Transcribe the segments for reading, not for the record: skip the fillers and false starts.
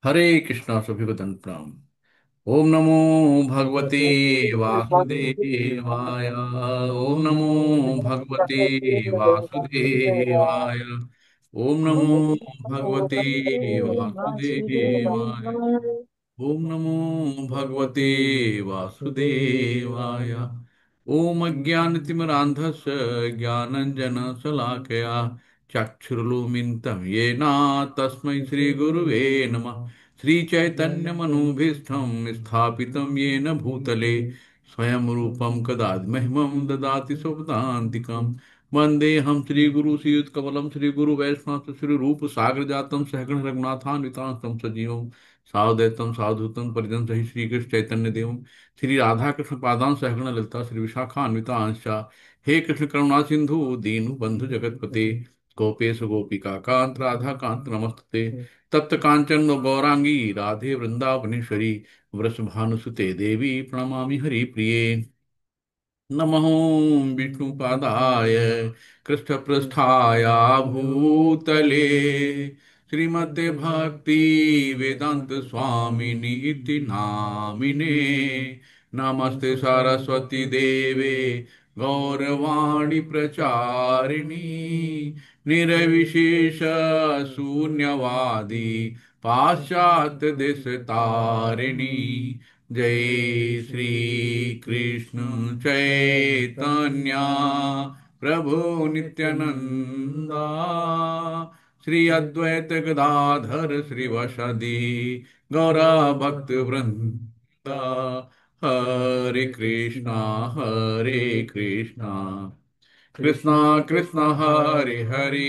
हरे कृष्णा सभी को दंड प्रणाम। ओम नमो भगवते वासुदेवाय। ओम नमो भगवते वासुदेवाय। ओम नमो भगवते वासुदेवाय। ओम नमो भगवते वासुदेवाय। ओम अज्ञानतिमिरान्धस्य ज्ञानञ्जनशलाकया चक्षुरुन्मिलितं येन तस्मै श्रीगुरुवे नमः। श्रीचैतन्यमनोभीष्टं स्थापितं येन भूतले स्वयं रूपं कदा मह्यं ददाति स्वपदान्तिकम्। वन्देऽहं श्रीगुरुश्रीयुतकमलं श्रीगुरुवैष्णव श्रीरूपसागरजातं सहगण रघुनाथान्वितां सजीवं सावधैतं सावधूतं परिजन सहित श्रीकृष्ण चैतन्य देवं श्री राधा कृष्ण पादां सहगण ललिता श्री विशाखान्विता अंशा। हे कृष्ण करुणा सिंधु दीनु बंधु जगतपते गोपेश गोपिका कांत राधा कांत नमस्ते। तप्त कांचन गौरांगी राधे वृंदावनेश्वरी वृषभानुसुते देवी प्रणमामि हरि प्रिये। नमः विष्णुपादाय कृष्णपृष्ठाय भूतले श्रीमते भक्ति वेदांत स्वामिनि इति नामिने। नमस्ते सरस्वती देवे गौरवाणी प्रचारिणी निर्विशेष शून्यवादी पाश्चात्य देश तारिणी। जय श्री कृष्ण चैतन्य प्रभु नित्यानंदा श्री अद्वैत गदाधर श्रीवासादि गौरा भक्त वृंदा। हरे कृष्णा हरे कृष्णा कृष्णा कृष्णा हरे हरे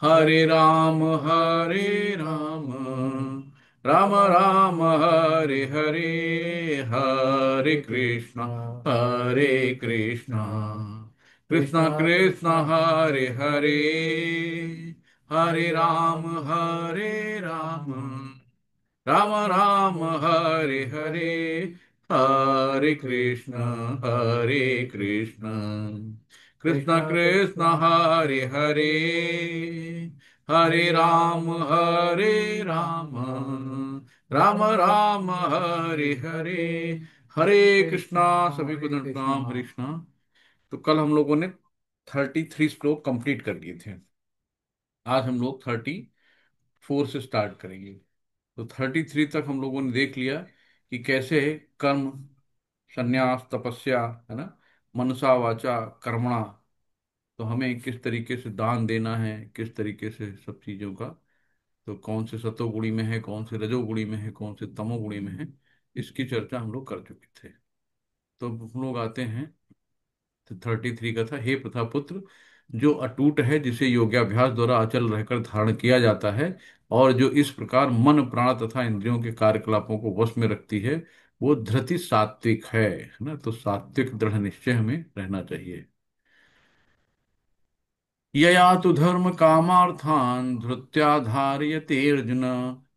हरे राम राम राम हरे हरे। हरे कृष्णा कृष्णा कृष्णा हरे हरे हरे राम राम राम हरे हरे। हरे कृष्ण कृष्ण कृष्ण हरे हरे हरे राम राम राम हरे हरे। हरे कृष्णा सभी को दंड प्रणाम। हरे कृष्णा। तो कल हम लोगों ने 33 श्लोक कंप्लीट कर लिए थे। आज हम लोग 34 से स्टार्ट करेंगे। तो 33 तक हम लोगों ने देख लिया कि कैसे कर्म, संन्यास, तपस्या, है ना, मनसा वाचा कर्मणा, तो हमें किस तरीके से दान देना है, किस तरीके से सब चीजों का, तो कौन से सतोगुणी में है, कौन से रजोगुणी में है, कौन से तमोगुणी में है, इसकी चर्चा हम लोग कर चुके थे। तो हम लोग आते हैं तो 33 का था, हे प्रथा पुत्र, जो अटूट है, जिसे योगाभ्यास द्वारा अचल रहकर धारण किया जाता है, और जो इस प्रकार मन प्राण तथा इंद्रियों के कार्यकलापों को वश में रखती है, वो धृति सात्विक है ना। तो सात्विक दृढ़ निश्चय हमें रहना चाहिए। यया तु धर्म कामार्थान धृत्या धारयते अर्जुन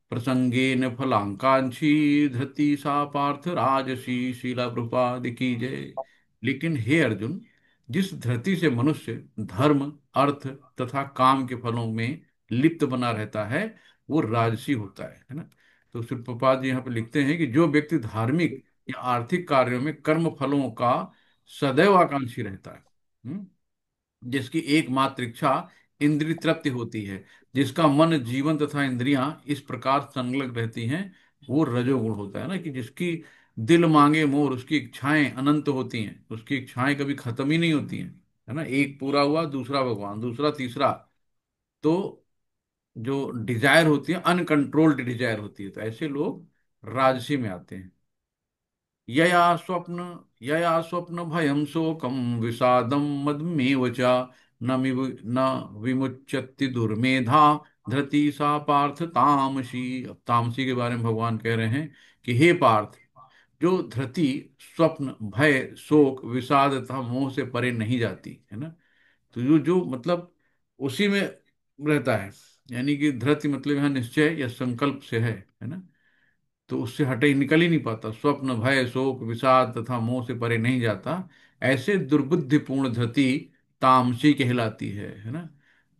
प्रसंगेन फलांकांक्षी धृति सा पार्थ राजसी। शीला प्रभुपाद की जय। लेकिन हे अर्जुन, जिस धृति से मनुष्य धर्म, अर्थ तथा काम के फलों में लिप्त बना रहता है, वो राजसी होता है ना। तो श्री प्रभुपाद जी यहाँ पे लिखते हैं कि जो व्यक्ति धार्मिक या आर्थिक कार्यों में कर्म फलों का सदैव आकांक्षी रहता है, जिसकी एकमात्र इच्छा इंद्रिय तृप्ति होती है, जिसका मन जीवन तथा इंद्रियां इस प्रकार संलग्न रहती हैं, वो रजोगुण होता है ना। कि जिसकी दिल मांगे मोर, उसकी इच्छाएं अनंत होती हैं, उसकी इच्छाएं कभी खत्म ही नहीं होती हैं, है ना। एक पूरा हुआ, दूसरा भगवान, दूसरा तीसरा। तो जो डिजायर होती है, अनकंट्रोल्ड डिजायर होती है, तो ऐसे लोग राजसी में आते हैं। यया स्वप्न यया स्वप्न भयं शोकं विषादं मदमेव च न विमुच्यति दुर्मेधा धृति सा पार्थ तामसी। अब तामसी के बारे में भगवान कह रहे हैं कि हे पार्थ, जो धृति स्वप्न भय शोक विषाद तथा मोह से परे नहीं जाती है ना, तो जो जो मतलब उसी में रहता है, यानी कि धृति मतलब यहाँ निश्चय या संकल्प से है ना, तो उससे हटे ही निकल ही नहीं पाता, स्वप्न भय शोक विषाद तथा मोह से परे नहीं जाता, ऐसे दुर्बुद्धिपूर्ण धृति तामसी कहलाती है ना।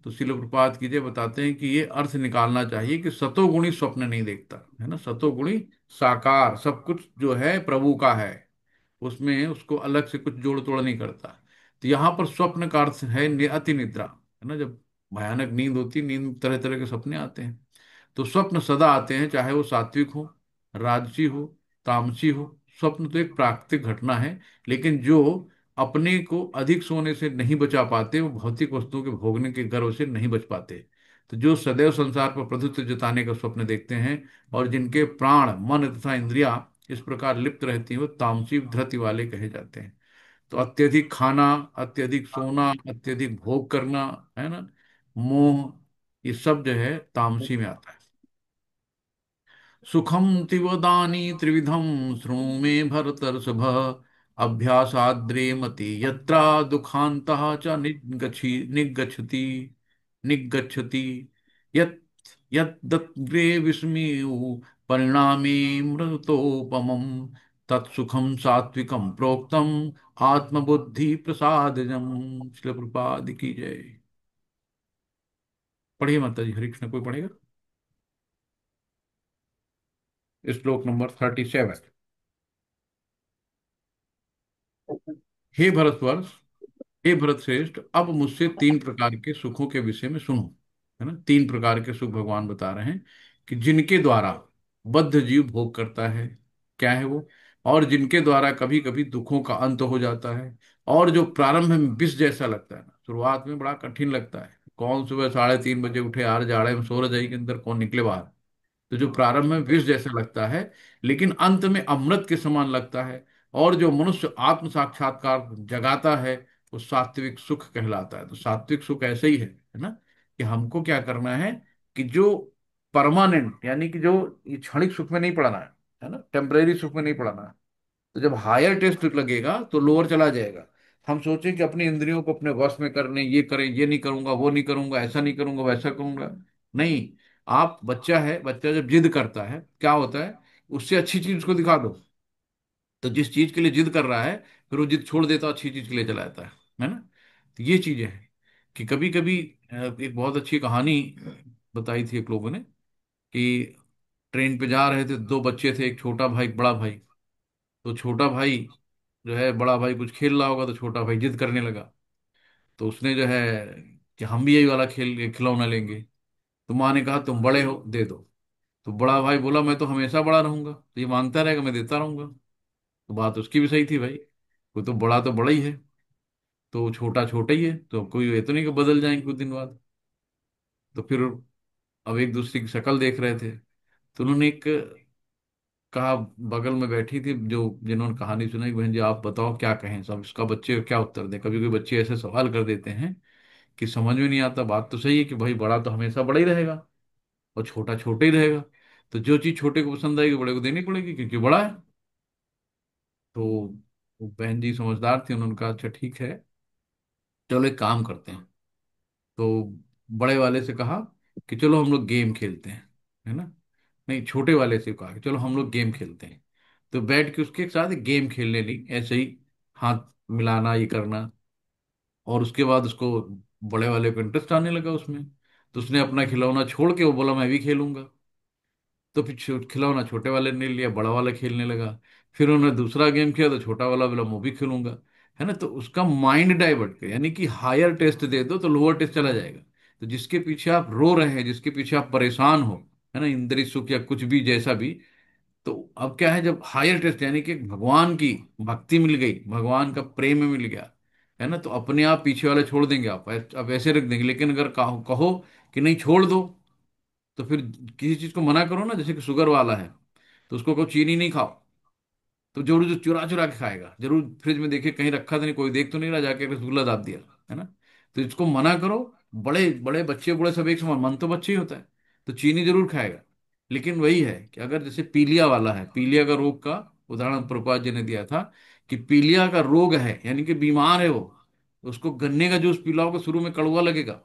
तो श्रील प्रभुपाद की जय बताते हैं कि ये अर्थ निकालना चाहिए कि सतोगुणी स्वप्न नहीं देखता है ना, सतोगुणी साकार सब कुछ जो है प्रभु का है, उसमें उसको अलग से कुछ जोड़ तोड़ नहीं करता। तो यहाँ पर स्वप्न का अर्थ है अति निद्रा, है ना, जब भयानक नींद होती है, नींद में तरह तरह के सपने आते हैं। तो स्वप्न सदा आते हैं, चाहे वो सात्विक हो, राजसी हो, तामसी हो। स्वप्न तो एक प्राकृतिक घटना है, लेकिन जो अपने को अधिक सोने से नहीं बचा पाते, वो भौतिक वस्तुओं के भोगने के गर्व से नहीं बच पाते। तो जो सदैव संसार पर प्रभुत्व जताने का स्वप्न देखते हैं और जिनके प्राण मन तथा इंद्रिया इस प्रकार लिप्त रहती हैं, वो तामसी धृति वाले कहे जाते हैं। तो अत्यधिक खाना, अत्यधिक सोना, अत्यधिक भोग करना, है ना, मोह, ये सब जो है तामसी में आता है। सुखम तिवदानी त्रिविधम शृणु मे भरतर्षभ, अभ्यासाद्रे मति यत्रा दुखान्तः च निगच्छति निगच्छति यत् यद्दग्रे विस्मयु परिणामे मृतोपमम्, तत्सुखम सात्विकम प्रोक्तम आत्मबुद्धि प्रसादजम। श्रील प्रभुपाद की जय। पढ़िए माता जी, हरे कृष्ण। कोई पढ़ेगा? श्लोक नंबर 37। हे भरतवर्ष, हे भरत श्रेष्ठ, अब मुझसे तीन प्रकार के सुखों के विषय में सुनो। है ना, तीन प्रकार के सुख भगवान बता रहे हैं कि जिनके द्वारा बद्ध जीव भोग करता है, क्या है वो, और जिनके द्वारा कभी कभी दुखों का अंत हो जाता है, और जो प्रारंभ में विष जैसा लगता है ना, शुरुआत में बड़ा कठिन लगता है, कौन सुबह 3:30 बजे उठे यार, जाड़े में सो रजाई के अंदर कौन निकले बाहर। तो जो प्रारंभ में विष जैसा लगता है, लेकिन अंत में अमृत के समान लगता है, और जो मनुष्य आत्म साक्षात्कार जगाता है, वो सात्विक सुख कहलाता है। तो सात्विक सुख ऐसे ही है ना, कि हमको क्या करना है कि जो परमानेंट, यानी कि जो ये क्षणिक सुख में नहीं पड़ना है ना, टेम्परेरी सुख में नहीं पड़ना है। तो जब हायर टेस्ट लगेगा तो लोअर चला जाएगा। हम सोचें कि अपनी इंद्रियों को अपने वश में करने, ये करें, ये नहीं करूंगा, वो नहीं करूंगा, ऐसा नहीं करूंगा, वैसा करूंगा। नहीं, आप, बच्चा है, बच्चा जब जिद करता है क्या होता है, उससे अच्छी चीज उसको दिखा दो, तो जिस चीज के लिए जिद कर रहा है फिर वो जिद छोड़ देता है, अच्छी चीज के लिए चला जाता है ना। तो ये चीजें हैं कि कभी कभी एक बहुत अच्छी कहानी बताई थी एक लोगों ने, कि ट्रेन पे जा रहे थे, दो बच्चे थे, एक छोटा भाई एक बड़ा भाई। तो छोटा भाई जो है, बड़ा भाई कुछ खेल रहा होगा तो छोटा भाई जिद करने लगा। तो उसने जो है कि हम भी यही वाला खेल खिलौना लेंगे। तो माँ ने कहा तुम बड़े हो, दे दो। तो बड़ा भाई बोला मैं तो हमेशा बड़ा रहूंगा, तो ये मांगता रहेगा, मैं देता रहूंगा। तो बात उसकी भी सही थी भाई, वो तो बड़ा ही है, तो छोटा छोटा ही है, तो कोई ये तो नहीं कि बदल जाएंगे कुछ दिन बाद। तो फिर अब एक दूसरे की शक्ल देख रहे थे, तो उन्होंने एक कहा, बगल में बैठी थी जो जिन्होंने कहानी सुनाई, बहन जी आप बताओ क्या कहें, सब इसका बच्चे क्या उत्तर दें। कभी कभी बच्चे ऐसे सवाल कर देते हैं कि समझ में नहीं आता। बात तो सही है कि भाई बड़ा तो हमेशा बड़ा ही रहेगा और छोटा छोटा ही रहेगा, तो जो चीज छोटे को पसंद आएगी बड़े को देनी पड़ेगी क्योंकि बड़ा है। तो वो बहन जी समझदार थी, उन्होंने कहा अच्छा ठीक है, चलो एक काम करते हैं। तो बड़े वाले से कहा कि चलो हम लोग गेम खेलते हैं, है ना। नहीं, छोटे वाले से कहा कि चलो हम लोग गेम खेलते हैं। तो बैठ के उसके साथ एक गेम खेलने लगी ऐसे ही, हाथ मिलाना, ये करना। और उसके बाद उसको, बड़े वाले को इंटरेस्ट आने लगा उसमें। तो उसने अपना खिलौना छोड़ के वो बोला मैं भी खेलूंगा। तो फिर खिलौना छोटे वाले ने लिया, बड़ा वाला खेलने लगा। फिर उन्होंने दूसरा गेम किया तो छोटा वाला बोला मैं भी खेलूंगा। है ना, तो उसका माइंड डाइवर्ट कर, यानी कि हायर टेस्ट दे दो तो लोअर टेस्ट चला जाएगा। तो जिसके पीछे आप रो रहे हैं, जिसके पीछे आप परेशान हो, है ना, इंद्रिय सुख या कुछ भी जैसा भी, तो अब क्या है, जब हायर टेस्ट यानी कि भगवान की भक्ति मिल गई, भगवान का प्रेम मिल गया, है ना, तो अपने आप पीछे वाले छोड़ देंगे, आप ऐसे रख देंगे। लेकिन अगर कहो कहो कि नहीं छोड़ दो, तो फिर किसी चीज को मना करो ना, जैसे कि शुगर वाला है तो उसको कहो चीनी नहीं खाओ, तो जरूर जो चुरा चुरा के खाएगा, जरूर फ्रिज में देखे कहीं रखा तो नहीं, कोई देख तो नहीं रहा, जाके रसगुल्ला दाब दिया, है ना। तो इसको मना करो। बड़े बड़े बच्चे बूढ़े सब एक समान, मन तो बच्चे ही होता है, तो चीनी जरूर खाएगा। लेकिन वही है कि अगर जैसे पीलिया वाला है, पीलिया का रोग का उदाहरण प्रभुपाद जी ने दिया था, कि पीलिया का रोग है यानी कि बीमार है वो, उसको गन्ने का जूस पिलाओगे शुरू में कड़वा लगेगा,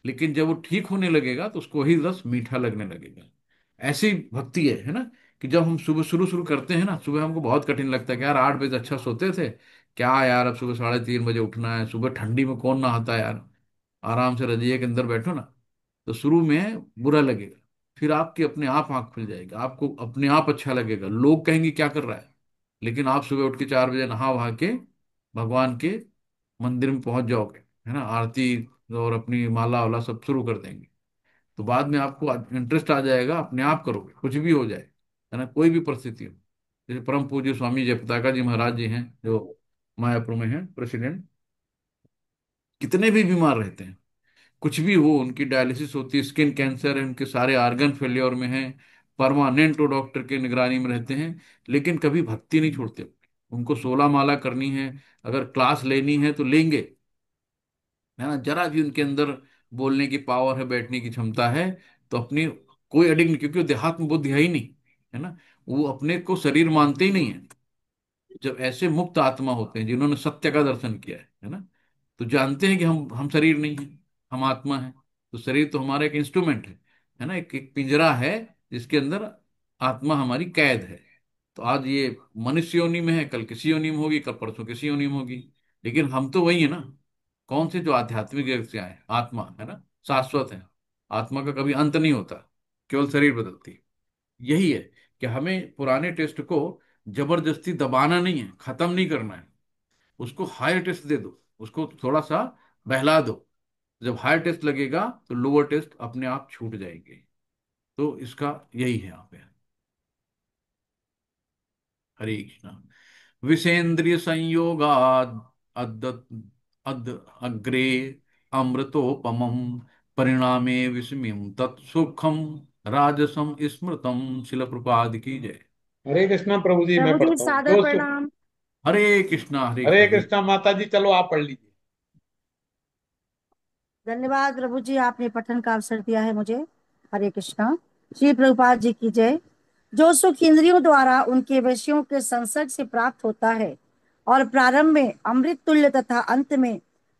लेकिन जब वो ठीक होने लगेगा तो उसको वही रस मीठा लगने लगेगा। ऐसी भक्ति है ना, कि जब हम सुबह शुरू शुरू करते हैं ना, सुबह हमको बहुत कठिन लगता है कि यार 8 बजे अच्छा सोते थे, क्या यार अब सुबह 3:30 बजे उठना है, सुबह ठंडी में कौन नहाता है यार। आराम से रजाई के अंदर बैठो ना, तो शुरू में बुरा लगेगा, फिर आपकी अपने आप आंख खुल जाएगी, आपको अपने आप अच्छा लगेगा, लोग कहेंगे क्या कर रहा है। लेकिन आप सुबह उठ के 4 बजे नहा वहा के भगवान के मंदिर में पहुंच जाओगे, है ना, आरती और अपनी माला वाला सब शुरू कर देंगे, तो बाद में आपको इंटरेस्ट आ जाएगा, अपने आप करोगे कुछ भी हो जाए, है ना, कोई भी परिस्थिति हो। जैसे परम पूज्य स्वामी जयपताका जी महाराज जी हैं, जो मायापुर में हैं प्रेसिडेंट, कितने भी बीमार रहते हैं, कुछ भी हो, उनकी डायलिसिस होती है, स्किन कैंसर है, उनके सारे आर्गन फेलियर में हैं, परमानेंट वो डॉक्टर के निगरानी में रहते हैं, लेकिन कभी भक्ति नहीं छोड़ते। उनको 16 माला करनी है, अगर क्लास लेनी है तो लेंगे, है ना, जरा भी उनके अंदर बोलने की पावर है, बैठने की क्षमता है, तो अपनी कोई एडिक्ट नहीं, क्योंकि वो देहात में बुद्धि है ही नहीं, है ना, वो अपने को शरीर मानते ही नहीं है। जब ऐसे मुक्त आत्मा होते हैं जिन्होंने सत्य का दर्शन किया है ना, तो जानते हैं कि हम शरीर नहीं है, हम आत्मा है। तो शरीर तो हमारा एक इंस्ट्रूमेंट है ना, एक पिंजरा है जिसके अंदर आत्मा हमारी कैद है। तो आज ये मनुष्य योनि में है, कल किसी योनि में होगी, कल परसों किसी योनि में होगी, लेकिन हम तो वही है ना। कौन से जो आध्यात्मिक जगत से आए, आत्मा है ना, शाश्वत है, आत्मा का कभी अंत नहीं होता, केवल शरीर बदलती है। यही है कि हमें पुराने टेस्ट को जबरदस्ती दबाना नहीं है, खत्म नहीं करना है, उसको हायर टेस्ट दे दो, उसको थोड़ा सा बहला दो। जब हायर टेस्ट लगेगा तो लोअर टेस्ट अपने आप छूट जाएंगे। तो इसका यही है यहाँ पे। हरे कृष्णा। विषेन्द्रिय संयोगाद अद अद अग्रे अमृतोपमं परिणामे विस्मयं तत्सुखम राजसम स्मृतम। शिल प्रपाद की जय। हरे कृष्णा प्रभु जी, मैं प्रभु जी पढ़ता हूँ सादर जो सुख। प्रणाम। हरे कृष्णा हरे हरे कृष्णा जी। कृष्णा माता जी, चलो आप पढ़ लीजिए। धन्यवाद प्रभु जी, आपने पठन का अवसर दिया है मुझे। हरे कृष्णा। श्री प्रभुपाद जी की जय। जो सुख इंद्रियों द्वारा उनके विषयों के संसर्ग से प्राप्त होता है और प्रारंभ में अमृत तुल्य तथा अंत में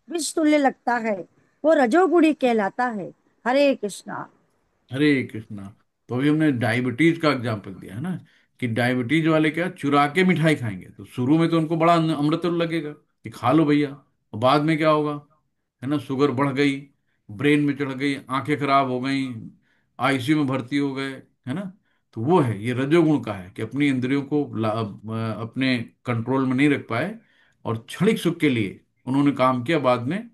विष तुल्य लगता है, वो रजोगुणी कहलाता है। हरे कृष्णा। हरे कृष्णा। तो अभी हमने डायबिटीज का एग्जाम्पल दिया है ना, कि डायबिटीज वाले क्या चुरा के मिठाई खाएंगे, तो शुरू में तो उनको बड़ा अमृत लगेगा कि खा लो भैया, और बाद में क्या होगा, है ना, शुगर बढ़ गई, ब्रेन में चढ़ गई, आंखें खराब हो गई, आईसीयू में भर्ती हो गए, है ना। तो वो है, ये रजोगुण का है कि अपनी इंद्रियों को अपने कंट्रोल में नहीं रख पाए, और क्षणिक सुख के लिए उन्होंने काम किया, बाद में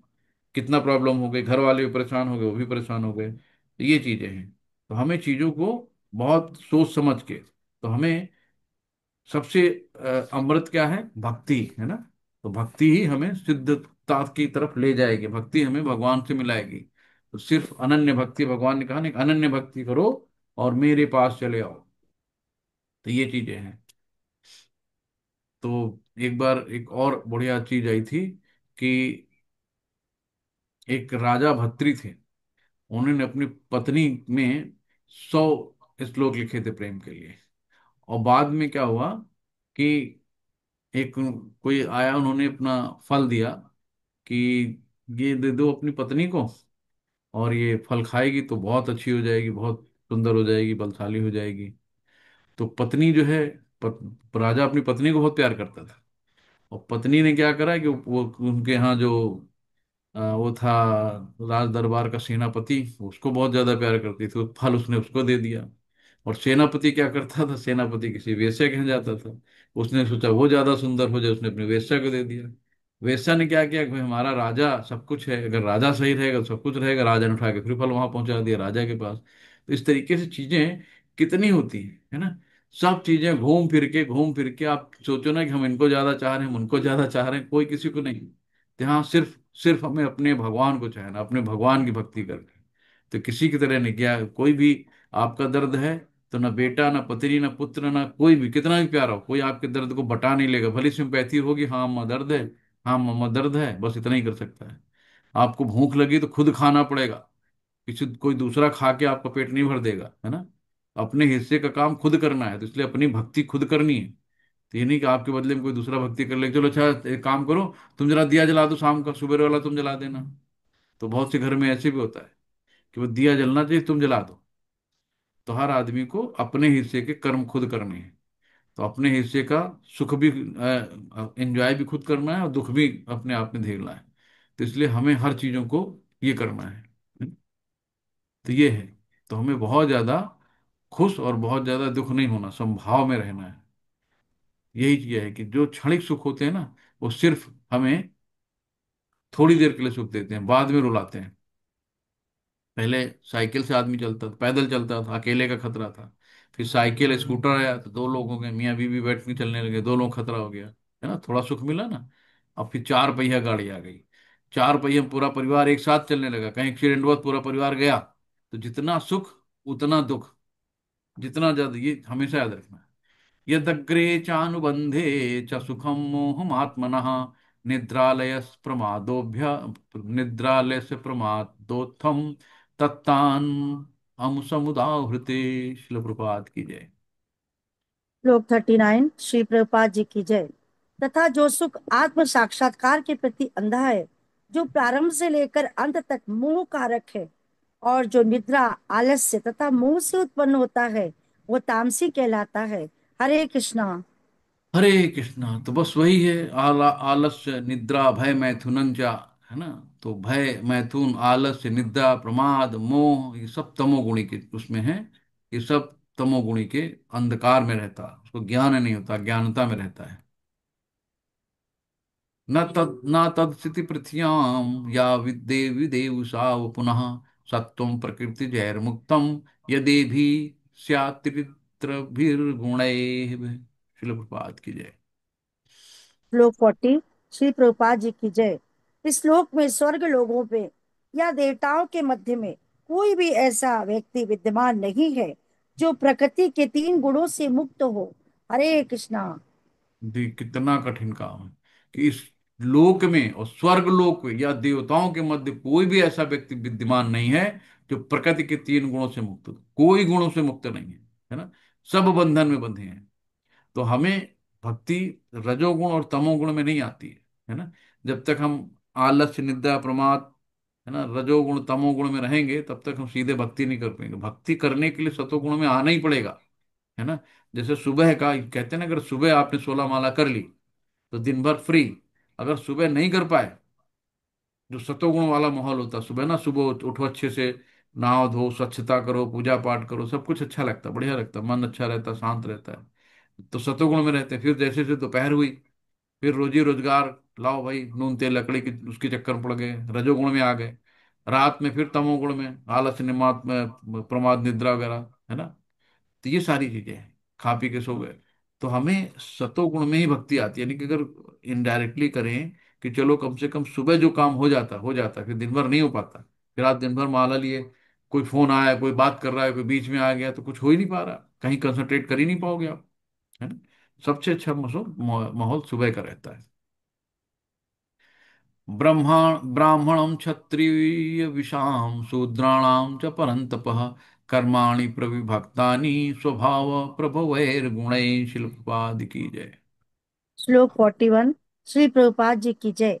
कितना प्रॉब्लम हो गई, घर वाले भी परेशान हो गए, वो भी परेशान हो गए। तो ये चीजें हैं। तो हमें चीजों को बहुत सोच समझ के, तो हमें सबसे अमृत क्या है, भक्ति है ना। तो भक्ति ही हमें सिद्धता की तरफ ले जाएगी, भक्ति हमें भगवान से मिलाएगी। तो सिर्फ अनन्य भक्ति, भगवान ने कहा ना कि अनन्य भक्ति करो और मेरे पास चले आओ। तो ये चीजें हैं। तो एक बार एक और बढ़िया चीज आई थी कि एक राजा भत्री थे, उन्होंने अपनी पत्नी में 100 श्लोक लिखे थे प्रेम के लिए। और बाद में क्या हुआ कि एक कोई आया, उन्होंने अपना फल दिया कि ये दे दो अपनी पत्नी को, और ये फल खाएगी तो बहुत अच्छी हो जाएगी, बहुत सुंदर हो जाएगी, बलशाली हो जाएगी। तो पत्नी जो है, राजा अपनी पत्नी को बहुत प्यार करता था, और पत्नी ने क्या करा कि वो उनके यहाँ जो वो था राज दरबार का सेनापति, उसको बहुत ज्यादा प्यार करती थी, तो फल उसने उसको दे दिया। और सेनापति क्या करता था, सेनापति किसी वेश्या के यहाँ जाता था, उसने सोचा वो ज्यादा सुंदर हो जाए, उसने अपनी वेश्या को दे दिया। वेश्या ने क्या किया कि भाई हमारा राजा सब कुछ है, अगर राजा सही रहेगा तो सब कुछ रहेगा, राजा ने उठा के फिर फल वहां पहुंचा दिया राजा के पास। तो इस तरीके से चीजें कितनी होती है ना। सब चीजें घूम फिर के आप सोचो ना कि हम इनको ज्यादा चाह रहे हैं, हम उनको ज्यादा चाह रहे हैं, कोई किसी को नहीं। यहाँ सिर्फ सिर्फ हमें अपने भगवान को चाहना, अपने भगवान की भक्ति करके। तो किसी की तरह नहीं किया, कोई भी आपका दर्द है तो ना बेटा ना पत्नी ना पुत्र ना कोई भी कितना भी प्यारा हो, कोई आपके दर्द को बटा नहीं लेगा। भली सिंपैथी होगी, हाँ अम्मा दर्द है, हाँ मम्मा दर्द है, बस इतना ही कर सकता है। आपको भूख लगी तो खुद खाना पड़ेगा, किसी कोई दूसरा खा के आपका पेट नहीं भर देगा, है ना। अपने हिस्से का काम खुद करना है, तो इसलिए अपनी भक्ति खुद करनी है। तो ये नहीं कि आपके बदले में कोई दूसरा भक्ति कर ले, चलो अच्छा एक काम करो, तुम जरा दिया जला दो शाम का, सुबह वाला तुम जला देना। तो बहुत से घर में ऐसे भी होता है कि वो दिया जलना चाहिए, तुम जला दो। तो हर आदमी को अपने हिस्से के कर्म खुद करने हैं। तो अपने हिस्से का सुख भी एंजॉय भी खुद करना है, और दुख भी अपने आप में झेलना है। तो इसलिए हमें हर चीजों को ये करना है। तो ये है। तो हमें बहुत ज्यादा खुश और बहुत ज्यादा दुख नहीं होना, समभाव में रहना है। यही चीज है कि जो क्षणिक सुख होते हैं ना, वो सिर्फ हमें थोड़ी देर के लिए सुख देते हैं, बाद में रुलाते हैं। पहले साइकिल से आदमी चलता था, पैदल चलता था, अकेले का खतरा था। फिर साइकिल स्कूटर आया तो दो लोग हो गए, मियाँ बीवी बैठ के चलने लगे, दो लोग खतरा हो गया, है ना, थोड़ा सुख मिला ना। अब फिर चार पहिया गाड़ी आ गई। चार पहिया में पूरा परिवार एक साथ चलने लगा, कहीं एक्सीडेंट हुआ तो पूरा परिवार गया। तो जितना सुख उतना दुख, जितना ज्यादा, ये हमेशा याद रखना है। यदग्रे चानुबंधे च सुखम मोहमात्मनः निद्रालय प्रमादोभ्य निद्रालय से प्रमादोत्थम तत्तान अमुसमुदाहृते। शिल प्रपात की जय। श्लोक 39। श्री प्रभुपाद जी की जय। तथा जो सुख आत्म साक्षात्कार के प्रति अंधा है, जो प्रारंभ से लेकर अंत तक मोह कारक है, और जो निद्रा, आलस्य तथा मोह से उत्पन्न होता है, वो तामसी कहलाता है। हरे कृष्णा। हरे कृष्णा। तो बस वही है, आलस्य निद्रा भय मैथुनंच, है ना। तो भय मैथुन आलस्य निद्रा प्रमाद मोह, ये सब तमोगुणी के उसमें है। ये सब तमोगुणी के अंधकार में रहता, उसको ज्ञान नहीं होता, ज्ञानता में रहता है। न तत्स्थिति पृथ्व्याम या विद्ये विदेवुषाव पुनः सत्वं प्रकृति जैर्मुक्तम यदि भी स्यात्रित्रभिर्गुणैः। शिल प्रपात की जय। श्लोक 40। श्री प्रभुपाद जी की जय। इस श्लोक में स्वर्ग लोगों पे या देवताओं के मध्य में कोई भी ऐसा व्यक्ति विद्यमान नहीं है जो प्रकृति के तीन गुणों से मुक्त हो। हरे कृष्णा। कितना कठिन काम है कि इस लोक में और स्वर्ग लोक में या देवताओं के मध्य कोई भी ऐसा व्यक्ति विद्यमान नहीं है जो प्रकृति के तीन गुणों से मुक्त हो। कोई गुणों से मुक्त नहीं है, है ना। सब बंधन में बंधे हैं। तो हमें भक्ति रजोगुण और तमोगुण में नहीं आती है ना। जब तक हम आलस्य निद्रा प्रमाद, है ना, रजोगुण तमोगुण में रहेंगे, तब तक हम सीधे भक्ति नहीं कर पाएंगे। भक्ति करने के लिए सतोगुण में आना ही पड़ेगा, है ना। जैसे सुबह का कहते हैं ना, अगर सुबह आपने 16 माला कर ली तो दिन भर फ्री। अगर सुबह नहीं कर पाए, जो सतोगुण वाला माहौल होता है सुबह ना, सुबह उठो अच्छे से, नहाओ धो, स्वच्छता करो, पूजा पाठ करो, सब कुछ अच्छा लगता, बढ़िया लगता, मन अच्छा रहता, शांत रहता है। तो सतोगुण में रहते हैं। फिर जैसे जैसे दोपहर हुई, फिर रोजी रोजगार, लाओ भाई नून तेल लकड़ी की, उसके चक्कर में पड़ गए, रजोगुण में आ गए। रात में फिर तमोगुण में, आलस निमात में प्रमाद निद्रा वगैरह, है ना। तो ये सारी चीजें हैं, खा पी के सो गए। तो हमें सतोगुण में ही भक्ति आती है। यानी कि अगर इनडायरेक्टली करें कि चलो कम से कम सुबह जो काम हो जाता है, फिर दिन भर नहीं हो पाता। फिर आप दिन भर माला लिए, कोई फोन आया, कोई बात कर रहा है, कोई बीच में आ गया, तो कुछ हो ही नहीं पा रहा, कहीं कंसंट्रेट कर ही नहीं पाओगे आप, है ना। सबसे अच्छा माहौल माहौल सुबह का रहता है। ब्राह्मणं क्षत्रिय विशाम शूद्राणाम च परंतपः कर्माणि प्रविभक्तानि स्वभाव प्रभवैर्गुणैः। शिल्पपाद की जय। श्लोक 41। श्री प्रभुपाद जी की जय।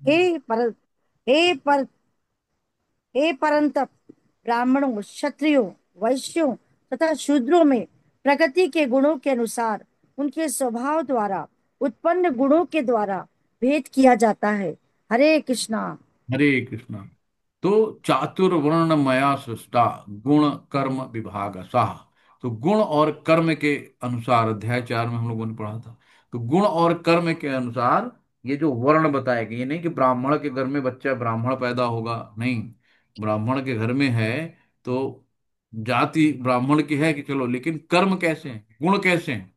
हे पर हे पर हे परंतप, ब्राह्मणों, क्षत्रियों, वैश्यों तथा शूद्रों में प्रकृति के गुणों के अनुसार उनके स्वभाव द्वारा उत्पन्न गुणों के द्वारा भेद किया जाता है। हरे कृष्णा। हरे कृष्णा। तो चातुर्वर्ण मया सृष्टा गुण कर्म विभाग साह। तो गुण और कर्म के अनुसार, अध्याय 4 में हम लोगों ने पढ़ा था। तो गुण और कर्म के अनुसार ये जो वर्ण बताए गए, ये नहीं कि ब्राह्मण के घर में बच्चा ब्राह्मण पैदा होगा, नहीं। ब्राह्मण के घर में है तो जाति ब्राह्मण की है कि चलो, लेकिन कर्म कैसे हैं, गुण कैसे हैं,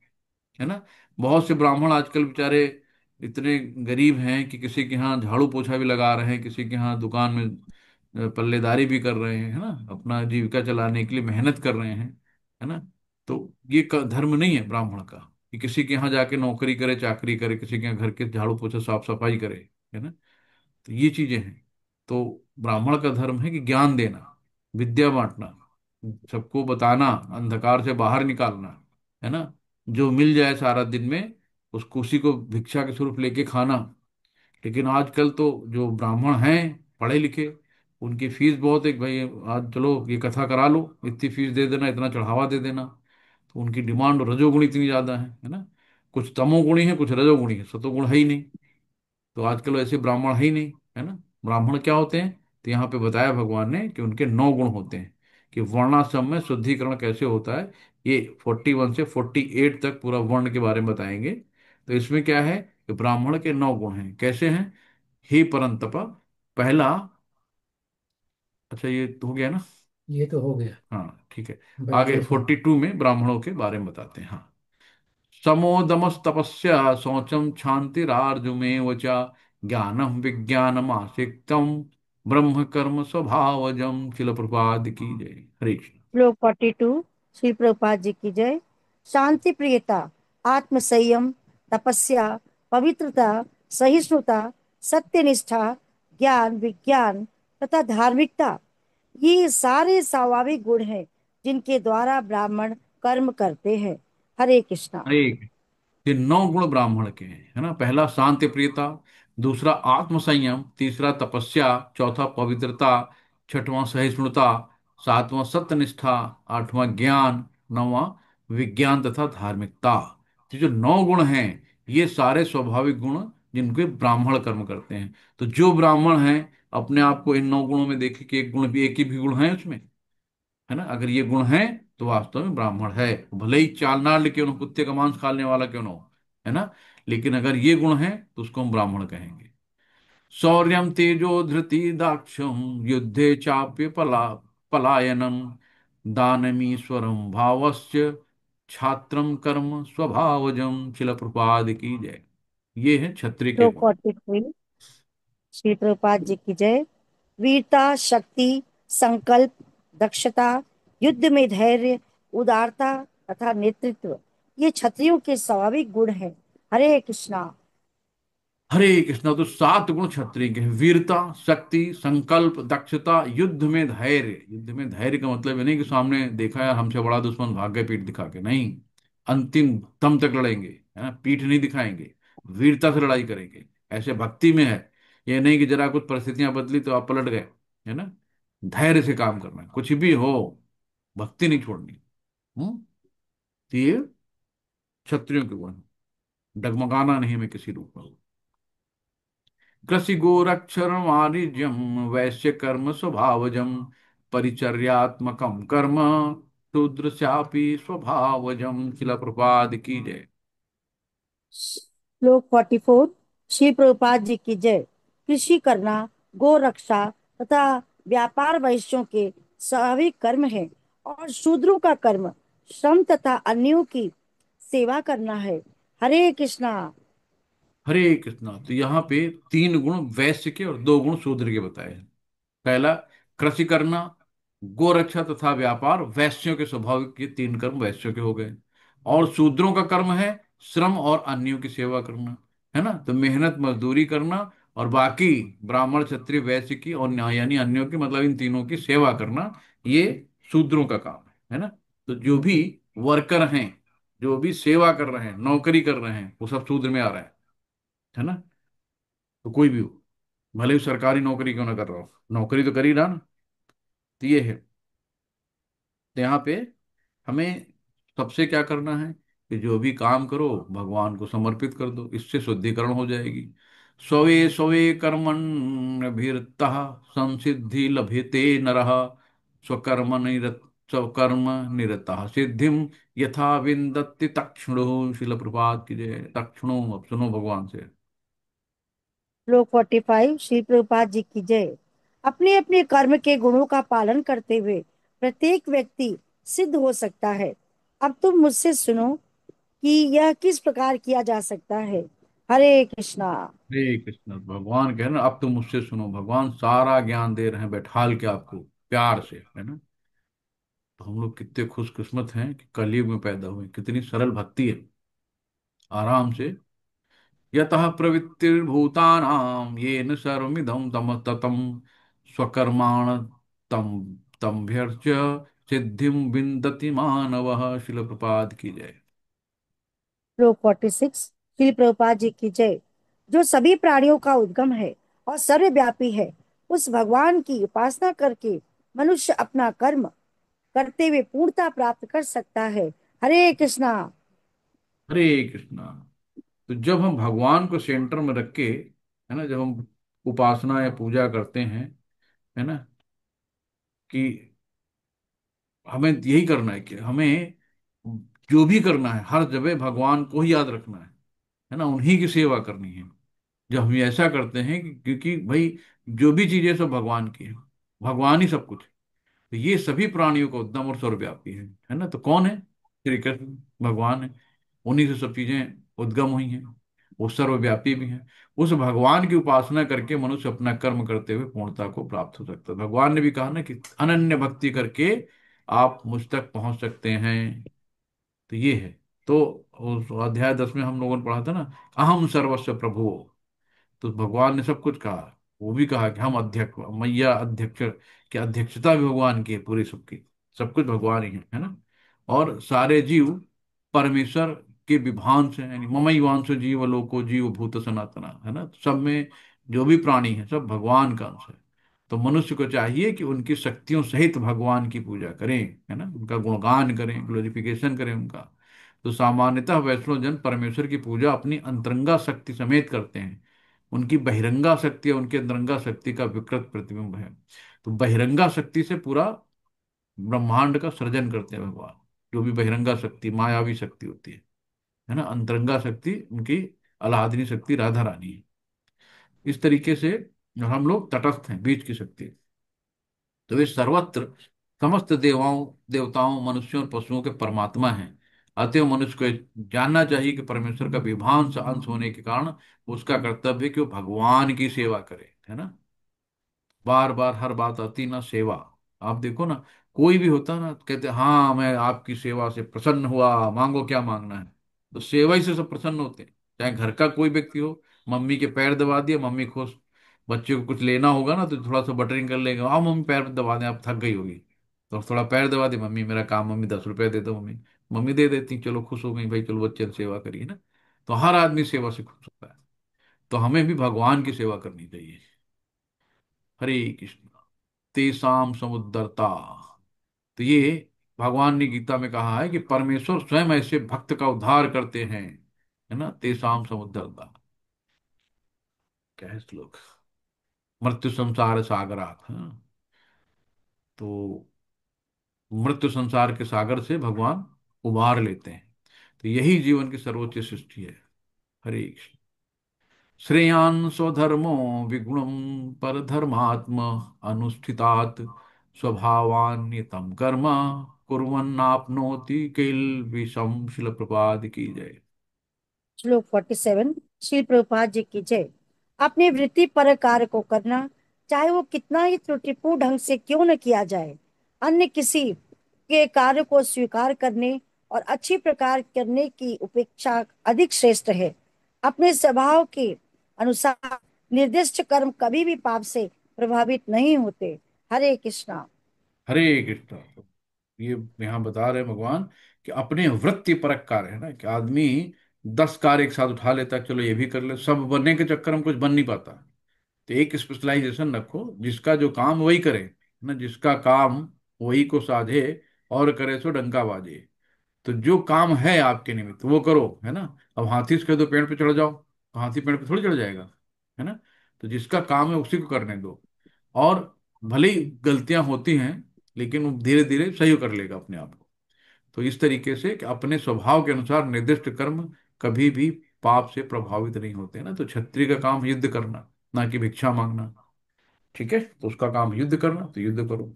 है ना। बहुत से ब्राह्मण आजकल बेचारे इतने गरीब हैं कि किसी के यहाँ झाड़ू पोछा भी लगा रहे हैं, किसी के यहाँ दुकान में पल्लेदारी भी कर रहे हैं, है ना, अपना जीविका चलाने के लिए मेहनत कर रहे हैं, है ना। तो ये धर्म नहीं है ब्राह्मण का कि किसी के यहाँ जाके नौकरी करे, चाकरी करे, किसी के यहाँ घर के झाड़ू पोछा साफ सफाई करे, है ना। तो ये चीजें हैं। तो ब्राह्मण का धर्म है कि ज्ञान देना, विद्या बांटना, सबको बताना, अंधकार से बाहर निकालना, है ना। जो मिल जाए सारा दिन में उसको, उसी को भिक्षा के स्वरूप लेके खाना। लेकिन आजकल तो जो ब्राह्मण हैं पढ़े लिखे, उनकी फीस बहुत है कि भाई आज चलो ये कथा करा लो, इतनी फीस दे देना, इतना चढ़ावा दे देना। तो उनकी डिमांड रजोगुणी इतनी ज्यादा है ना। कुछ तमोगुणी है, कुछ रजोगुणी है, सतोगुण है ही नहीं। तो आजकल ऐसे ब्राह्मण है ही नहीं, है ना। ब्राह्मण क्या होते हैं, तो यहाँ पे बताया भगवान ने कि उनके 9 गुण होते हैं, कि वर्णाश्रम में शुद्धिकरण कैसे होता है। ये 41 से 48 तक पूरा वर्ण के बारे में बताएंगे। तो इसमें क्या है कि ब्राह्मण के 9 गुण हैं, कैसे हैं। हे परंतप, पहला, अच्छा ये तो हो गया ना। ये तो हो गया। हाँ ठीक है। आगे बैठिए फिर। 42 में ब्राह्मणों के बारे में बताते हैं। हाँ, समोदमस्तपस्या शौचम क्षांतिरार्जुमेव च ज्ञानम विज्ञानम आसिक्तम ब्रह्म कर्म स्वभावजम। शिल प्रपाद की जय। हरे कृष्ण। श्लोक 42। श्री प्रभुपाद जी की जय। शांति प्रियता, आत्म संयम, तपस्या, पवित्रता, सहिष्णुता, सत्यनिष्ठा, ज्ञान विज्ञान तथा धार्मिकता, ये सारे स्वाभाविक गुण हैं जिनके द्वारा ब्राह्मण कर्म करते हैं। हरे कृष्णा। हरे कृष्ण। ये 9 गुण ब्राह्मण के हैं, है ना। पहला शांति प्रियता, दूसरा आत्म संयम, तीसरा तपस्या, चौथा पवित्रता, छठवां सहिष्णुता, सातवां सत्यनिष्ठा, आठवां ज्ञान, नौवां विज्ञान तथा धार्मिकता। ये जो 9 गुण हैं, ये सारे स्वाभाविक गुण जिनके ब्राह्मण कर्म करते हैं। तो जो ब्राह्मण हैं, अपने आप को इन 9 गुणों में देखे कि एक ही भी गुण है उसमें, है ना। अगर ये गुण है तो वास्तव में ब्राह्मण है, भले ही चालनाल क्यों ना हो, कुत्ते का मांस खाने वाला क्यों ना हो, है ना। लेकिन अगर ये गुण है तो उसको हम ब्राह्मण कहेंगे। शौर्यम तेजो धृति दाक्षम युद्धे चाप्य पलायनम दानमीश्वरम भावस्य छात्रम कर्म स्वभावजम। शिल प्रपाद की जय। ये है क्षत्रिय के श्लोक गुण। 43। श्री प्रभुपाद जी की जय। वीरता, शक्ति, संकल्प, दक्षता, युद्ध में धैर्य, उदारता तथा नेतृत्व, ये क्षत्रियों के स्वाभाविक गुण हैं। हरे कृष्णा। हरे कृष्णा। तो 7 गुण क्षत्रिय के हैं, वीरता, शक्ति, संकल्प, दक्षता, युद्ध में धैर्य। युद्ध में धैर्य का मतलब ये नहीं कि सामने देखा यार हमसे बड़ा दुश्मन भाग गए पीठ दिखा के, नहीं। अंतिम दम तक लड़ेंगे, है ना, पीठ नहीं दिखाएंगे, वीरता से लड़ाई करेंगे। ऐसे भक्ति में है, ये नहीं कि जरा कुछ परिस्थितियां बदली तो आप पलट गए, है ना। धैर्य से काम करना है, कुछ भी हो, भक्ति नहीं छोड़नी। हम्म। तो ये क्षत्रियों के गुण हैं। डगमगाना नहीं हमें किसी रूप में। कृषि गोरक्षर वाणिज्यम वैश्य कर्म स्वभावजम परिचर्यात्मकम कर्म शूद्रस्यापि स्वभावजम। शिला प्रपाद की जय। श्लोक 44। श्री प्रभुपाद जी की जय। कृषि करना, गो रक्षा तथा व्यापार वैश्यों के स्वाभाविक कर्म है, और शूद्रों का कर्म श्रम तथा अन्यों की सेवा करना है। हरे कृष्णा। हरे कृष्णा। तो यहाँ पे 3 गुण वैश्य के और 2 गुण शूद्र के बताए हैं। पहला, कृषि करना, गोरक्षा तथा व्यापार वैश्यों के स्वाभाविक, ये 3 कर्म वैश्यों के हो गए। और शूद्रों का कर्म है श्रम और अन्यों की सेवा करना, है ना। तो मेहनत मजदूरी करना, और बाकी ब्राह्मण क्षत्रिय वैश्य की और यानी अन्यों की, मतलब इन तीनों की सेवा करना, ये शूद्रों का काम है ना। तो जो भी वर्कर हैं, जो भी सेवा कर रहे हैं, नौकरी कर रहे हैं, वो सब शूद्र में आ रहे हैं, है ना। तो कोई भी हो, भले ही सरकारी नौकरी क्यों ना कर रहा हो, नौकरी तो कर ही रहा ना। तो ये है। तो यहाँ पे हमें सबसे क्या करना है कि जो भी काम करो भगवान को समर्पित कर दो, इससे शुद्धिकरण हो जाएगी। स्वे स्वे कर्मण्यभिरतः संसिद्धि लभते नरः स्वकर्म निरतः सिद्धिम यथा विन्दति तक्षणो। शिल प्रभात की जय। तक्षणो, अब सुनो भगवान से। श्लोक 45। श्री प्रभुपाद जी की जय। अपने अपने कर्म के गुणों का पालन करते हुए प्रत्येक व्यक्ति सिद्ध हो सकता है। अब तुम मुझसे सुनो कि यह किस प्रकार किया जा सकता है। हरे कृष्णा। हरे कृष्ण। भगवान कह रहे हैं अब तुम मुझसे सुनो, भगवान सारा ज्ञान दे रहे हैं बैठाल के आपको, प्यार से, है ना। तो हम लोग कितने खुशकिस्मत हैं कि कलयुग में पैदा हुए, कितनी सरल भक्ति है। आराम से, यतः प्रवृत्तिर्भूतानां येन सर्वमिदं तम ततम स्वकर्माण तम तम्भ्यर्च सिद्धिं विन्दति मानवः। शिल प्रपाद की जय। श्लोक 46। श्री प्रभुपाद जी की जय। जो सभी प्राणियों का उद्गम है और सर्वव्यापी है, उस भगवान की उपासना करके मनुष्य अपना कर्म करते हुए पूर्णता प्राप्त कर सकता है। हरे कृष्णा। हरे कृष्णा। तो जब हम भगवान को सेंटर में रख के, है ना, जब हम उपासना या पूजा करते हैं, है ना, कि हमें यही करना है कि हमें जो भी करना है हर जगह भगवान को ही याद रखना है ना, उन्हीं की सेवा करनी है। जब हम ये ऐसा करते हैं क्योंकि भाई जो भी चीजें सब भगवान की है, भगवान ही सब कुछ है। तो ये सभी प्राणियों का उद्यम और सर्वव्यापी है ना। तो कौन है? श्री कृष्ण भगवान है। उन्हीं से सब चीजें उद्गम हुई हैं। वो सर्वव्यापी भी हैं। उस भगवान की उपासना करके मनुष्य अपना कर्म करते हुए पूर्णता को प्राप्त हो सकता है। भगवान ने भी कहा ना कि अनन्य भक्ति करके आप मुझ तक पहुंच सकते हैं। तो ये है। तो उस अध्याय 10 में हम लोगों ने पढ़ा था ना, अहम सर्वस्व प्रभु। तो भगवान ने सब कुछ कहा। वो भी कहा कि हम अध्यक्ष, मैया अध्यक्ष, की अध्यक्षता भी भगवान की है पूरी सबकी। सब कुछ भगवान ही है ना। और सारे जीव परमेश्वर के विभान से, यानी ममैवांश जीव लोको जीव भूत सनातना, है ना। सब में जो भी प्राणी है सब भगवान का अंश है। तो मनुष्य को चाहिए कि उनकी शक्तियों सहित भगवान की पूजा करें, है ना, उनका गुणगान करें, ग्लोरिफिकेशन करें उनका। तो सामान्यतः वैष्णव जन परमेश्वर की पूजा अपनी अंतरंगा शक्ति समेत करते हैं। उनकी बहिरंगा शक्ति है, उनकी अंतरंगा शक्ति का विकृत प्रतिबिंब है। तो बहिरंगा शक्ति से पूरा ब्रह्मांड का सृजन करते हैं भगवान। जो भी बहिरंगा शक्ति मायावी शक्ति होती है ना, अंतरंगा शक्ति उनकी आह्लादनी शक्ति राधा रानी है। इस तरीके से हम लोग तटस्थ हैं, बीच की शक्ति। तो वे सर्वत्र समस्त देवाओं देवताओं मनुष्यों और पशुओं के परमात्मा हैं। अतएव मनुष्य को जानना चाहिए कि परमेश्वर का विभांश अंश होने के कारण उसका कर्तव्य है कि वो भगवान की सेवा करे, है ना। बार बार हर बात आती ना सेवा। आप देखो ना, कोई भी होता ना कहते हाँ मैं आपकी सेवा से प्रसन्न हुआ, मांगो क्या मांगना है। तो सेवा ही से सब प्रसन्न होते हैं। चाहे घर का कोई व्यक्ति हो, मम्मी के पैर दबा दिए, मम्मी खुश। बच्चे को कुछ लेना होगा ना तो थोड़ा सा बटरिंग कर लेगा, हाँ मम्मी पैर दबा दें, आप थक गई होगी तो थोड़ा पैर दबा दे, मम्मी मेरा काम, मम्मी 10 रुपए दे दो मम्मी। मम्मी दे देती, चलो खुश हो गई भाई, चलो बच्चे ने सेवा करी, है ना। तो हर आदमी सेवा से खुश होता है। तो हमें भी भगवान की सेवा करनी चाहिए। हरे कृष्ण। तेसाम समुद्रता। तो ये भगवान ने गीता में कहा है कि परमेश्वर स्वयं ऐसे भक्त का उद्धार करते हैं, है ना। तेसाम समुद्रता, क्या है श्लोक, मृत्यु संसार सागरात, हाँ। तो मृत्यु संसार के सागर से भगवान उबार लेते हैं। तो यही जीवन की सर्वोच्च सृष्टि है। हरे कृष्ण। श्रेयान् स्वधर्मो विगुणं परधर्मात्म अनुष्ठितात् स्वभावान्यतम कर्म कुर्वन्नाप्नोति किल्बिषम्। शिल प्रपाद की जय। श्लोक 47। श्री प्रभुपाद जी की जय। अपनी वृत्ति पर कार्य को करना, चाहे वो कितना ही त्रुटिपूर्ण ढंग से क्यों न किया जाए, अन्य किसी के कार्य को स्वीकार करने और अच्छी प्रकार करने की उपेक्षा अधिक श्रेष्ठ है। अपने स्वभाव के अनुसार निर्दिष्ट कर्म कभी भी पाप से प्रभावित नहीं होते। हरे कृष्णा। हरे कृष्ण। ये यहाँ बता रहे हैं भगवान कि अपने वृत्ति परक कार्य, है ना, कि आदमी 10 कार्य एक साथ उठा लेता है, चलो ये भी कर ले, सब बनने के चक्कर में कुछ बन नहीं पाता। तो एक स्पेशलाइजेशन रखो, जिसका जो काम वही करे, है ना, जिसका काम वही को साधे और करे सो डंका बाजे। तो जो काम है आपके निमित्त वो करो, है ना। अब हाथी से कह दो पेड़ पे चढ़ जाओ, तो हाथी पेड़ पे थोड़ी चढ़ जाएगा, है ना। तो जिसका काम है उसी को करने दो। और भले ही गलतियां होती हैं, लेकिन वो धीरे धीरे सही कर लेगा अपने आप को। तो इस तरीके से कि अपने स्वभाव के अनुसार निर्दिष्ट कर्म कभी भी पाप से प्रभावित नहीं होते, ना। तो क्षत्रिय का काम युद्ध करना, ना कि भिक्षा मांगना। ठीक है, तो उसका काम युद्ध करना, तो युद्ध करो।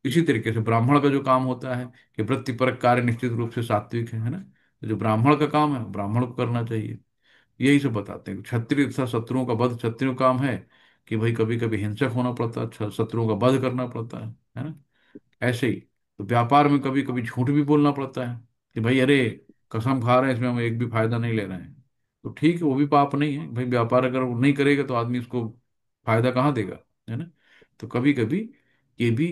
इसी तरीके से ब्राह्मण का जो काम होता है कि वृत्तिपरक कार्य निश्चित रूप से सात्विक है ना। तो जो ब्राह्मण का काम है ब्राह्मण को करना चाहिए। यही सब बताते हैं। क्षत्रिय तथा शत्रुओं का वध क्षत्रियों का काम है, कि भाई कभी कभी हिंसक होना पड़ता है, शत्रुओं का वध करना पड़ता है ना। ऐसे ही तो व्यापार में कभी कभी झूठ भी बोलना पड़ता है, कि भाई अरे कसम खा रहे हैं इसमें हम एक भी फायदा नहीं ले रहे हैं। तो ठीक है, वो भी पाप नहीं है भाई। व्यापार अगर वो नहीं करेगा तो आदमी उसको फायदा कहाँ देगा, है ना। तो कभी कभी ये भी,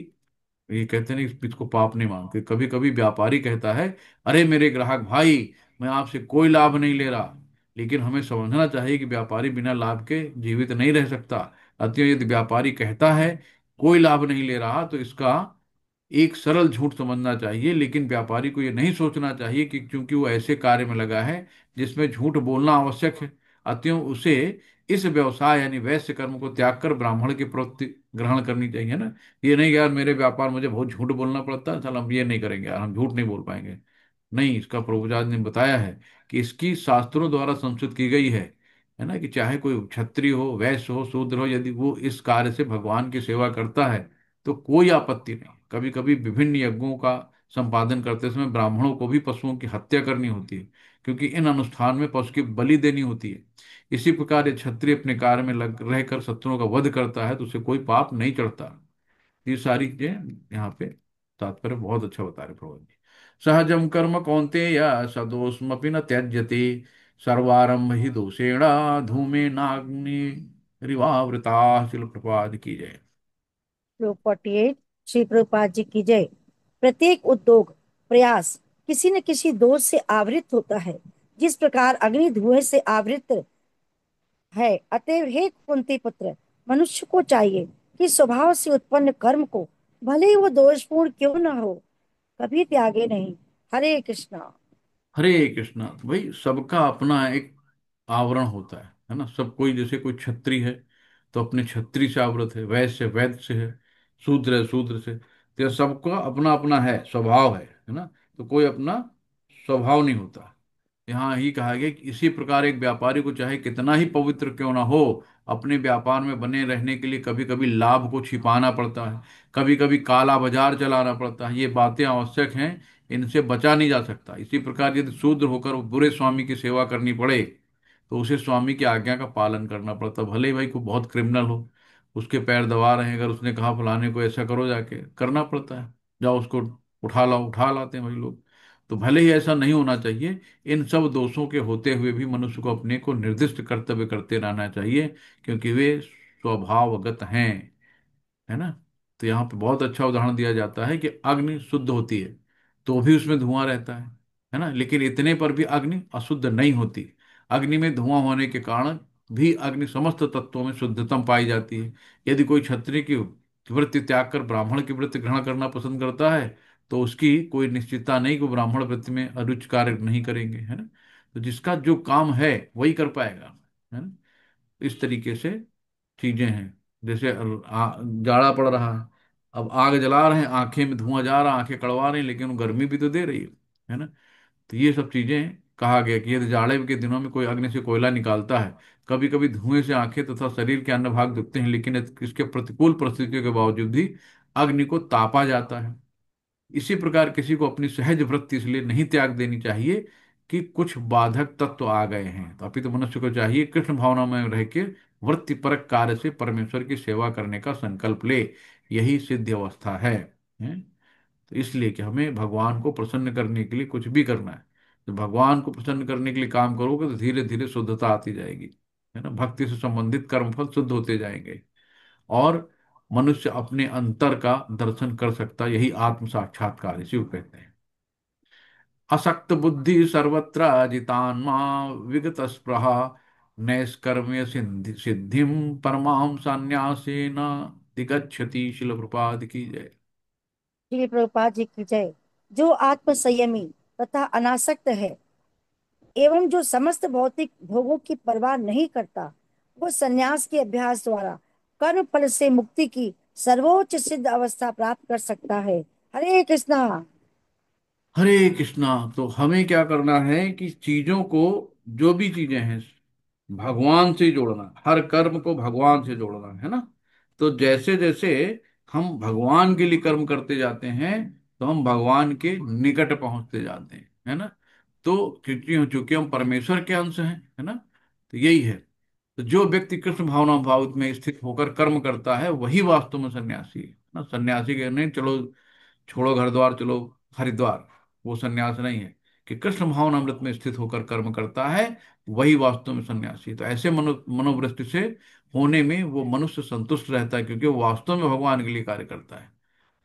ये कहते हैं ना इसको पाप नहीं मानते। कभी कभी व्यापारी कहता है, अरे मेरे ग्राहक भाई, मैं आपसे कोई लाभ नहीं ले रहा। लेकिन हमें समझना चाहिए कि व्यापारी बिना लाभ के जीवित नहीं रह सकता। अतः यदि व्यापारी कहता है कोई लाभ नहीं ले रहा, तो इसका एक सरल झूठ समझना चाहिए। लेकिन व्यापारी को यह नहीं सोचना चाहिए कि क्योंकि वो ऐसे कार्य में लगा है जिसमें झूठ बोलना आवश्यक है, अतएव उसे इस व्यवसाय यानी वैश्य कर्म को त्याग कर ब्राह्मण की प्रवृत्ति ग्रहण करनी चाहिए ना। ये नहीं कि यार मेरे व्यापार मुझे बहुत झूठ बोलना पड़ता है, चल हम ये नहीं करेंगे यार, हम झूठ नहीं बोल पाएंगे। नहीं, इसका प्रभुपाद ने बताया है कि इसकी शास्त्रों द्वारा संस्कृत की गई है ना, कि चाहे कोई क्षत्रिय हो, वैश्य हो, शूद्र हो, यदि वो इस कार्य से भगवान की सेवा करता है तो कोई आपत्ति नहीं। कभी कभी विभिन्न यज्ञों का संपादन करते समय ब्राह्मणों को भी पशुओं की हत्या करनी होती है, क्योंकि इन अनुष्ठान में पशु की बलि देनी होती है। इसी प्रकार ये क्षत्रिय अपने कार्य में लग रहकर शत्रुओं का वध करता है तो उसे कोई पाप नहीं चढ़ता। ये सारी चीजें यहाँ पे तात्पर्य बहुत अच्छा बता रहे प्रभु जी। सहजम कर्म कौन्तेय सदोषमपि न त्यज्यते, सर्वारंभ ही दोषेण धूमे नाग्नि रिवावृता। शिल प्रपाद की जय। श्लोक 48। श्री प्रभुपाद जी की जय। प्रत्येक उद्योग प्रयास किसी न किसी दोष से आवृत होता है, जिस प्रकार अग्नि धुएं से आवृत है। अतएव हे कुंती पुत्र, मनुष्य को चाहिए कि स्वभाव से उत्पन्न कर्म को, भले ही वो दोषपूर्ण क्यों न हो, कभी त्यागे नहीं। हरे कृष्णा। हरे कृष्णा। तो भाई सबका अपना एक आवरण होता है ना। सब कोई, जैसे कोई क्षत्रिय है तो अपने क्षत्रिय से आवृत है, वैश्य वैद्य से है, शूद्र है शूद्र से। तो ये सबका अपना अपना है, स्वभाव है ना। तो कोई अपना स्वभाव नहीं होता। यहाँ ही कहा गया कि इसी प्रकार एक व्यापारी को चाहे कितना ही पवित्र क्यों ना हो, अपने व्यापार में बने रहने के लिए कभी कभी लाभ को छिपाना पड़ता है, कभी कभी काला बाजार चलाना पड़ता है। ये बातें आवश्यक हैं, इनसे बचा नहीं जा सकता। इसी प्रकार यदि शूद्र होकर वो बुरे स्वामी की सेवा करनी पड़े तो उसे स्वामी की आज्ञा का पालन करना पड़ता। भले ही भाई को बहुत क्रिमिनल हो, उसके पैर दबा रहे हैं, अगर उसने कहा फलाने को ऐसा करो, जाके करना पड़ता है। जाओ उसको उठा लाओ, उठा लाते हैं भाई लोग। तो भले ही ऐसा नहीं होना चाहिए। इन सब दोषों के होते हुए भी मनुष्य को अपने को निर्दिष्ट कर्तव्य करते रहना चाहिए, क्योंकि वे स्वभावगत हैं, है ना। तो यहाँ पे बहुत अच्छा उदाहरण दिया जाता है कि अग्नि शुद्ध होती है तो भी उसमें धुआं रहता है ना, लेकिन इतने पर भी अग्नि अशुद्ध नहीं होती। अग्नि में धुआं होने के कारण भी अग्नि समस्त तत्वों में शुद्धतम पाई जाती है। यदि कोई क्षत्रिय की वृत्ति त्याग कर ब्राह्मण की वृत्ति ग्रहण करना पसंद करता है तो उसकी कोई निश्चितता नहीं कि वो ब्राह्मण वृत्ति में अरुचि कार्य नहीं करेंगे, है ना। तो जिसका जो काम है वही कर पाएगा, है ना। इस तरीके से चीजें हैं। जैसे जाड़ा पड़ रहा है, अब आग जला रहे हैं, आंखें में धुआं जा रहा, आंखें कड़वा रही, लेकिन वो गर्मी भी तो दे रही है ना। तो ये सब चीजें कहा गया कि यदि जाड़े के दिनों में कोई अग्नि से कोयला निकालता है, कभी कभी धुएं से आंखें तथा शरीर के अन्य भाग दुखते हैं, लेकिन इसके प्रतिकूल परिस्थितियों के बावजूद भी अग्नि को तापा जाता है। इसी प्रकार किसी को अपनी सहज वृत्ति इसलिए नहीं त्याग देनी चाहिए कि कुछ बाधक तत्व आ गए हैं। तो अपितु मनुष्य को चाहिए कृष्ण भावना में रह के वृत्तिपरक कार्य से परमेश्वर की सेवा करने का संकल्प ले। यही सिद्ध अवस्था है? तो इसलिए कि हमें भगवान को प्रसन्न करने के लिए कुछ भी करना है। तो भगवान को प्रसन्न करने के लिए काम करोगे तो धीरे धीरे शुद्धता आती जाएगी, है ना। भक्ति से संबंधित कर्मफल शुद्ध होते जाएंगे और मनुष्य अपने अंतर का दर्शन कर सकता है। यही आत्म साक्षात्कार इसी को कहते हैं। असक्त बुद्धि सर्वत्र जितान्मा विगत स्पृहा नैष्कर्म्य सिद्धिम परमाम संन्यासेन दिगच्छति। शिल प्रपाद की जय। श्री प्रभुपाद जी की जय। जो आत्म संयमी तथा अनासक्त है एवं जो समस्त भौतिक भोगों की परवाह नहीं करता, वो संन्यास के अभ्यास द्वारा कर्म फल से मुक्ति की सर्वोच्च सिद्ध अवस्था प्राप्त कर सकता है। हरे कृष्णा। हरे कृष्णा। तो हमें क्या करना है कि चीजों को, जो भी चीजें हैं, भगवान से जोड़ना, हर कर्म को भगवान से जोड़ना, है ना। तो जैसे जैसे हम भगवान के लिए कर्म करते जाते हैं तो हम भगवान के निकट पहुंचते जाते हैं, है ना। तो क्योंकि चूंकि हम परमेश्वर के अंश हैं, है ना। तो यही है। तो जो व्यक्ति कृष्ण भावना भाव में स्थित होकर कर्म करता है वही वास्तव में सन्यासी है ना। सन्यासी के नहीं चलो छोड़ो घर द्वार चलो हरिद्वार, वो सन्यास नहीं है। कि कृष्ण भावनामृत में स्थित होकर कर्म करता है वही वास्तव में सन्यासी है। तो ऐसे मनोवृत्ति से होने में वो मनुष्य संतुष्ट रहता है, क्योंकि वो वास्तव में भगवान के लिए कार्य करता है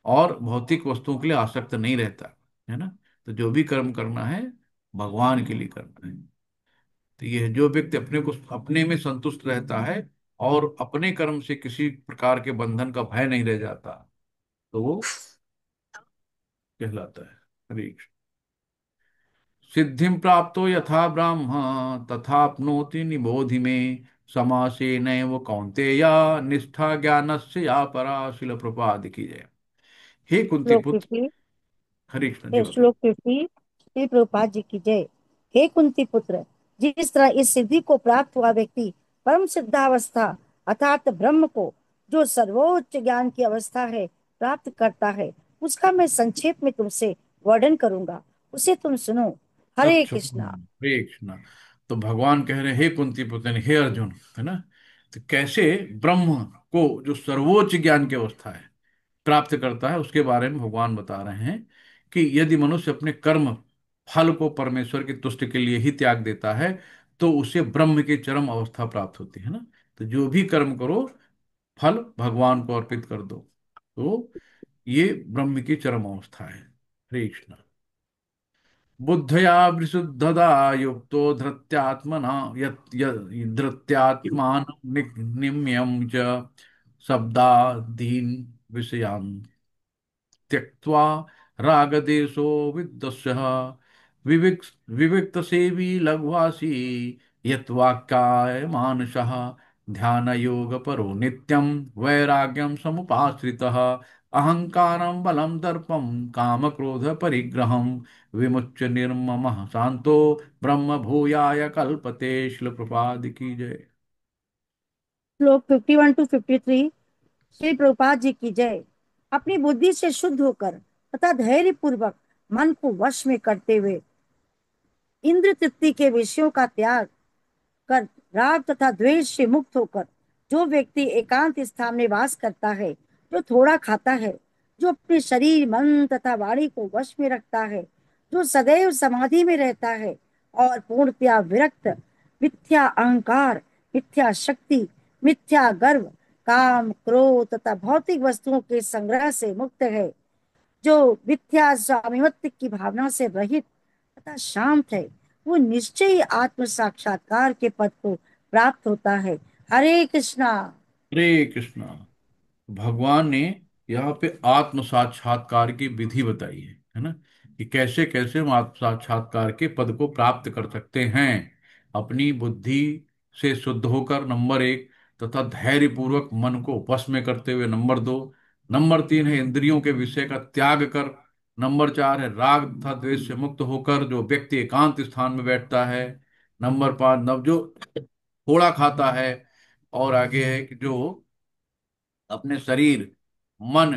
और भौतिक वस्तुओं के लिए आसक्त नहीं रहता, है ना। तो जो भी कर्म करना है भगवान के लिए करना है। तो ये जो व्यक्ति अपने को अपने में संतुष्ट रहता है और अपने कर्म से किसी प्रकार के बंधन का भय नहीं रह जाता, तो वो कहलाता है। हरे कृष्ण। सिद्धिं प्राप्तो यथा ब्राह्म तथाप्नोति निबोधि में, समासेन वो कौन्तेय निष्ठा ज्ञानस्य या परा। शिल प्रभुपाद की जय। हे कुंती श्लोक पुत्र। 50। हरे कृष्ण जी बताइए। श्लोक 50। श्री प्रभुपाद जी की जय। हे कुंती पुत्र, जिस तरह इस सिद्धि को प्राप्त हुआ व्यक्ति परम सिद्धावस्था अर्थात ब्रह्म को, जो सर्वोच्च ज्ञान की अवस्था है, प्राप्त करता है, उसका मैं संक्षेप में तुमसे वर्णन करूंगा, उसे तुम सुनो। हरे अच्छा, कृष्णा। हरे कृष्ण। तो भगवान कह रहे हैं, हे कुंती पुत्र यानी हे अर्जुन, है ना। तो कैसे ब्रह्म को, जो सर्वोच्च ज्ञान की अवस्था है, प्राप्त करता है, उसके बारे में भगवान बता रहे हैं कि यदि मनुष्य अपने कर्म फल को परमेश्वर की तुष्टि के लिए ही त्याग देता है, तो उसे ब्रह्म की चरम अवस्था प्राप्त होती है ना। तो जो भी कर्म करो, फल भगवान को अर्पित कर दो, तो ये ब्रह्म की चरम अवस्था है। हरे कृष्ण। बुद्धया विशुद्धदा युक्तो धृत्यात्मना धृत्यात्मान निम्यम च शब्दादीन् विषयान् त्यक्त्वा रागदेशो विद्वस्यः विविक् विविक्तसेवी लघ्वासी यत्वाक्काय मानसः ध्यानयोगपरो नित्यं वैराग्यं समुपाश्रितः अहंकारं बलं दर्पं कामक्रोधपरिग्रहं विमुच्य निर्ममः शांतो ब्रह्म भूयाय कल्पते। श्रील प्रभुपाद की जय। श्लोक 51 to 53। श्री प्रभुपाद जी की जय। अपनी बुद्धि से शुद्ध होकर तथा धैर्य पूर्वक मन को वश में करते हुए इंद्र तृप्ति के विषयों का त्याग कर राग तथा द्वेष से मुक्त होकर जो व्यक्ति एकांत स्थान में वास करता है, जो थोड़ा खाता है, जो अपने शरीर मन तथा वाणी को वश में रखता है, जो सदैव समाधि में रहता है और पूर्णतया विरक्त, मिथ्या अहंकार, मिथ्या शक्ति, मिथ्या गर्व, काम क्रोध तथा भौतिक वस्तुओं के संग्रह से मुक्त है, जो मिथ्या स्वामित्व की भावना से रहित तथा शांत है, वो निश्चय ही आत्म साक्षात्कार के पद को प्राप्त होता है। हरे कृष्णा। हरे कृष्णा। भगवान ने यहाँ पे आत्म साक्षात्कार की विधि बताई है ना, कि कैसे कैसे हम आत्म साक्षात्कार के पद को प्राप्त कर सकते हैं। अपनी बुद्धि से शुद्ध होकर, नंबर एक, तथा धैर्य पूर्वक मन को वश में करते हुए, नंबर दो। नंबर तीन है इंद्रियों के विषय का त्याग कर। नंबर चार है राग तथा द्वेष से मुक्त होकर जो व्यक्ति एकांत स्थान में बैठता है। नंबर पांच, नव जो थोड़ा खाता है। और आगे है कि जो अपने शरीर मन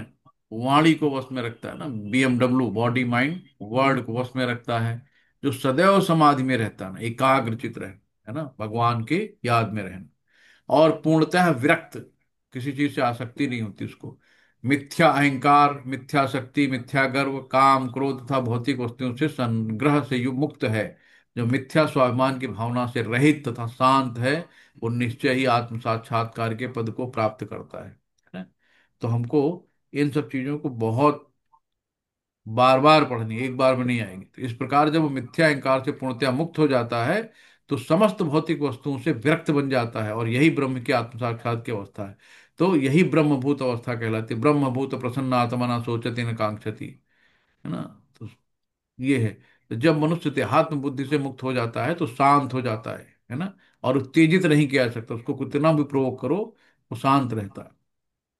वाणी को वश में रखता है ना, BMW बॉडी माइंड वर्ड को वश में रखता है। जो सदैव समाधि में रहता है ना, एकाग्रचित रहे, है ना, भगवान के याद में रहना। और पूर्णतः विरक्त, किसी चीज से आसक्ति नहीं होती उसको। मिथ्या अहंकार, मिथ्या शक्ति, मिथ्या गर्व, काम क्रोध तथा भौतिक वस्तुओं से संग्रह से युक्त मुक्त है। जो मिथ्या स्वाभिमान की भावना से रहित तथा शांत है, वो निश्चय ही आत्म साक्षात्कार के पद को प्राप्त करता है। तो हमको इन सब चीजों को बहुत बार बार पढ़नी, एक बार में नहीं आएंगी। तो इस प्रकार जब वो मिथ्या अहंकार से पूर्णतया मुक्त हो जाता है, तो समस्त भौतिक वस्तुओं से विरक्त बन जाता है, और यही ब्रह्म की आत्म साक्षात की अवस्था है। तो यही ब्रह्मभूत अवस्था कहलाती है। ब्रह्मभूत प्रसन्न आत्मा न सोचती न कांक्षति, है ना। तो ये है। तो जब मनुष्य देहात्म बुद्धि से मुक्त हो जाता है, तो शांत हो जाता है ना। और उत्तेजित नहीं किया जा सकता, उसको कितना भी प्रोवोक करो, वो शांत रहता है।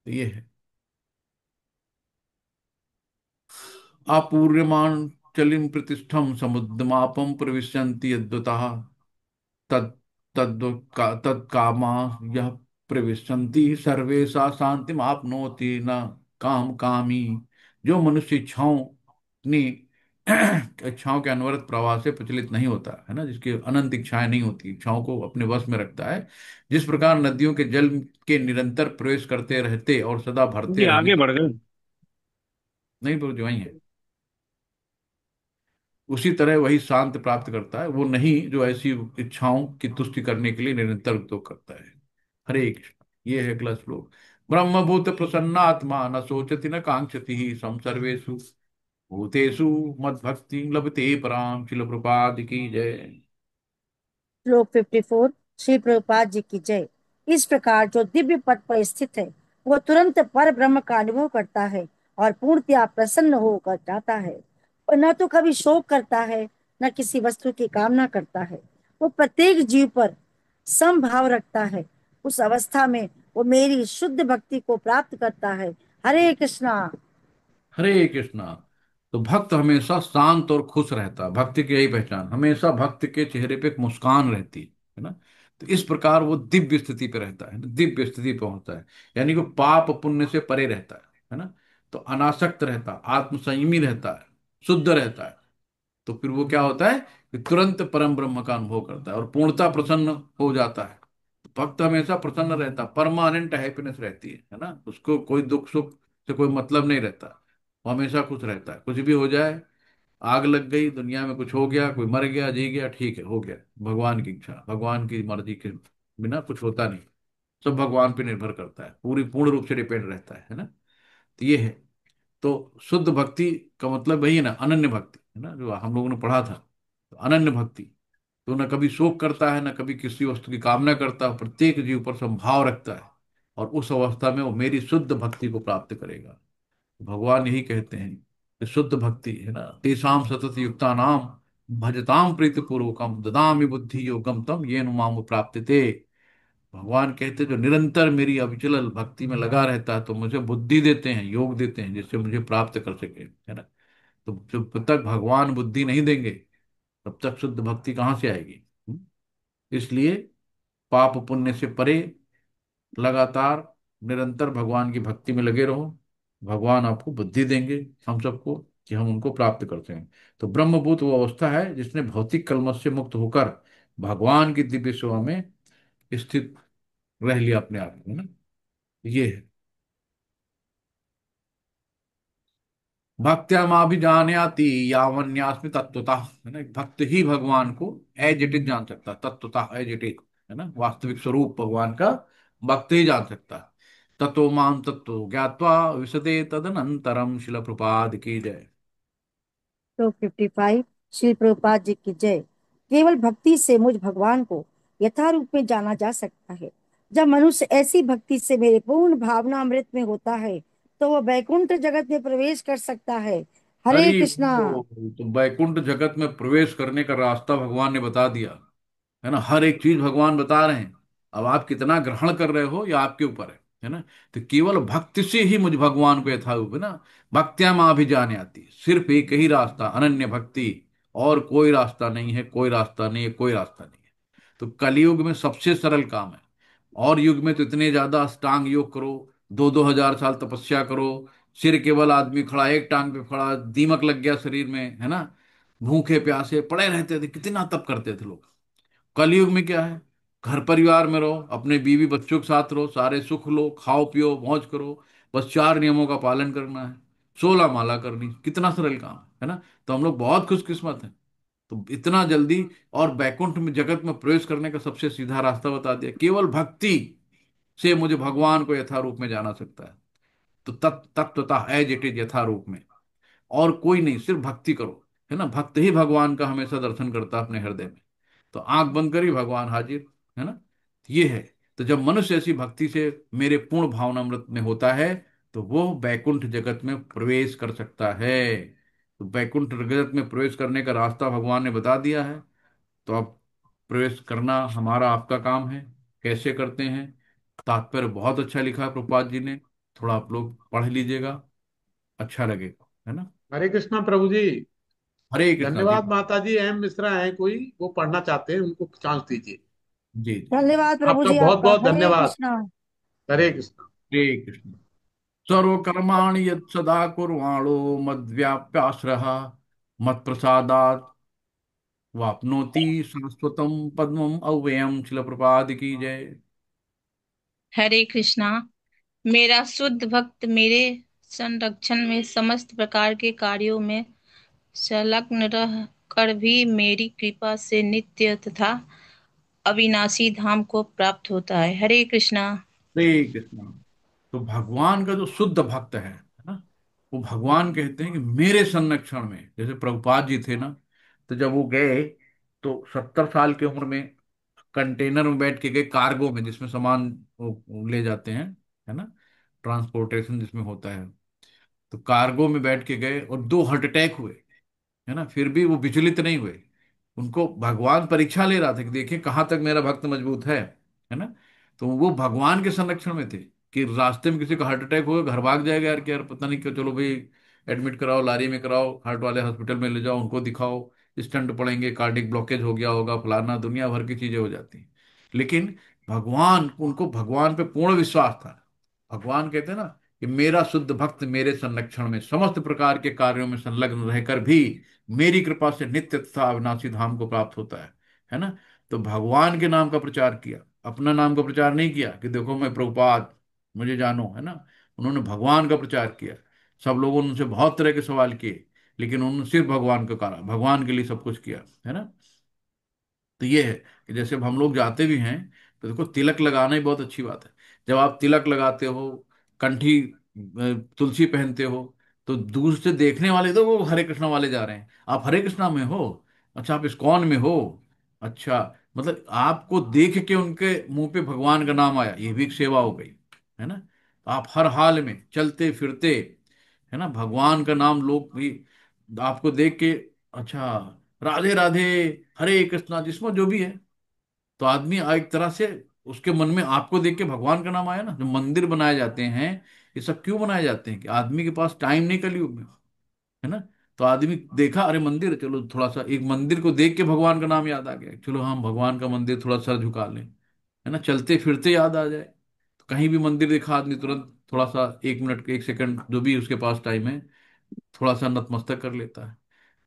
तो ये है। आपूर्यमाण चलिम प्रतिष्ठम समुद्रमापम प्रविशन्ति यद्वतः तद तत्कामा यह प्रविशन्ति सर्वेशा शांतिम आपनोति न काम कामी। जो मनुष्य इच्छाओं अपनी इच्छाओं के अनवरत प्रवाह से प्रचलित नहीं होता है ना, जिसकी अनंत इच्छाएं नहीं होती, इच्छाओं को अपने वश में रखता है, जिस प्रकार नदियों के जल के निरंतर प्रवेश करते रहते और सदा जी भरते रहने। आगे बढ़ गए। नहीं, वो जो वही है, उसी तरह वही शांत प्राप्त करता है, वो नहीं जो ऐसी इच्छाओं की तुष्टि करने के लिए निरंतर उद्योग करता है। हरे कृष्ण। ये है अगला श्लोक। ब्रह्मभूत प्रसन्नात्मा न सोचति न कांक्षति ही सम सर्वेषु भूतेषु मद भक्ति लभते पराम। शिल प्रपाद की जय। श्लोक 54। श्री प्रभुपाद जी की जय। इस प्रकार जो दिव्य पद पर स्थित है, वो तुरंत पर ब्रह्म का अनुभव करता है और पूर्णतया प्रसन्न होकर जाता है, और न तो कभी शोक करता है, न किसी वस्तु की कामना करता है। वो प्रत्येक जीव पर समभाव रखता है, उस अवस्था में वो मेरी शुद्ध भक्ति को प्राप्त करता है। हरे कृष्णा। हरे कृष्णा। तो भक्त हमेशा शांत और खुश रहता है, भक्ति की यही पहचान, हमेशा भक्त के चेहरे पे एक मुस्कान रहती है ना। तो इस प्रकार वो दिव्य स्थिति पे रहता है, दिव्य स्थिति पे होता है। यानी कि पाप पुण्य से परे रहता है ना। तो अनासक्त रहता, आत्मसंयमी रहता है, शुद्ध रहता है। तो फिर वो क्या होता है कि तुरंत परम ब्रह्म का अनुभव करता है और पूर्णता प्रसन्न हो जाता है। भक्त हमेशा प्रसन्न रहता, परमानेंट हैप्पीनेस रहती है ना। उसको कोई दुख सुख से कोई मतलब नहीं रहता, वो हमेशा खुश रहता है। कुछ भी हो जाए, आग लग गई दुनिया में, कुछ हो गया, कोई मर गया, जी गया, ठीक है, हो गया, भगवान की इच्छा, भगवान की मर्जी के बिना कुछ होता नहीं। सब भगवान पे निर्भर करता है, पूरी पूर्ण रूप से डिपेंड रहता है ना। तो ये है। तो शुद्ध भक्ति का मतलब वही है ना, अनन्य भक्ति है ना, जो हम लोगों ने पढ़ा था। तो अनन्य भक्ति तो न कभी शोक करता है, न कभी किसी वस्तु की कामना करता है, प्रत्येक जीव पर संभाव रखता है। और उस अवस्था में वो मेरी शुद्ध भक्ति को प्राप्त करेगा। भगवान यही कहते हैं कि शुद्ध भक्ति है ना, तेषाम सतत युक्ता नाम भजताम प्रीति पूर्वकम ददामि बुद्धि योगम तम ये माम प्राप्यते। भगवान कहते जो निरंतर मेरी अविचल भक्ति में लगा रहता है तो मुझे बुद्धि देते हैं, योग देते हैं, जिससे मुझे प्राप्त कर सके, है ना। तो जब तक भगवान बुद्धि नहीं देंगे तब तक शुद्ध भक्ति कहाँ से आएगी। इसलिए पाप पुण्य से परे लगातार निरंतर भगवान की भक्ति में लगे रहो। भगवान आपको बुद्धि देंगे, हम सबको, कि हम उनको प्राप्त करते हैं। तो ब्रह्मभूत वो अवस्था है जिसने भौतिक कलमश से मुक्त होकर भगवान की दिव्य सेवा में स्थित रह लिया अपने आप में ना। ये है। भक्त्या माँ भी जाने आती यावन्यास्मि तत्वता, है ना। भक्त ही भगवान को एज इट इज जान सकता है, तत्वता एज इट इज, है ना, वास्तविक स्वरूप भगवान का भक्त ही जान सकता है। तत्व माम तत्व ज्ञात्वा विशदे तदनंतरम। शिला प्रपाद की जय। तो 55। श्री प्रभुपाद जी की जय। केवल भक्ति से मुझ भगवान को यथा रूप में जाना जा सकता है। जब मनुष्य ऐसी भक्ति से मेरे पूर्ण भावना अमृत में होता है तो वह वैकुंठ जगत में प्रवेश कर सकता है। हरे हरि कृष्णा। तो वैकुंठ जगत में प्रवेश करने का रास्ता भगवान ने बता दिया, है ना। हर एक चीज भगवान बता रहे हैं। अब आप कितना ग्रहण कर रहे हो या आपके ऊपर है ना। तो केवल भक्ति से ही मुझ भगवान को यथारूप, है ना। भक्त्या माँ भी जाने आती, सिर्फ एक ही रास्ता, अनन्य भक्ति। और कोई रास्ता नहीं है, कोई रास्ता नहीं है, कोई रास्ता नहीं है। तो कलयुग में सबसे सरल काम है। और युग में तो इतने ज्यादा अष्टांग योग करो, 2-2 हजार साल तपस्या करो, सिर केवल आदमी खड़ा, एक टांग पे खड़ा, दीमक लग गया शरीर में, है ना, भूखे प्यासे पड़े रहते थे, कितना तप करते थे लोग। कलयुग में क्या है, घर परिवार में रहो, अपने बीवी बच्चों के साथ रहो, सारे सुख लो, खाओ पियो मौज करो, बस 4 नियमों का पालन करना है, 16 माला करनी, कितना सरल काम है ना। तो हम लोग बहुत खुशकिस्मत हैं। तो इतना जल्दी और बैकुंठ में जगत में प्रवेश करने का सबसे सीधा रास्ता बता दिया, केवल भक्ति से मुझे भगवान को यथारूप में जाना सकता है। तो तत्वतः एज इट इज, यथारूप में। और कोई नहीं, सिर्फ भक्ति करो, है ना। भक्त ही भगवान का हमेशा दर्शन करता है अपने हृदय में। तो आंख बंद करी, भगवान हाजिर, है ना। ये है। तो जब मनुष्य ऐसी भक्ति से मेरे पूर्ण भावनामृत में होता है तो वो बैकुंठ जगत में प्रवेश कर सकता है। तो बैकुंठ जगत में प्रवेश करने का रास्ता भगवान ने बता दिया है। तो अब प्रवेश करना हमारा आपका काम है। कैसे करते हैं, तात्पर्य बहुत अच्छा लिखा है प्रभुपाद जी ने, थोड़ा आप लोग पढ़ लीजिएगा, अच्छा लगेगा, है ना। हरे कृष्णा प्रभु जी। हरे कृष्णा जी। धन्यवाद माता जी। एम मिश्रा हैं कोई, वो पढ़ना चाहते हैं, उनको चांस दीजिए। जी जी। धन्यवाद प्रभु आपका जी बहुत आपका। बहुत हरे धन्यवाद। कृष्णा। हरे कृष्णा। हरे कृष्ण। सर्वकर्माणि यत् सदा कुर्वाणो मद्व्याप्याश्रः मत्प्रसादात् वाप्नोति शाश्वतं पद्मम् अव्ययम्। शिल प्रपाद की जय। हरे कृष्णा। मेरा शुद्ध भक्त मेरे संरक्षण में समस्त प्रकार के कार्यों में संलग्न रह कर भी मेरी कृपा से नित्य तथा अविनाशी धाम को प्राप्त होता है। हरे कृष्णा। हरे कृष्ण। तो भगवान का जो शुद्ध भक्त है ना, वो भगवान कहते हैं कि मेरे संरक्षण में, जैसे प्रभुपाद जी थे ना, तो जब वो गए तो 70 साल की उम्र में कंटेनर में बैठ के गए, कार्गो में, जिसमें सामान वो ले जाते हैं, है ना, ट्रांसपोर्टेशन जिसमें होता है। तो कार्गो में बैठ के गए और 2 हार्ट अटैक हुए, है ना, फिर भी वो विचलित नहीं हुए। उनको भगवान परीक्षा ले रहा था कि देखिए कहाँ तक मेरा भक्त मजबूत है ना। तो वो भगवान के संरक्षण में थे कि रास्ते में किसी को हार्ट अटैक हो घर भाग जाएगा यार कि यार पता नहीं क्यों, चलो भाई एडमिट कराओ, लारी में कराओ, हार्ट वाले हॉस्पिटल में ले जाओ, उनको दिखाओ, स्टंट पड़ेंगे, कार्डिक ब्लॉकेज हो गया होगा, फलाना दुनिया भर की चीजें हो जाती हैं। लेकिन भगवान, उनको भगवान पे पूर्ण विश्वास था। भगवान कहते हैं ना कि मेरा शुद्ध भक्त मेरे संरक्षण में समस्त प्रकार के कार्यों में संलग्न रहकर भी मेरी कृपा से नित्य तथा अविनाशी धाम को प्राप्त होता है ना। तो भगवान के नाम का प्रचार किया, अपना नाम का प्रचार नहीं किया कि देखो मैं प्रभुपाद, मुझे जानो, है ना। उन्होंने भगवान का प्रचार किया। सब लोगों ने उनसे बहुत तरह के सवाल किए, लेकिन उन्होंने सिर्फ भगवान को कहा, भगवान के लिए सब कुछ किया, है ना। तो ये है कि जैसे अब हम लोग जाते भी हैं तो देखो तिलक लगाना ही बहुत अच्छी बात है। जब आप तिलक लगाते हो, कंठी तुलसी पहनते हो, तो दूर से देखने वाले तो वो हरे कृष्णा वाले जा रहे हैं, आप हरे कृष्णा में हो, अच्छा आप इस्कॉन में हो, अच्छा, मतलब आपको देख के उनके मुंह पे भगवान का नाम आया, ये भी एक सेवा हो गई, है ना। तो आप हर हाल में चलते फिरते, है ना, भगवान का नाम लोग भी आपको देख के, अच्छा, राधे राधे, हरे कृष्णा, जिसमें जो भी है, तो आदमी एक तरह से उसके मन में आपको देख के भगवान का नाम आया ना। जो मंदिर बनाए जाते हैं, ये सब क्यों बनाए जाते हैं कि आदमी के पास टाइम नहीं कलयुग में, है ना। तो आदमी देखा अरे मंदिर, चलो थोड़ा सा एक मंदिर को देख के भगवान का नाम याद आ गया, चलो हम भगवान का मंदिर थोड़ा सर झुका लें, है ना, चलते फिरते याद आ जाए। तो कहीं भी मंदिर देखा आदमी तुरंत थोड़ा सा 1 मिनट 1 सेकंड जो भी उसके पास टाइम है, थोड़ा सा नतमस्तक कर लेता है।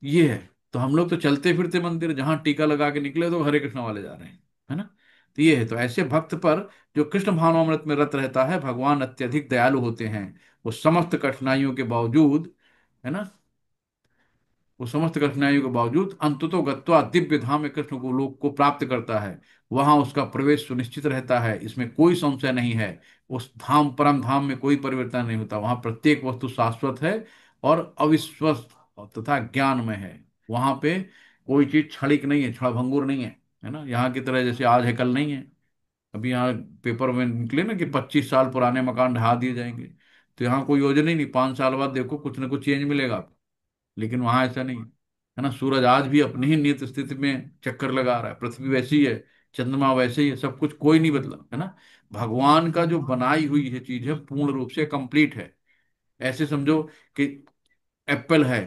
ये है। तो हम लोग तो चलते फिरते मंदिर, जहां टीका लगा के निकले तो हरे कृष्ण वाले जा रहे हैं, है ना। तो ये है, तो ऐसे भक्त पर जो कृष्ण भावनामृत में रत रहता है, भगवान अत्यधिक दयालु होते हैं। वो समस्त कठिनाइयों के बावजूद, है ना, वो समस्त कठिनाइयों के बावजूद अंततो गत्वा दिव्य धाम में कृष्ण को लोक को प्राप्त करता है। वहां उसका प्रवेश सुनिश्चित रहता है, इसमें कोई संशय नहीं है। उस धाम, परम धाम में कोई परिवर्तन नहीं होता, वहां प्रत्येक वस्तु शाश्वत है और अविश्वस्त तथा ज्ञानमय है। वहां पे कोई चीज क्षणिक नहीं है, क्षणभंगुर नहीं है ना। यहाँ की तरह जैसे आज है कल नहीं है। अभी यहाँ पेपर में निकले ना कि 25 साल पुराने मकान ढहा दिए जाएंगे, तो यहाँ कोई योजना ही नहीं, 5 साल बाद देखो कुछ ना कुछ चेंज मिलेगा आपको। लेकिन वहां ऐसा नहीं है ना। सूरज आज भी अपनी ही नियत स्थिति में चक्कर लगा रहा है, पृथ्वी वैसी ही है, चंद्रमा वैसे ही है, सब कुछ, कोई नहीं बदला, है ना। भगवान का जो बनाई हुई है चीज है पूर्ण रूप से कंप्लीट है। ऐसे समझो कि एप्पल है,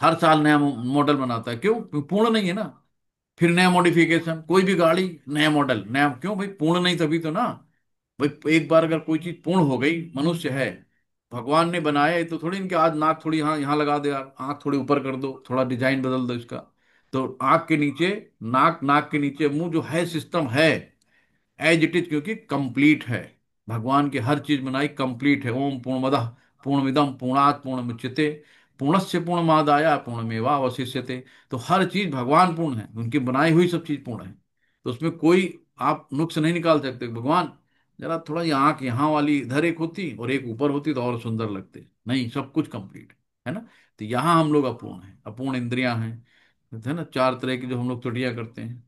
हर साल नया मॉडल बनाता है, क्यों? पूर्ण नहीं है ना। फिर नया मॉडिफिकेशन, कोई भी गाड़ी नया मॉडल नया, क्यों भाई? पूर्ण नहीं तभी तो ना। भाई एक बार अगर कोई चीज पूर्ण हो गई, मनुष्य है, भगवान ने बनाया है, तो थोड़ी इनके आज नाक थोड़ी यहाँ यहाँ लगा दे यार, आंख थोड़ी ऊपर कर दो, थोड़ा डिजाइन बदल दो इसका। तो आंख के नीचे नाक, नाक के नीचे मुंह, जो है सिस्टम है एज इट इज, क्योंकि कंप्लीट है। भगवान की हर चीज बनाई कंप्लीट है। ओम पूर्णमदः पूर्णमिदम पूर्णात् पूर्णमुच्यते पूर्णस्य पूर्णमादाय पूर्णमेवावशिष्यते। तो हर चीज भगवान पूर्ण है, उनकी बनाई हुई सब चीज पूर्ण है। तो उसमें कोई आप नुक्स नहीं निकाल सकते। भगवान जरा थोड़ा ये आंख यहाँ वाली इधर एक होती और एक ऊपर होती तो और सुंदर लगते, नहीं, सब कुछ कंप्लीट है ना। तो यहाँ हम लोग अपूर्ण हैं, अपूर्ण इंद्रियां हैं, है ना, 4 तरह की जो हम लोग त्रुटियां करते हैं।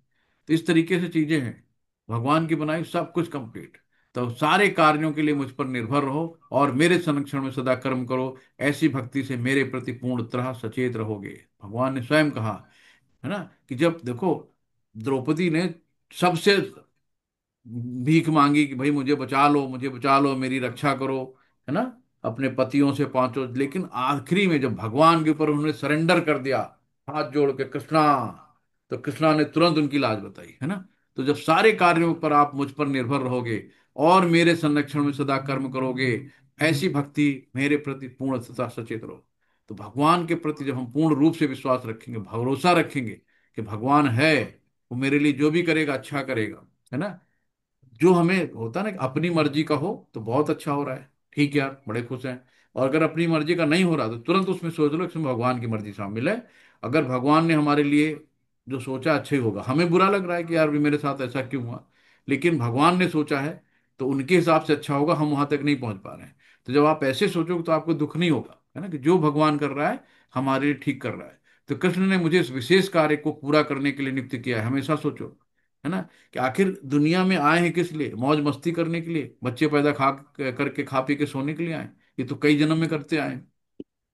तो इस तरीके से चीजें हैं। भगवान की बनाई सब कुछ कंप्लीट। तो सारे कार्यों के लिए मुझ पर निर्भर रहो और मेरे संरक्षण में सदा कर्म करो। ऐसी भक्ति से मेरे प्रति पूर्णतः सचेत रहोगे। भगवान ने स्वयं कहा, है ना, कि जब देखो द्रौपदी ने सबसे भीख मांगी कि भाई मुझे बचा लो, मुझे बचा लो, मेरी रक्षा करो, है ना, अपने पतियों से पांचों, लेकिन आखिरी में जब भगवान के ऊपर उन्होंने सरेंडर कर दिया, हाथ जोड़ के कृष्णा, तो कृष्णा ने तुरंत उनकी लाज बताई, है ना। तो जब सारे कार्यों पर आप मुझ पर निर्भर रहोगे और मेरे संरक्षण में सदा कर्म करोगे, ऐसी भक्ति मेरे प्रति पूर्ण तथा सचेत रहो। तो भगवान के प्रति जब हम पूर्ण रूप से विश्वास रखेंगे, भरोसा रखेंगे कि भगवान है, वो मेरे लिए जो भी करेगा अच्छा करेगा, है ना। जो हमें होता है ना कि अपनी मर्जी का हो तो बहुत अच्छा हो रहा है, ठीक है यार, बड़े खुश हैं। और अगर अपनी मर्जी का नहीं हो रहा तो तुरंत उसमें सोच लो इसमें भगवान की मर्जी शामिल है। अगर भगवान ने हमारे लिए जो सोचा अच्छा ही होगा। हमें बुरा लग रहा है कि यार भी मेरे साथ ऐसा क्यों हुआ, लेकिन भगवान ने सोचा है तो उनके हिसाब से अच्छा होगा, हम वहां तक नहीं पहुंच पा रहे हैं। तो जब आप ऐसे सोचोगे तो आपको दुख नहीं होगा, है ना, कि जो भगवान कर रहा है हमारे लिए ठीक कर रहा है। तो कृष्ण ने मुझे इस विशेष कार्य को पूरा करने के लिए नियुक्त किया है, हमेशा सोचो, है ना, कि आखिर दुनिया में आए हैं किस लिए? मौज मस्ती करने के लिए, बच्चे पैदा खा करके खा पी के सोने के लिए आए? ये तो कई जन्म में करते आए हैं।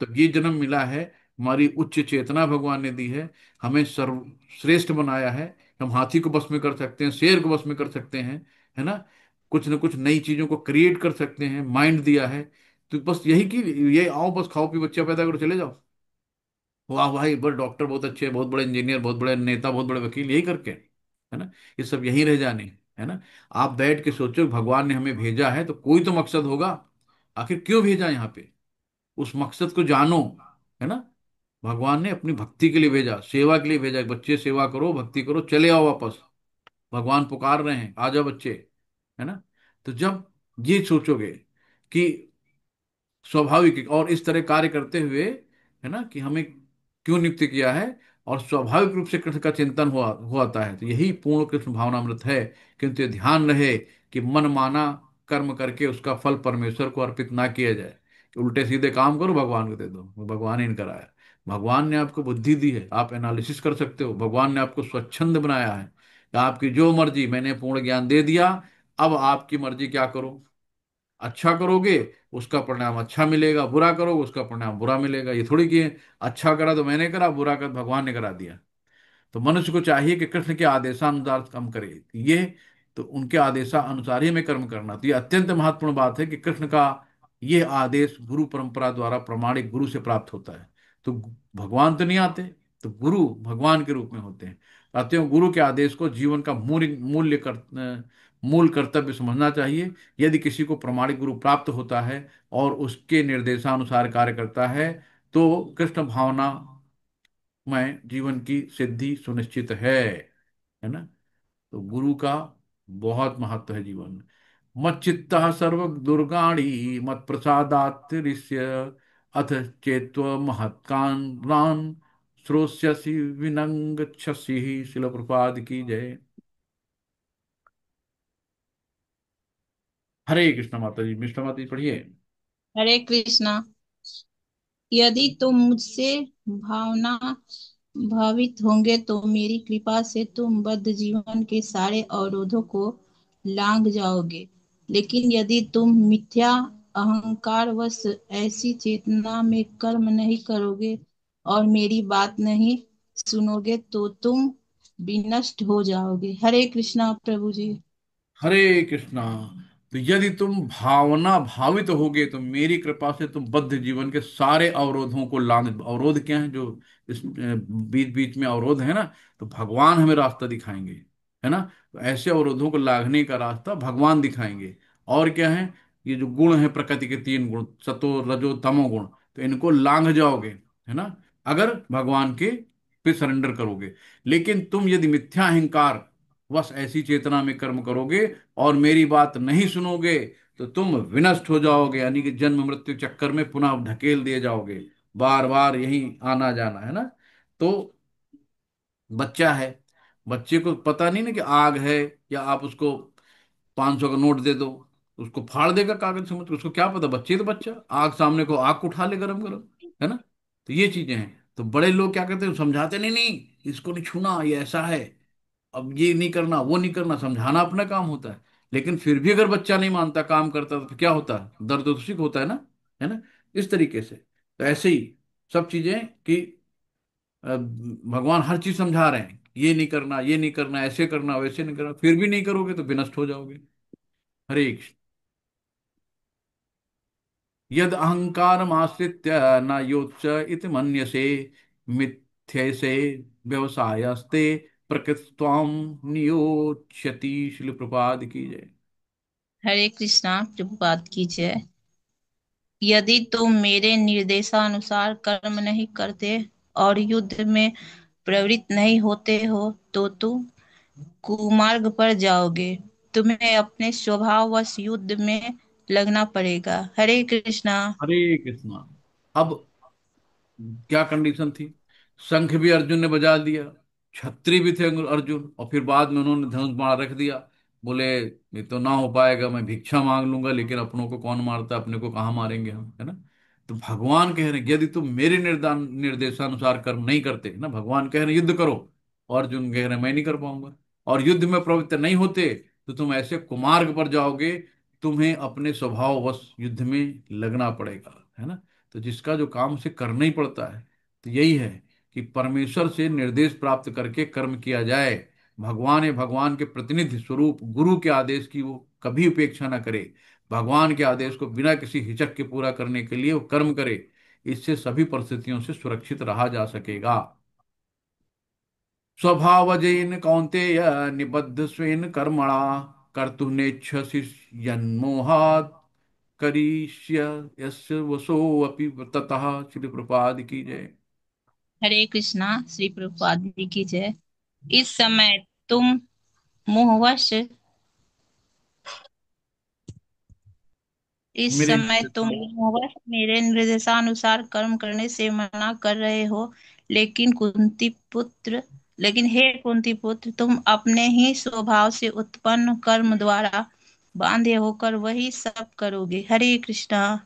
तो ये जन्म मिला है हमारी उच्च चेतना भगवान ने दी है, हमें सर्वश्रेष्ठ बनाया है। हम हाथी को बस में कर सकते हैं, शेर को बस में कर सकते हैं, है ना। कुछ न कुछ नई चीजों को क्रिएट कर सकते हैं, माइंड दिया है। तो बस यही कि ये आओ, बस खाओ पी बच्चा पैदा करो चले जाओ। वाह भाई, बड़े डॉक्टर बहुत अच्छे, बहुत बड़े इंजीनियर, बहुत बड़े नेता, बहुत बड़े वकील, यही करके, है ना। ये सब यहीं रह जाने, है ना। आप बैठ के सोचो, भगवान ने हमें भेजा है तो कोई तो मकसद होगा। आखिर क्यों भेजा यहाँ पे, उस मकसद को जानो, है ना। भगवान ने अपनी भक्ति के लिए भेजा, सेवा के लिए भेजा। बच्चे सेवा करो, भक्ति करो, चले आओ वापस, भगवान पुकार रहे हैं, आ जाओ बच्चे, है ना। तो जब ये सोचोगे कि स्वाभाविक और इस तरह कार्य करते हुए, है ना, कि हमें क्यों नियुक्त किया है, और स्वाभाविक रूप से कृष्ण का चिंतन हुआता है, तो यही पूर्ण कृष्ण भावनामृत है। किंतु ये ध्यान रहे कि मन माना कर्म करके उसका फल परमेश्वर को अर्पित ना किया जाए, कि उल्टे सीधे काम करो भगवान को दे दो, वो भगवान ही ने कराया। भगवान ने आपको बुद्धि दी है, आप एनालिसिस कर सकते हो। भगवान ने आपको स्वच्छंद बनाया है, कि आपकी जो मर्जी, मैंने पूर्ण ज्ञान दे दिया, अब आपकी मर्जी, क्या करो। अच्छा करोगे उसका परिणाम अच्छा मिलेगा, बुरा करोगे उसका परिणाम बुरा मिलेगा। ये थोड़ी कि अच्छा करा तो मैंने करा, बुरा कर भगवान ने करा दिया। तो मनुष्य को चाहिए कि कृष्ण के आदेशानुसार काम करे, ये तो उनके आदेशानुसार ही हमें कर्म करना। तो ये अत्यंत महत्वपूर्ण बात है कि कृष्ण का ये आदेश गुरु परंपरा द्वारा प्रमाणिक गुरु से प्राप्त होता है। तो भगवान तो नहीं आते, तो गुरु भगवान के रूप में होते हैं। अतएव गुरु के आदेश को जीवन का मूल कर्तव्य समझना चाहिए। यदि किसी को प्रमाणिक गुरु प्राप्त होता है और उसके निर्देशानुसार कार्य करता है, तो कृष्ण भावना में जीवन की सिद्धि सुनिश्चित है ना। तो गुरु का बहुत महत्व है जीवन में। मत चित्ता सर्व दुर्गाणी मत प्रसादात् ऋष्य अथ चेत्व महत्कान श्रोष्यसि विनंगच्छसि। शिल प्रपाद की जय। हरे कृष्ण। माता जी, मिश्रा माता जी पढ़िए। हरे कृष्णा। यदि तुम मुझसे भावना भावित होंगे तो मेरी कृपा से तुम बद्ध जीवन के सारे अवरोधों को लांघ जाओगे। लेकिन यदि तुम मिथ्या अहंकार वश ऐसी चेतना में कर्म नहीं करोगे और मेरी बात नहीं सुनोगे तो तुम विनष्ट हो जाओगे। हरे कृष्णा प्रभु जी। हरे कृष्णा। तो यदि तुम भावना भावित होगे तो मेरी कृपा से तुम बद्ध जीवन के सारे अवरोधों को लांग। अवरोध क्या है, जो इस बीच बीच में अवरोध है ना, तो भगवान हमें रास्ता दिखाएंगे, है ना। तो ऐसे अवरोधों को लांघने का रास्ता भगवान दिखाएंगे। और क्या है, ये जो गुण है, प्रकृति के तीन गुण, सतो रजो तमो गुण, तो इनको लांघ जाओगे, है ना, अगर भगवान के पे सरेंडर करोगे। लेकिन तुम यदि मिथ्या अहंकार बस ऐसी चेतना में कर्म करोगे और मेरी बात नहीं सुनोगे, तो तुम विनष्ट हो जाओगे, यानी कि जन्म मृत्यु चक्कर में पुनः ढकेल दिए जाओगे, बार बार यही आना जाना, है ना। तो बच्चा है, बच्चे को पता नहीं ना कि आग है, या आप उसको 500 का नोट दे दो, उसको फाड़ देगा कागज समझ के, उसको क्या पता, बच्चे तो बच्चा, आग सामने को आग को उठा ले गरम गरम, है ना। तो ये चीजें हैं। तो बड़े लोग क्या करते हैं, समझाते नहीं, नहीं इसको नहीं छूना, ये ऐसा है, अब ये नहीं करना, वो नहीं करना, समझाना अपना काम होता है। लेकिन फिर भी अगर बच्चा नहीं मानता, काम करता, तो फिर क्या होता है, दर्द तो उसी को होता है ना। इस तरीके से तो ऐसे ही सब चीजें कि भगवान हर चीज समझा रहे हैं, ये नहीं करना, ये नहीं करना, ऐसे करना, वैसे नहीं करना, फिर भी नहीं करोगे तो विनष्ट हो जाओगे। हरे कृष्ण। यद अहंकार आश्रित्य न योत्स इति मन्यसे मिथ्यसे व्यवसायस्ते प्रकृत्वाम नियोच्यति। शिल प्रपाद की जय। हरे कृष्णा प्रभुपाद की जय। यदि तुम मेरे निर्देशानुसार कर्म नहीं करते और युद्ध में प्रवृत्त नहीं होते हो तो तुम कुमार्ग पर जाओगे। तुम्हें अपने स्वभाववश युद्ध में लगना पड़ेगा। हरे कृष्णा। हरे कृष्णा। अब क्या कंडीशन थी, शंख भी अर्जुन ने बजा दिया, छत्री भी थे अर्जुन, और फिर बाद में उन्होंने धनुष बाण रख दिया। बोले ये तो ना हो पाएगा, मैं भिक्षा मांग लूंगा, लेकिन अपनों को कौन मारता, अपने को कहाँ मारेंगे हम, है ना। तो भगवान कह रहे हैं यदि तुम मेरे निर्देशानुसार कर्म नहीं करते ना, भगवान कह रहे हैं युद्ध करो, और अर्जुन कह रहे हैं मैं नहीं कर पाऊंगा। और युद्ध में प्रवृत्त नहीं होते तो तुम ऐसे कुमार्ग पर जाओगे, तुम्हें अपने स्वभाववश युद्ध में लगना पड़ेगा, है ना। तो जिसका जो काम उसे करना ही पड़ता है, तो यही है कि परमेश्वर से निर्देश प्राप्त करके कर्म किया जाए। भगवान है, भगवान के प्रतिनिधि स्वरूप गुरु के आदेश की वो कभी उपेक्षा ना करे। भगवान के आदेश को बिना किसी हिचक के पूरा करने के लिए वो कर्म करे। इससे सभी परिस्थितियों से सुरक्षित रहा जा सकेगा। स्वभावजेन कौन्तेय निबद्ध स्वेन कर्मणा कर्तुं नेच्छसि यन्मोहात् करिष्यस्य वशोऽपि ततः। श्री प्रपाद की जय। हरे कृष्णा। श्री प्रभुपाद जी की जय। इस समय तुम मोहवश इस मेरे समय तुम मोहवश मेरे निर्देशानुसार कर्म करने से मना कर रहे हो। लेकिन कुंती पुत्र लेकिन हे कुंती पुत्र, तुम अपने ही स्वभाव से उत्पन्न कर्म द्वारा बांधे होकर वही सब करोगे। हरे कृष्णा।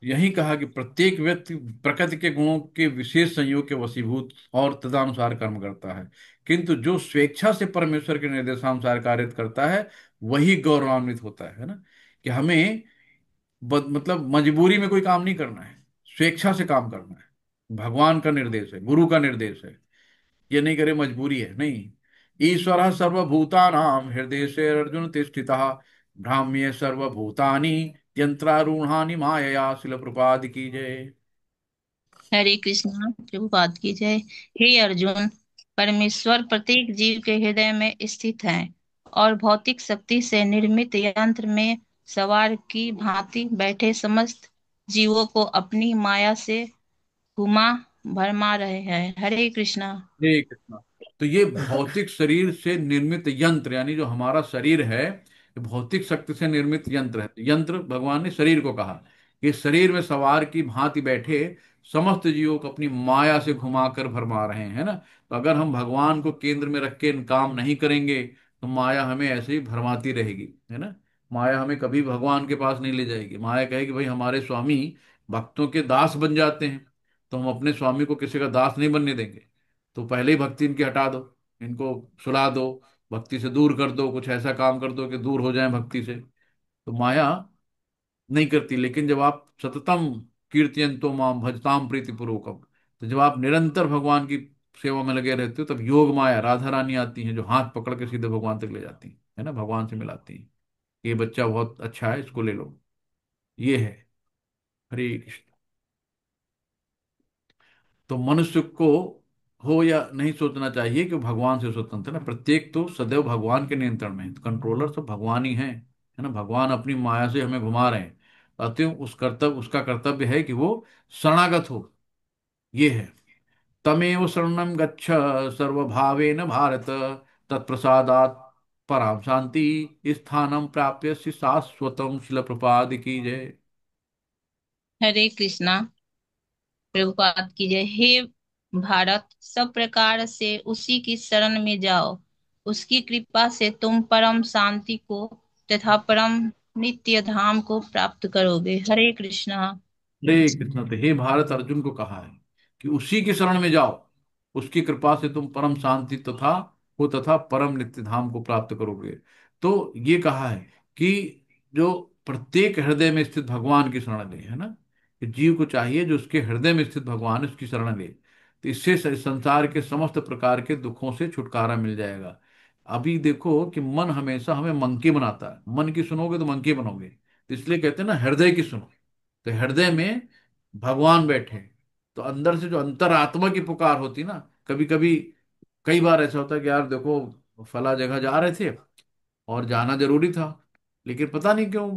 यही कहा कि प्रत्येक व्यक्ति प्रकृति के गुणों के विशेष संयोग के वशीभूत और तदनुसार कर्म करता है, किंतु जो स्वेच्छा से परमेश्वर के निर्देशानुसार कार्य करता है वही गौरवान्वित होता है ना। कि हमें मतलब मजबूरी में कोई काम नहीं करना है, स्वेच्छा से काम करना है। भगवान का निर्देश है, गुरु का निर्देश है, ये नहीं करे मजबूरी है नहीं। ईश्वर सर्वभूतानां हृदय से अर्जुन तिष्ठितः भ्राम्य सर्वभूतानि यंत्रारूढ़ानि मायया। शिल प्रपाद की जय। हरे कृष्णा। प्रभुपाद की जय। हे अर्जुन, परमेश्वर प्रत्येक जीव के हृदय में स्थित है और भौतिक शक्ति से निर्मित यंत्र में सवार की भांति बैठे समस्त जीवों को अपनी माया से घुमा भरमा रहे हैं। हरे कृष्णा। हरे कृष्णा। तो ये भौतिक शरीर से निर्मित यंत्र, यानी जो हमारा शरीर है, ये भौतिक शक्ति से निर्मित यंत्र है। यंत्र भगवान ने शरीर को कहा। ये शरीर में सवार की भांति बैठे समस्त जीवों को अपनी माया से घुमाकर भरमा रहे हैं, है ना। तो अगर हम भगवान को केंद्र में रख के काम नहीं करेंगे तो माया हमें ऐसे ही भरमाती रहेगी, है ना। माया हमें कभी भगवान के पास नहीं ले जाएगी। माया कहेगी भाई हमारे स्वामी भक्तों के दास बन जाते हैं, तो हम अपने स्वामी को किसी का दास नहीं बनने देंगे। तो पहले ही भक्ति इनकी हटा दो, इनको सुला दो, भक्ति से दूर कर दो, कुछ ऐसा काम कर दो कि दूर हो जाए भक्ति से। तो माया नहीं करती। लेकिन जब आप सततम कीर्तयन्तो माम भजताम प्रीति पूर्वकम, तो जब आप निरंतर भगवान की सेवा में लगे रहते हो तब योग माया राधा रानी आती हैं, जो हाथ पकड़ के सीधे भगवान तक ले जाती हैं, है ना, भगवान से मिलाती हैं। ये बच्चा बहुत अच्छा है, इसको ले लो। ये है। हरे कृष्ण। तो मनुष्य को हो या नहीं सोचना चाहिए कि वो भगवान से स्वतंत्र है ना। प्रत्येक तो सदैव भगवान के नियंत्रण में है, तो कंट्रोलर सब भगवान ही है ना। भगवान अपनी माया से हमें घुमा रहे हैं, अतएव उसका कर्तव्य है कि वो शरणागत हो। ये है। तमेव शरणं गच्छ सर्वभावेन भारत तत्प्रसादात् पराम शांति स्थानम प्राप्य शाश्वतम। शिल प्रपाद की जय। हरे कृष्णा। प्रभुपाद की जय। हे भारत, सब प्रकार से उसी की शरण में जाओ। उसकी कृपा से तुम परम शांति को तथा परम नित्य धाम को प्राप्त करोगे। हरे कृष्णा। हरे कृष्ण। तो हे भारत, अर्जुन को कहा है कि उसी की शरण में जाओ, उसकी कृपा से तुम परम शांति तथा परम नित्य धाम को प्राप्त करोगे। तो ये कहा है कि जो प्रत्येक हृदय में स्थित भगवान की शरण ले, है ना। कि जीव को चाहिए जो उसके हृदय में स्थित भगवान है उसकी शरण ले, तो इससे संसार के समस्त प्रकार के दुखों से छुटकारा मिल जाएगा। अभी देखो कि मन हमेशा हमें मंकी बनाता है, मन की सुनोगे तो मंकी बनोगे, तो इसलिए कहते हैं ना हृदय की सुनो। तो हृदय में भगवान बैठे, तो अंदर से जो अंतरात्मा की पुकार होती ना, कभी कभी कई बार ऐसा होता है कि यार देखो फला जगह जा रहे थे और जाना जरूरी था, लेकिन पता नहीं क्यों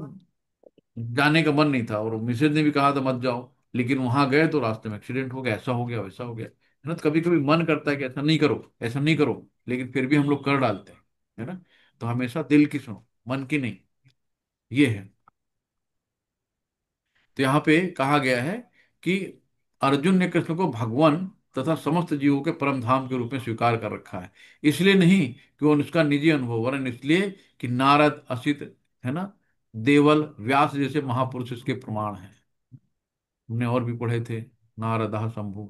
जाने का मन नहीं था, और मिसेज ने भी कहा था मत जाओ, लेकिन वहां गए तो रास्ते में एक्सीडेंट हो गया, ऐसा हो गया वैसा हो गया, है ना। तो कभी कभी मन करता है कि ऐसा नहीं करो ऐसा नहीं करो, लेकिन फिर भी हम लोग कर डालते हैं, है ना। तो हमेशा दिल की सुनो, मन की नहीं। ये है। तो यहाँ पे कहा गया है कि अर्जुन ने कृष्ण को भगवान तथा समस्त जीवों के परम धाम के रूप में स्वीकार कर रखा है। इसलिए नहीं कि वो उसका निजी अनुभव, वरन इसलिए कि नारद, असित, है ना, देवल, व्यास जैसे महापुरुष इसके प्रमाण हैं। हमने और भी पढ़े थे, नारद शंभु।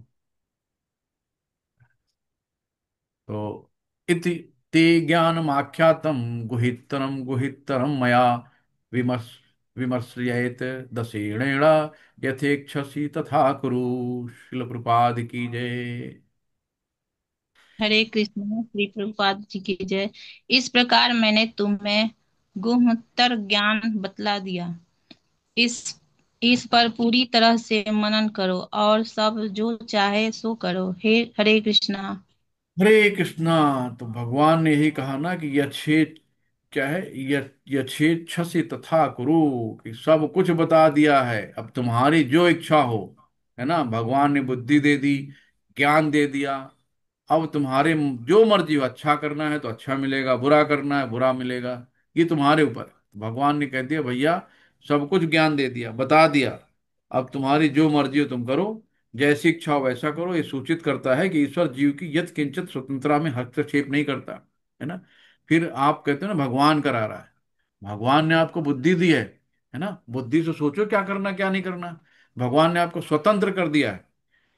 तो इति ते ज्ञानमाख्यातम गुहितरम गुहितरम मया विमर्श विमर्शयेत दशेणेण यथेच्छसि तथा कुरु। शिल प्रपाद की जय। हरे कृष्ण, श्री प्रभुपाद जी की जय। इस प्रकार मैंने तुम्हें गुह्यतर ज्ञान बतला दिया। इस इस पर पूरी तरह से मनन करो और सब जो चाहे सो करो। हे हरे कृष्णा। हरे कृष्णा। तो भगवान ने यही कहा ना कि यछे क्या है, यथेच्छसि तथा कुरु, कि सब कुछ बता दिया है, अब तुम्हारी जो इच्छा हो। है ना, भगवान ने बुद्धि दे दी, ज्ञान दे दिया। अब तुम्हारे जो मर्जी हो, अच्छा करना है तो अच्छा मिलेगा, बुरा करना है बुरा मिलेगा, ये तुम्हारे ऊपर है। भगवान ने कह दिया भैया, सब कुछ ज्ञान दे दिया, बता दिया, अब तुम्हारी जो मर्जी हो तुम करो, जैसी इच्छा हो वैसा करो। ये सूचित करता है कि ईश्वर जीव की यत किंचित स्वतंत्रता में हस्तक्षेप नहीं करता। है ना। फिर आप कहते हो ना भगवान करा रहा है, भगवान ने आपको बुद्धि दी है ना, बुद्धि से सोचो क्या करना क्या नहीं करना। भगवान ने आपको स्वतंत्र कर दिया है,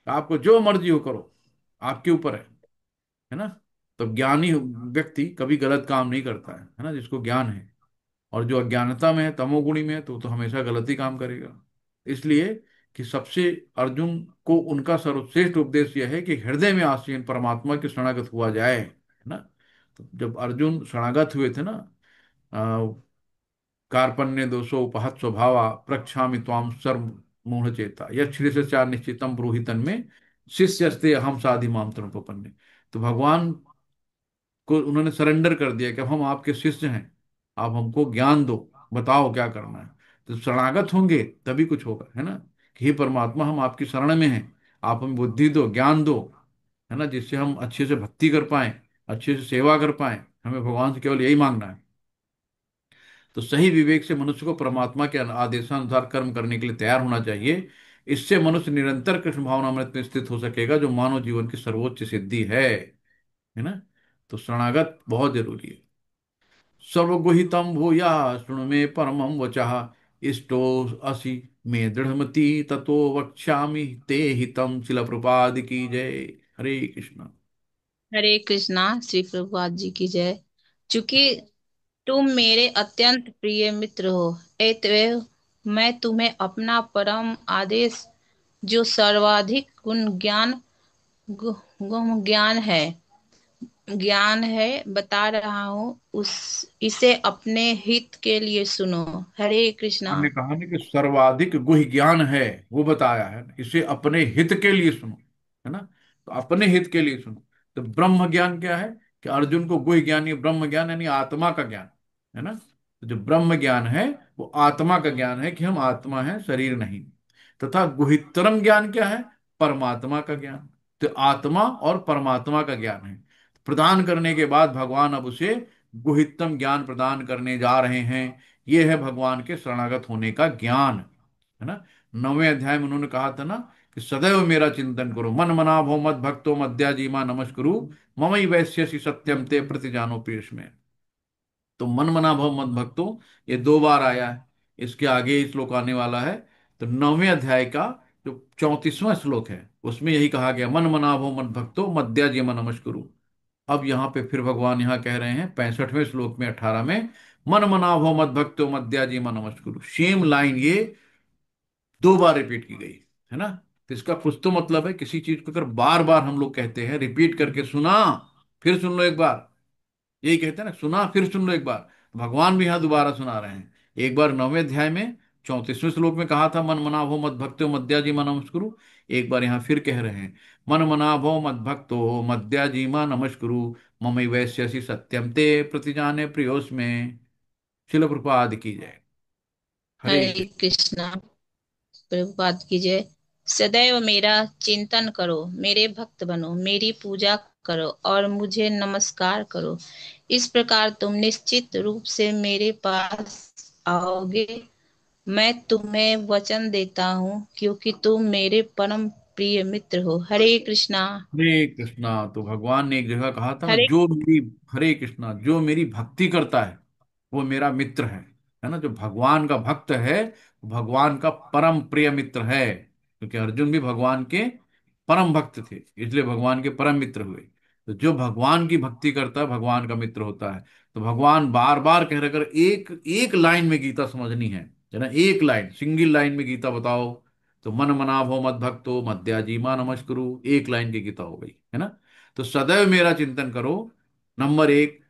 आपको जो मर्जी हो करो, आपके ऊपर है ना। तो ज्ञानी व्यक्ति कभी गलत काम नहीं करता है ना, जिसको ज्ञान है। और जो अज्ञानता में है, तमोगुणी में है, तो हमेशा गलत ही काम करेगा। इसलिए कि सबसे अर्जुन को उनका सर्वश्रेष्ठ उपदेश यह है कि हृदय में आसीन परमात्मा के शरणागत हुआ जाए, है ना। तो जब अर्जुन शरणागत हुए थे ना, कार्पण्य दोषो उपहत स्वभावा प्रक्षामि त्वाम सर्व मूढ़ चेता यह से चार निश्चितम ब्रूहितन में शिष्यस्ते अहम साधि माम तनुपपन्ने। तो भगवान को उन्होंने सरेंडर कर दिया कि अब हम आपके शिष्य हैं, आप हमको ज्ञान दो, बताओ क्या करना है। तो शरणागत होंगे तभी कुछ होगा, है ना। कि हे परमात्मा, हम आपकी शरण में हैं, आप हमें बुद्धि दो, ज्ञान दो, है ना, जिससे हम अच्छे से भक्ति कर पाए, अच्छे से सेवा कर पाए। हमें भगवान से केवल यही मांगना है। तो सही विवेक से मनुष्य को परमात्मा के आदेशानुसार कर्म करने के लिए तैयार होना चाहिए। इससे मनुष्य निरंतर कृष्ण भावनामृत में स्थित हो सकेगा, जो मानव जीवन की सर्वोच्च सिद्धि है ना। तो शरणागत बहुत जरूरी है। सर्वगुहितम भूया शृणु मे परमं वचः, इष्टो असि मे दृढ़मति ततो वक्ष्यामि ते हितम। शिला प्रपाद की जय। हरे कृष्ण। हरे कृष्णा, श्री प्रभुपाद जी की जय। चूंकि तुम मेरे अत्यंत प्रिय मित्र हो, अतएव मैं तुम्हें अपना परम आदेश, जो सर्वाधिक गुण ज्ञान है बता रहा हूँ, उस इसे अपने हित के लिए सुनो। हरे कृष्णा। हमने कहा ना कि सर्वाधिक गुह्य ज्ञान है, वो बताया है, इसे अपने हित के लिए सुनो, है ना। तो अपने हित के लिए सुनो। तो ब्रह्म ज्ञान क्या है, कि अर्जुन को गुह्य ज्ञान, ये ब्रह्म ज्ञान यानी आत्मा का ज्ञान, है ना। तो जो ब्रह्म ज्ञान है वो आत्मा का ज्ञान है, कि हम आत्मा है, शरीर नहीं। तथा गुहितरम ज्ञान क्या है, परमात्मा का ज्ञान। तो आत्मा और परमात्मा का ज्ञान है। प्रदान करने के बाद भगवान अब उसे गुहितम ज्ञान प्रदान करने जा रहे हैं। ये है भगवान के शरणागत होने का ज्ञान, है ना। 9वें अध्याय में उन्होंने कहा था ना कि सदैव मेरा चिंतन करो, मन मना भो मत भक्तो मद्याजीमा नमस्कुरु, ममई वैश्यसि सत्यम ते प्रतिजानो पीयूष में। तो मन मना भव मत भक्तो, ये 2 बार आया है। इसके आगे ही श्लोक आने वाला है। तो 9वें अध्याय का जो 34वां श्लोक है, उसमें यही कहा गया, मन मना भव मत भक्तो मद्याजीमा नमस्कुरु। अब यहाँ पे फिर भगवान यहाँ कह रहे हैं 65वें श्लोक में 18 में, मन मनाभो मद भक्तो मद्याजी मन नमस्कुरु। सेम लाइन ये 2 बार रिपीट की गई, है ना। तो इसका कुछ तो मतलब है, किसी चीज को अगर बार बार हम लोग कहते हैं, रिपीट करके सुना फिर सुन लो एक बार, यही कहते हैं ना, सुना फिर सुन लो एक बार। तो भगवान भी यहाँ दोबारा सुना रहे हैं। एक बार 9वें अध्याय में 34वें श्लोक में कहा था, मन मनाभो मद भक्तो मद्याजी मन नमस्कुरु। एक बार यहाँ फिर कह रहे हैं, मन मनाभो मद भक्तो मद्याजी मन नमस्कुरु, ममई वैश्यसि सत्यम ते प्रतिजाने प्रियोस में। शिल प्रपाद की जय। हरे हरे कृष्ण। कृष्णा, प्रभुपाद की जय। सदैव मेरा चिंतन करो, मेरे भक्त बनो, मेरी पूजा करो और मुझे नमस्कार करो। इस प्रकार तुम निश्चित रूप से मेरे पास आओगे। मैं तुम्हें वचन देता हूँ, क्योंकि तुम मेरे परम प्रिय मित्र हो। हरे कृष्णा। हरे कृष्णा। तो भगवान ने एक जगह कहा था ना, हरे जो मेरी, हरे कृष्णा, जो मेरी भक्ति करता है वो मेरा मित्र है ना। जो भगवान का भक्त है वो भगवान का परम प्रिय मित्र है, क्योंकि अर्जुन भी भगवान के परम भक्त थे, इसलिए भगवान के परम मित्र हुए। तो जो भगवान की भक्ति करता है भगवान का मित्र होता है। तो भगवान बार बार कह रहे, अगर एक एक लाइन में गीता समझनी है है ना, एक लाइन, सिंगल लाइन में गीता बताओ तो मन मना भो मद भक्तो मद्याजीमा नमस्कुरु, एक लाइन की गीता हो गई, है ना। तो सदैव मेरा चिंतन करो, नंबर एक,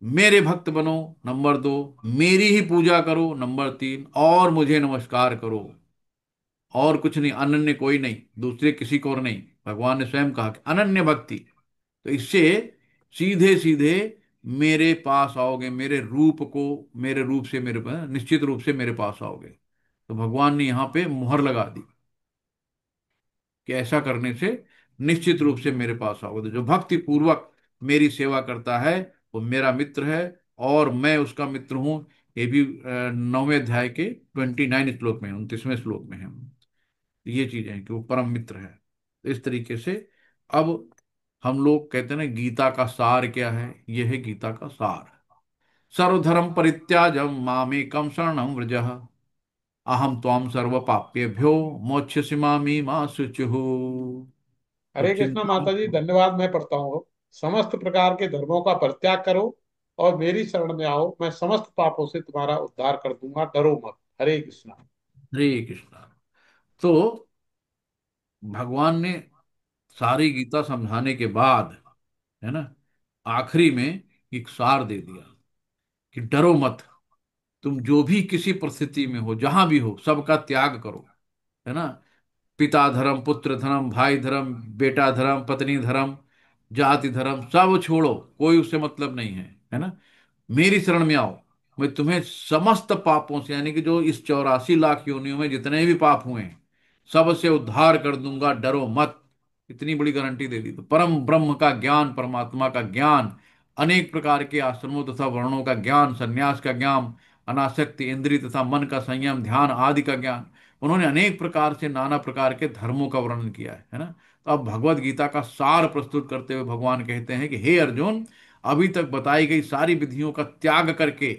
मेरे भक्त बनो, नंबर दो, मेरी ही पूजा करो, नंबर तीन, और मुझे नमस्कार करो, और कुछ नहीं, अनन्य कोई नहीं, दूसरे किसी को और नहीं। भगवान ने स्वयं कहा कि अनन्य भक्ति। तो इससे सीधे सीधे मेरे पास आओगे, मेरे रूप को, मेरे रूप से मेरे पास, निश्चित रूप से मेरे पास आओगे। तो भगवान ने यहाँ पे मुहर लगा दी कि ऐसा करने से निश्चित रूप से मेरे पास आओगे। तो जो भक्ति पूर्वक मेरी सेवा करता है वो मेरा मित्र है, और मैं उसका मित्र हूं। ये भी 9वें अध्याय के 29 श्लोक में, 29वें श्लोक में है। ये चीजें हैं कि वो परम मित्र है। तो इस तरीके से अब हम लोग कहते हैं ना गीता का सार क्या है, ये है गीता का सार। सर्वधर्म परित्याजम मामेकम शरणम व्रजः, अहम त्वाम सर्व पाप्येभ्यो मोक्ष्यसि मामी मा शुचुः। तो हरे कृष्णा चिंता माता मत जी, करो। धन्यवाद। मैं पढ़ता हूँ। समस्त प्रकार के धर्मों का परित्याग करो और मेरी शरण में आओ, मैं समस्त पापों से तुम्हारा उद्धार कर दूंगा, डरो मत। हरे कृष्णा। हरे कृष्णा। तो भगवान ने सारी गीता समझाने के बाद, है ना, आखिरी में एक सार दे दिया कि डरो मत, तुम जो भी किसी परिस्थिति में हो, जहां भी हो, सबका त्याग करो, है ना। पिता धर्म, पुत्र धर्म, भाई धर्म, बेटा धर्म, पत्नी धर्म, जाति धर्म, सब छोड़ो, कोई उससे मतलब नहीं है ना। मेरी शरण में आओ, मैं तुम्हें समस्त पापों से, यानी कि जो इस 84 लाख योनियों में जितने भी पाप हुए हैं, सब से उद्धार कर दूंगा, डरो मत। इतनी बड़ी गारंटी दे दी। तो परम ब्रह्म का ज्ञान, परमात्मा का ज्ञान, अनेक प्रकार के आश्रमों तथा वर्णों का ज्ञान, संन्यास का ज्ञान, अनासक्ति, इंद्रिय तथा मन का संयम, ध्यान आदि का ज्ञान, उन्होंने अनेक प्रकार से नाना प्रकार के धर्मों का वर्णन किया है ना। तो अब भगवत गीता का सार प्रस्तुत करते हुए भगवान कहते हैं कि हे अर्जुन, अभी तक बताई गई सारी विधियों का त्याग करके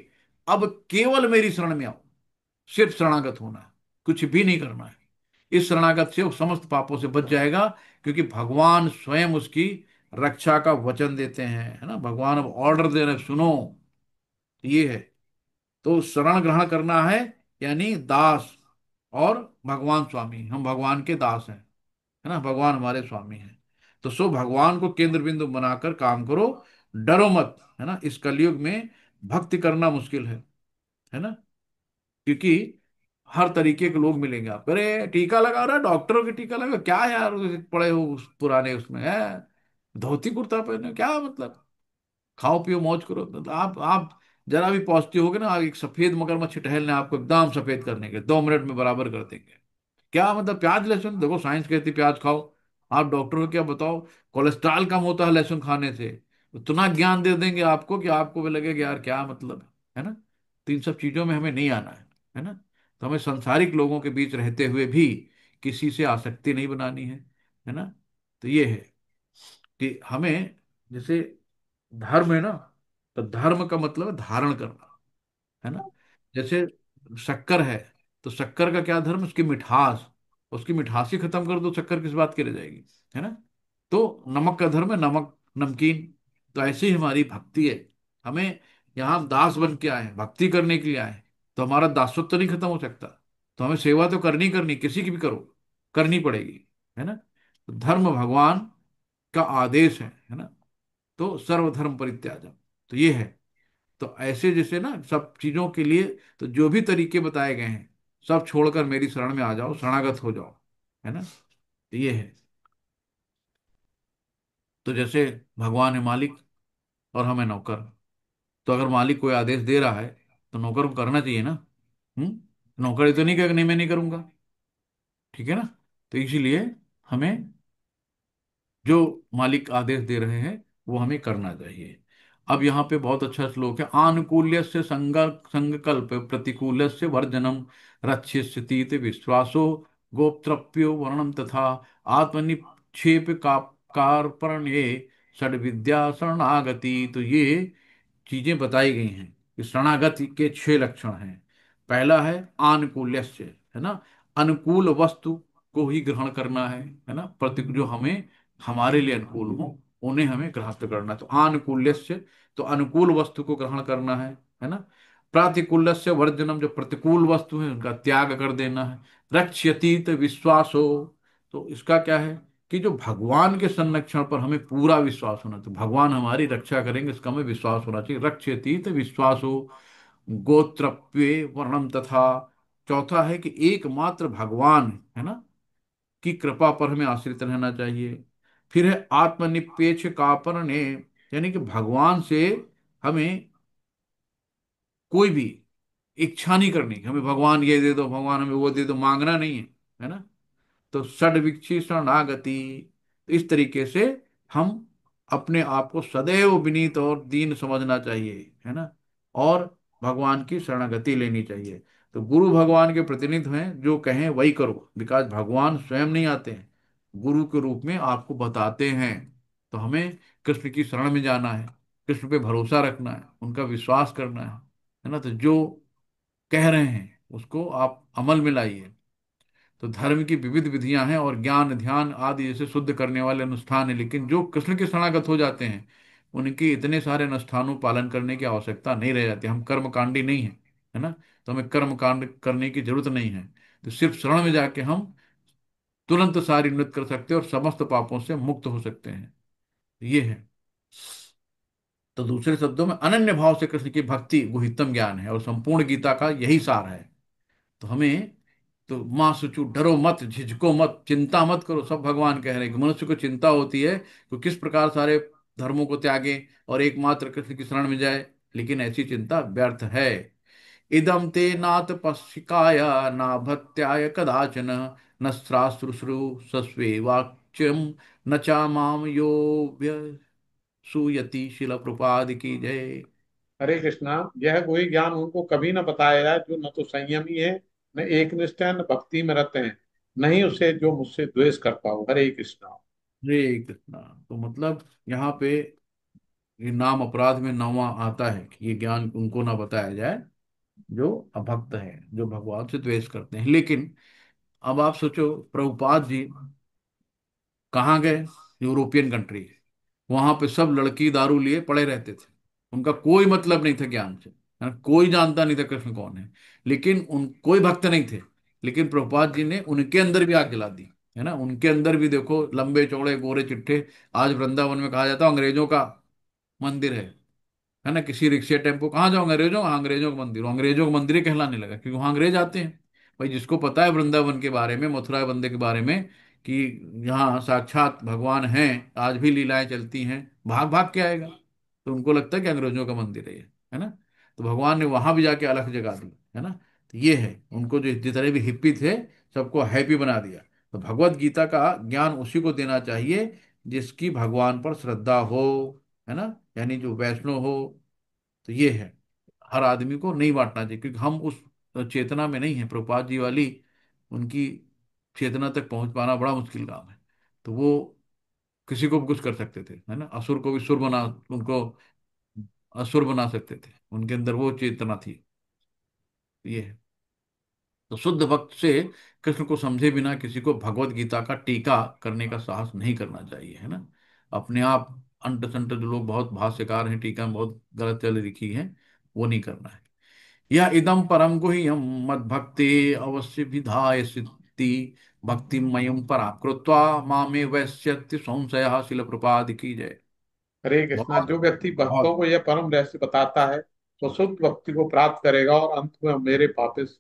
अब केवल मेरी शरण में आओ। सिर्फ शरणागत होना है, कुछ भी नहीं करना है। इस शरणागत से वो समस्त पापों से बच जाएगा, क्योंकि भगवान स्वयं उसकी रक्षा का वचन देते हैं, है ना। भगवान अब ऑर्डर दे रहे, सुनो, ये है। तो शरण ग्रहण करना है, यानी दास, और भगवान स्वामी, हम भगवान के दास हैं, है ना, भगवान हमारे स्वामी हैं। तो सो भगवान को केंद्र बिंदु बनाकर काम करो, डरो मत, है ना। इस कलयुग में भक्ति करना मुश्किल है ना, क्योंकि हर तरीके के लोग मिलेंगे आप। अरे टीका लगा रहा, डॉक्टरों के टीका लगा, क्या यार पड़े हो उस पुराने उसमें है, धोती कुर्ता पहने, क्या मतलब, खाओ पियो मौज करो। मतलब आप जरा भी पॉजिटिव होगे ना, एक सफेद मगरमच्छ टहलने आपको एकदम सफेद करने के 2 मिनट में बराबर कर देंगे। क्या मतलब, प्याज लहसुन, देखो साइंस कहती है प्याज खाओ, आप डॉक्टर को क्या बताओ, कोलेस्ट्रॉल कम होता है लहसुन खाने से। इतना ज्ञान दे देंगे आपको कि आपको भी लगेगा यार क्या मतलब है ना। तो इन सब चीजों में हमें नहीं आना है ना। तो हमें संसारिक लोगों के बीच रहते हुए भी किसी से आसक्ति नहीं बनानी है ना। तो ये है कि हमें, जैसे धर्म है ना, तो धर्म का मतलब है धारण करना, है ना। जैसे शक्कर है, तो शक्कर का क्या धर्म, उसकी मिठास, उसकी मिठास ही खत्म कर दो, शक्कर किस बात की रह जाएगी, है ना। तो नमक का धर्म है नमक, नमकीन। तो ऐसे ही हमारी भक्ति है, हमें यहाँ दास बन के आए हैं, भक्ति करने के लिए आए हैं, तो हमारा दासत्व तो नहीं खत्म हो सकता। तो हमें सेवा तो करनी करनी, किसी की भी करो, करनी पड़ेगी, है ना। तो धर्म भगवान का आदेश है ना। तो सर्वधर्म परित्याजम, तो ये है। तो ऐसे जैसे ना सब चीजों के लिए, तो जो भी तरीके बताए गए हैं, सब छोड़कर मेरी शरण में आ जाओ, शरणागत हो जाओ, है ना। तो ये है। तो जैसे भगवान है मालिक और हम है नौकर। तो अगर मालिक कोई आदेश दे रहा है तो नौकर को करना चाहिए ना। नौकर ये तो नहीं कहेगा नहीं मैं नहीं करूंगा, ठीक है ना। तो इसीलिए हमें जो मालिक आदेश दे रहे हैं वो हमें करना चाहिए। अब यहाँ पे बहुत अच्छा श्लोक है, आनुकूल्य से संकल्प प्रतिकूल से वर्जनम रक्षिष्यति विश्वासो गोप्तृप्यो वर्णम तथा आत्मनिक्षेप का कार्पण्ये षड विद्या शरणागति। तो ये चीजें बताई गई हैं कि शरणागति के 6 लक्षण हैं। पहला है आनुकूल्यस्य, है ना, अनुकूल वस्तु को ही ग्रहण करना है ना। प्रति जो हमें हमारे लिए अनुकूल हो उन्हें हमें ग्रहस्थ करना है। तो आनुकूल्यस्य, तो अनुकूल वस्तु को ग्रहण करना है ना। प्रातिकूल्यस्य वर्जनम, जो प्रतिकूल वस्तु है उनका त्याग कर देना है। रक्ष्यतीत विश्वासो, तो इसका क्या है कि जो भगवान के संरक्षण पर हमें पूरा विश्वास होना चाहिए, भगवान हमारी रक्षा करेंगे इसका हमें विश्वास होना चाहिए। रक्ष्यतीत विश्वासो गोत्रप्य वर्णम तथा। चौथा है कि एकमात्र भगवान है ना की कृपा पर हमें आश्रित रहना चाहिए। फिर है आत्मनिपेक्ष कापरणे, यानी कि भगवान से हमें कोई भी इच्छा नहीं करनी कि हमें भगवान ये दे दो, भगवान हमें वो दे दो, मांगना नहीं है ना। तो षड्विक्षी शरणागति, तो इस तरीके से हम अपने आप को सदैव विनीत और दीन समझना चाहिए, है ना। और भगवान की शरणागति लेनी चाहिए। तो गुरु भगवान के प्रतिनिधि हैं, जो कहें वही करो, बिकॉज भगवान स्वयं नहीं आते हैं, गुरु के रूप में आपको बताते हैं। तो हमें कृष्ण की शरण में जाना है, कृष्ण पे भरोसा रखना है, उनका विश्वास करना है ना। तो जो कह रहे हैं उसको आप अमल में लाइए। तो धर्म की विविध विधियां हैं और ज्ञान ध्यान आदि जैसे शुद्ध करने वाले अनुष्ठान है, लेकिन जो कृष्ण के शरणागत हो जाते हैं उनके इतने सारे अनुष्ठानों पालन करने की आवश्यकता नहीं रह जाती। हम कर्मकांडी नहीं है ना, तो हमें कर्म कांड करने की जरूरत नहीं है। तो सिर्फ शरण में जाके हम तुरंत सारी नृत्य कर सकते हैं और समस्त पापों से मुक्त हो सकते हैं। ये है। तो दूसरे शब्दों में अनन्य भाव से कृष्ण की भक्ति गुहितम ज्ञान है और संपूर्ण गीता का यही सार है। तो हमें, तो माँ सुचु डरो मत, झिझको मत, चिंता मत करो, सब भगवान कह रहे हैं कि मनुष्य को चिंता होती है तो किस प्रकार सारे धर्मों को त्यागे और एकमात्र कृष्ण की शरण में जाए, लेकिन ऐसी चिंता व्यर्थ है। इदम ते नाथ पश्चिकाय ना भत्याय कदाचन, न श्राश्रुश्रु सस्वे वाच्यम, न चा माम यो व्यसूयति। शिल प्रपाद की जय। हरे कृष्णा। यह कोई ज्ञान उनको कभी न बताया जाए जो न तो संयमी है, न एक निष्ठ है, न भक्ति में रत है, नहीं उसे जो मुझसे द्वेष करता हो। हरे कृष्णा। हरे कृष्णा। तो मतलब यहाँ पे ये नाम अपराध में नौवां आता है कि ये ज्ञान उनको ना बताया जाए जो अभक्त है, जो भगवान से द्वेष करते हैं। लेकिन अब आप सोचो, प्रभुपाद जी कहाँ गए? यूरोपियन कंट्री, वहां पे सब लड़की दारू लिए पड़े रहते थे, उनका कोई मतलब नहीं था ज्ञान से, है ना? कोई जानता नहीं था कृष्ण कौन है, लेकिन उन कोई भक्त नहीं थे। लेकिन प्रभुपाद जी ने उनके अंदर भी आग जला दी, है ना। उनके अंदर भी देखो, लंबे चौड़े गोरे चिट्टे, आज वृंदावन में कहा जाता है अंग्रेजों का मंदिर है ना। किसी रिक्शे टेम्पो कहाँ जाओ, अंग्रेजों, हाँ, अंग्रेजों का मंदिर, वो अंग्रेजों का मंदिर ही कहलाने लगा क्योंकि वहाँ अंग्रेज आते हैं। भाई जिसको पता है वृंदावन के बारे में, मथुरा बंदे के बारे में, कि यहाँ साक्षात भगवान हैं, आज भी लीलाएं चलती हैं, भाग भाग के आएगा। तो उनको लगता है कि अंग्रेजों का मंदिर है ये, है ना। तो भगवान ने वहां भी जाके अलख जगा दी, है ना। तो ये है, उनको जो जितने भी हिप्पी थे सबको हैप्पी बना दिया। तो भगवत गीता का ज्ञान उसी को देना चाहिए जिसकी भगवान पर श्रद्धा हो, है ना, यानी जो वैष्णव हो। तो ये है, हर आदमी को नहीं बांटना चाहिए क्योंकि हम उस चेतना में नहीं है प्रभुपाद जी वाली, उनकी चेतना तक पहुंच पाना बड़ा मुश्किल काम है। तो वो किसी को भी कुछ कर सकते थे, है ना, असुर को भी सुर बना, उनको असुर बना सकते थे, उनके अंदर वो चेतना थी। ये है। तो शुद्ध भक्त से कृष्ण को समझे बिना किसी को भगवत गीता का टीका करने का साहस नहीं करना चाहिए, है ना। अपने आप अंट संट जो लोग बहुत भाष्यकार हैं, टीका में बहुत गलत चल लिखी है, वो नहीं करना है। यह इदम परम गुह्यम मद भक्ति अवश्य विधाय सिद्धि, भक्ति मयम पराकृत्वा मामे वैश्यत्य संशय। शिल प्रपाद की जय। हरे कृष्णा। बहुत जो व्यक्ति भक्तों बहुत को यह परम रहस्य बताता है तो शुद्ध भक्ति को प्राप्त करेगा और अंत में मेरे वापस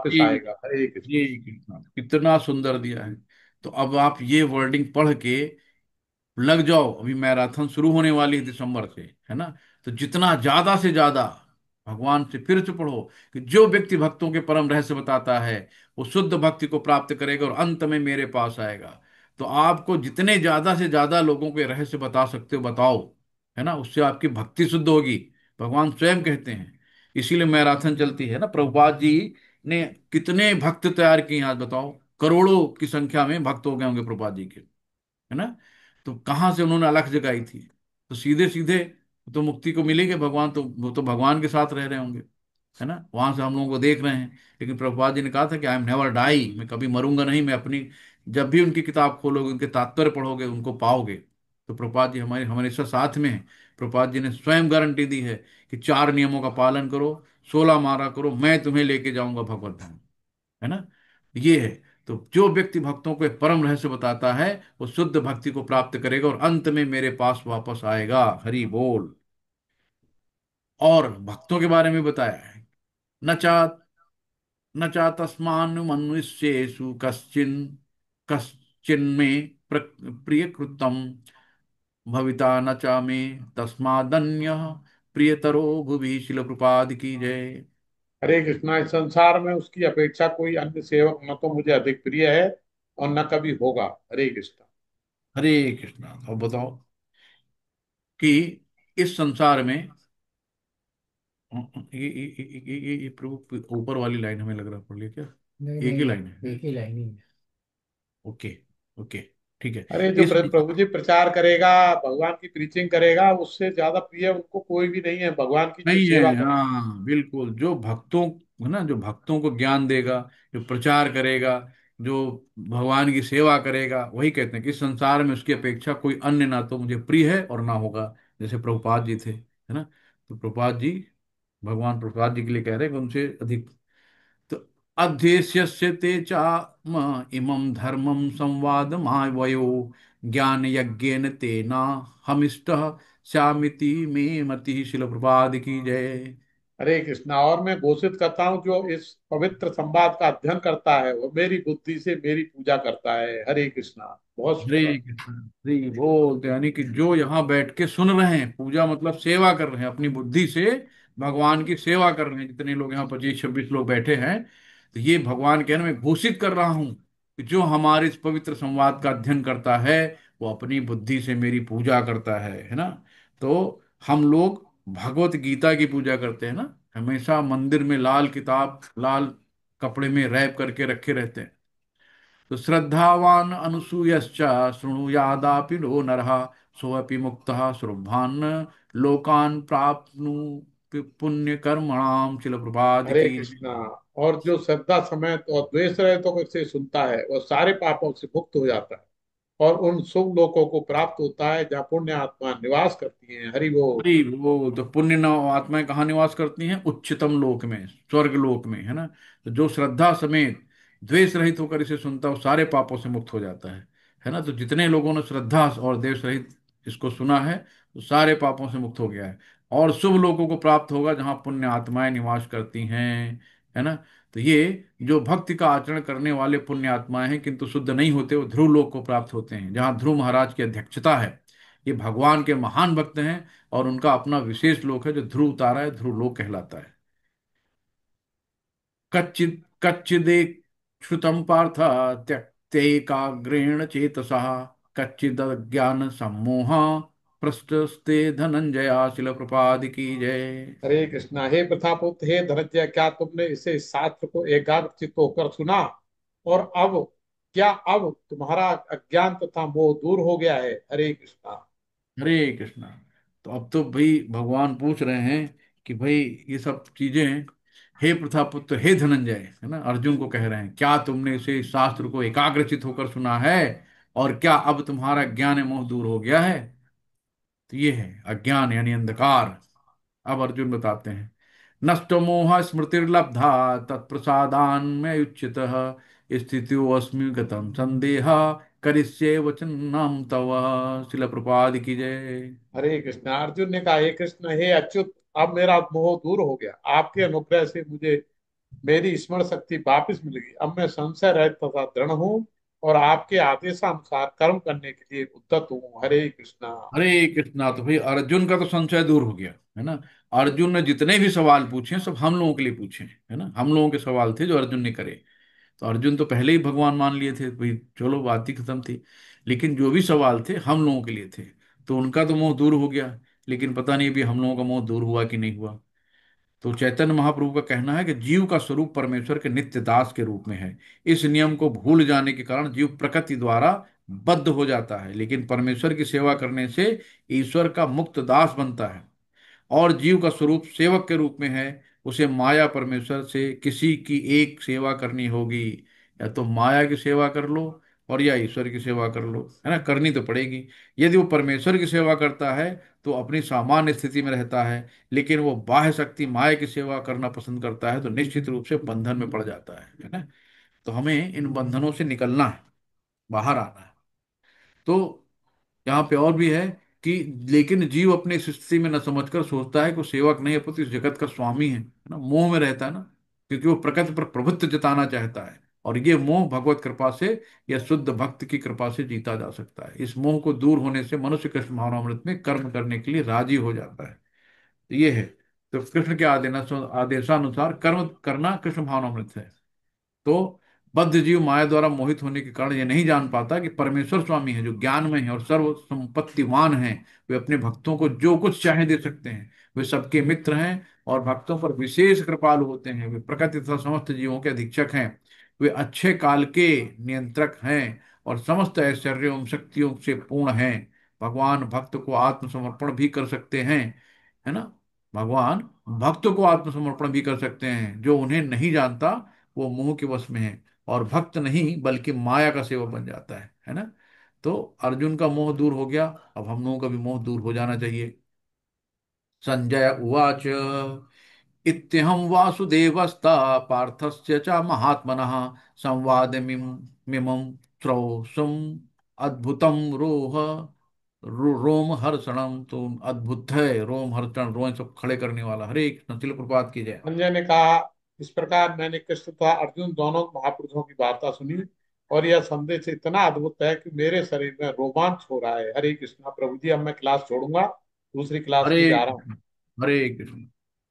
जी, आएगा। हरे कृष्ण। जी कृष्णा, कितना सुंदर दिया है। तो अब आप ये वर्डिंग पढ़ के लग जाओ, अभी मैराथन शुरू होने वाली है दिसंबर से, है ना। तो जितना ज्यादा से ज्यादा भगवान से फिर से पढ़ो कि जो व्यक्ति भक्तों के परम रहस्य बताता है वो शुद्ध भक्ति को प्राप्त करेगा और अंत में मेरे पास आएगा। तो आपको जितने ज्यादा से ज्यादा लोगों के रहस्य बता सकते हो बताओ, है ना, उससे आपकी भक्ति शुद्ध होगी, भगवान स्वयं कहते हैं। इसीलिए मैराथन चलती है ना। प्रभुपाद जी ने कितने भक्त तैयार किए हैं आज बताओ, करोड़ों की संख्या में भक्त हो गए होंगे प्रभुपाद जी के, है ना। तो कहाँ से उन्होंने अलख जगाई थी? तो सीधे सीधे तो मुक्ति को मिलेगी, भगवान तो, वो तो भगवान के साथ रह रहे होंगे, है ना, वहां से हम लोगों को देख रहे हैं। लेकिन प्रभुपाद जी ने कहा था कि आई एम नेवर डाई, मैं कभी मरूंगा नहीं, मैं अपनी, जब भी उनकी किताब खोलोगे उनके तात्पर्य पढ़ोगे उनको पाओगे। तो प्रभुपाद जी हमारे हमेशा साथ में हैं। प्रभुपाद जी ने स्वयं गारंटी दी है कि 4 नियमों का पालन करो, 16 माला करो, मैं तुम्हें लेके जाऊंगा भगवत धाम। है ना? ये है। तो जो व्यक्ति भक्तों को एक परम रहस्य बताता है, वो शुद्ध भक्ति को प्राप्त करेगा और अंत में मेरे पास वापस आएगा। हरि बोल। और भक्तों के बारे में बताया है, न चा न चा तस्मान् मनुष्येषु कश्चिन्मे प्रिय कृतम भविता न चा मे तस्मादन्य प्रियतरो भुवि। शिल प्रपाद की जय। हरे कृष्णा। इस संसार में उसकी अपेक्षा कोई अन्य सेवक न तो मुझे अधिक प्रिय है और न कभी होगा। हरे कृष्णा। हरे कृष्णा। अब बताओ कि इस संसार में ये प्रभु ऊपर वाली लाइन हमें लग रहा पढ़ लिया क्या? नहीं एक ही नहीं, लाइन है। एक ही लाइन ही है। ओके। ओके। ठीक है। अरे जो इस प्रभु जी प्रचार करेगा, भगवान की प्रीचिंग करेगा, उससे ज्यादा प्रिय उनको कोई भी नहीं है, भगवान की जो नहीं है। सेवा करे। हाँ बिल्कुल, जो भक्तों, है ना, जो भक्तों को ज्ञान देगा, जो प्रचार करेगा, जो भगवान की सेवा करेगा, वही कहते हैं कि इस संसार में उसकी अपेक्षा कोई अन्य ना तो मुझे प्रिय है और ना होगा। जैसे प्रभुपाद जी थे, है ना? तो प्रभुपाद जी, भगवान प्रभुपाद जी के लिए कह रहे हैं कि उनसे अधिक। तो अध्येष्यस्य ते चाम इमं धर्मं संवादमावयो ज्ञान यज्ञेन तेना हमिष्टः श्यामिति मे मति। शिल प्रभुपाद की जय। हरे कृष्णा। और मैं घोषित करता हूँ, जो इस पवित्र संवाद का अध्ययन करता है वो मेरी बुद्धि से मेरी पूजा करता है। हरे कृष्णा। बहुत हरे सुंदर। कृष्ण। हरि बोल। यानी कि जो यहाँ बैठ के सुन रहे हैं, पूजा मतलब सेवा कर रहे हैं, अपनी बुद्धि से भगवान की सेवा कर रहे हैं, जितने लोग यहाँ 25-26 लोग बैठे हैं, तो ये भगवान के मैं घोषित कर रहा हूँ कि जो हमारे इस पवित्र संवाद का अध्ययन करता है, वो अपनी बुद्धि से मेरी पूजा करता है ना? तो हम लोग भगवत गीता की पूजा करते हैं ना, हमेशा मंदिर में लाल किताब, लाल कपड़े में रैप करके रखे रहते हैं। तो श्रद्धावान अनुसूयश्च शृणुयादापि नो नरः सोऽपि मुक्तः शुभ्रान् लोकान् प्राप्नु पुण्य कर्मणाम। शिल प्रभात हरे की। कृष्णा। और जो श्रद्धा समेत और द्वेष रहित होकर इसे सुनता है वह सारे पापों से मुक्त हो जाता है और उन शुभ लोकों को प्राप्त होता है जहाँ पुण्य आत्मा निवास करती हैं। हरि बोल। अरे वो तो पुण्य न आत्माएं कहाँ निवास करती हैं? उच्चतम लोक में, स्वर्ग लोक में, है ना? तो जो श्रद्धा समेत द्वेष रहित होकर इसे सुनता है, वो सारे पापों से मुक्त हो जाता है ना? तो जितने लोगों ने श्रद्धा और द्वेष रहित इसको सुना है, तो सारे पापों से मुक्त हो गया है और शुभ लोगों को प्राप्त होगा जहाँ पुण्य आत्माएं निवास करती हैं। है ना? तो ये जो भक्ति का आचरण करने वाले पुण्य आत्माएं हैं किंतु शुद्ध नहीं होते, वो ध्रुव लोक को प्राप्त होते हैं, जहाँ ध्रुव महाराज की अध्यक्षता है। ये भगवान के महान भक्त हैं और उनका अपना विशेष लोक है जो ध्रुव तारा है, ध्रुव लोक कहलाता है। कच्चिद कच्चिदेक श्रुतम पार्थ त्यक्तैकाग्रेण चेतसा कच्चिद ज्ञान सम्मोह प्रस्तस्ते धनंजया। शिल प्रपाद की जय। हरे कृष्णा। हे प्रथापुत्र, हे धनंजय, क्या तुमने इसे शास्त्र को एकाग्र चित्त होकर सुना? और अब क्या अब तुम्हारा अज्ञान तथा मोह दूर हो गया है? हरे कृष्णा। हरे कृष्णा। तो अब तो भाई भगवान पूछ रहे हैं कि भाई ये सब चीजें, हे प्रथापुत्र, हे धनंजय, है ना, अर्जुन को कह रहे हैं, क्या तुमने इसे शास्त्र को एकाग्रचित होकर सुना है? और क्या अब तुम्हारा ज्ञान मोह दूर हो गया है? तो ये है अज्ञान यानी अंधकार। अब अर्जुन बताते हैं, नष्टो मोह स्मृतिर्लब्धा तत्प्रसादान में उच्चित स्थितियोस्मि गतम संदेह करिष्ये वचनम तव। शिल प्रपाद की जय। हरे कृष्णा। अर्जुन ने कहा, हे कृष्ण, हे अच्युत, अब मेरा मोह दूर हो गया। आपके अनुग्रह से मुझे मेरी स्मरण शक्ति वापस मिल गई। अब मैं संशय रहित तथा दृढ़ हूँ और आपके आदेशानुसार कर्म करने के लिए उद्यत हूँ। हरे कृष्णा। हरे कृष्णा। तो भाई अर्जुन का तो संशय दूर हो गया, है ना? अर्जुन ने जितने भी सवाल पूछे सब हम लोगों के लिए पूछे, है ना? हम लोगों के सवाल थे जो अर्जुन ने करे। तो अर्जुन तो पहले ही भगवान मान लिए थे भाई, चलो बात ही खत्म थी। लेकिन जो भी सवाल थे हम लोगों के लिए थे, तो उनका तो मोह दूर हो गया। लेकिन पता नहीं अभी हम लोगों का मोह दूर हुआ कि नहीं हुआ। तो चैतन्य महाप्रभु का कहना है कि जीव का स्वरूप परमेश्वर के नित्य दास के रूप में है। इस नियम को भूल जाने के कारण जीव प्रकृति द्वारा बद्ध हो जाता है, लेकिन परमेश्वर की सेवा करने से ईश्वर का मुक्त दास बनता है। और जीव का स्वरूप सेवक के रूप में है। उसे माया परमेश्वर से किसी की एक सेवा करनी होगी, या तो माया की सेवा कर लो, और या ईश्वर की सेवा कर लो, है ना, करनी तो पड़ेगी। यदि वो परमेश्वर की सेवा करता है तो अपनी सामान्य स्थिति में रहता है, लेकिन वो बाह्य शक्ति माया की सेवा करना पसंद करता है तो निश्चित रूप से बंधन में पड़ जाता है ना। तो हमें इन बंधनों से निकलना है, बाहर आना है। तो यहाँ पे और भी है कि लेकिन जीव अपनी इस स्थिति में न समझकर सोचता है कि वो सेवक नहीं अपितु इस जगत का स्वामी है ना, मोह में रहता है ना, क्योंकि वो प्रकृति पर प्रभुत्व जताना चाहता है। और ये मोह भगवत कृपा से या शुद्ध भक्त की कृपा से जीता जा सकता है। इस मोह को दूर होने से मनुष्य कृष्ण भावनामृत में कर्म करने के लिए राजी हो जाता है। तो ये है। तो कृष्ण के आदेशानुसार कर्म करना कृष्ण भावनामृत है। तो बद्ध जीव माया द्वारा मोहित होने के कारण यह नहीं जान पाता कि परमेश्वर स्वामी है जो ज्ञानमय है और सर्व संपत्तिवान है। वे अपने भक्तों को जो कुछ चाहे दे सकते हैं। वे सबके मित्र हैं और भक्तों पर विशेष कृपालु होते हैं। वे प्रकृति तथा समस्त जीवों के अधीक्षक हैं। वे अच्छे काल के नियंत्रक हैं और समस्त ऐश्वर्यों एवं शक्तियों से पूर्ण हैं। भगवान भक्त को आत्मसमर्पण भी कर सकते हैं, है ना। भगवान भक्त को आत्मसमर्पण भी कर सकते हैं। जो उन्हें नहीं जानता वो मोह के वश में है और भक्त नहीं बल्कि माया का सेवक बन जाता है ना। तो अर्जुन का मोह दूर हो गया, अब हम लोगों का भी मोह दूर हो जाना चाहिए। संजय उवाच इत्यहं वासुदेवस्ता पार्थस्य च महात्मनः संवादमिमं श्रौषम् अद्भुतम रोम हर्षणम। तो अद्भुत है रोम हर्षण, रोम सब खड़े करने वाला। हरे कृष्ण, शिल प्रपात की जय। संजय ने कहा, इस प्रकार मैंने कृष्ण तथा अर्जुन दोनों महापुरुषों की वार्ता सुनी और यह संदेश इतना अद्भुत है कि मेरे शरीर में रोमांच हो रहा है। हरे कृष्णा प्रभु जी, अब मैं क्लास छोड़ूंगा, दूसरी क्लास हरे में जा रहा हूँ। कृष्ण, हरे कृष्ण।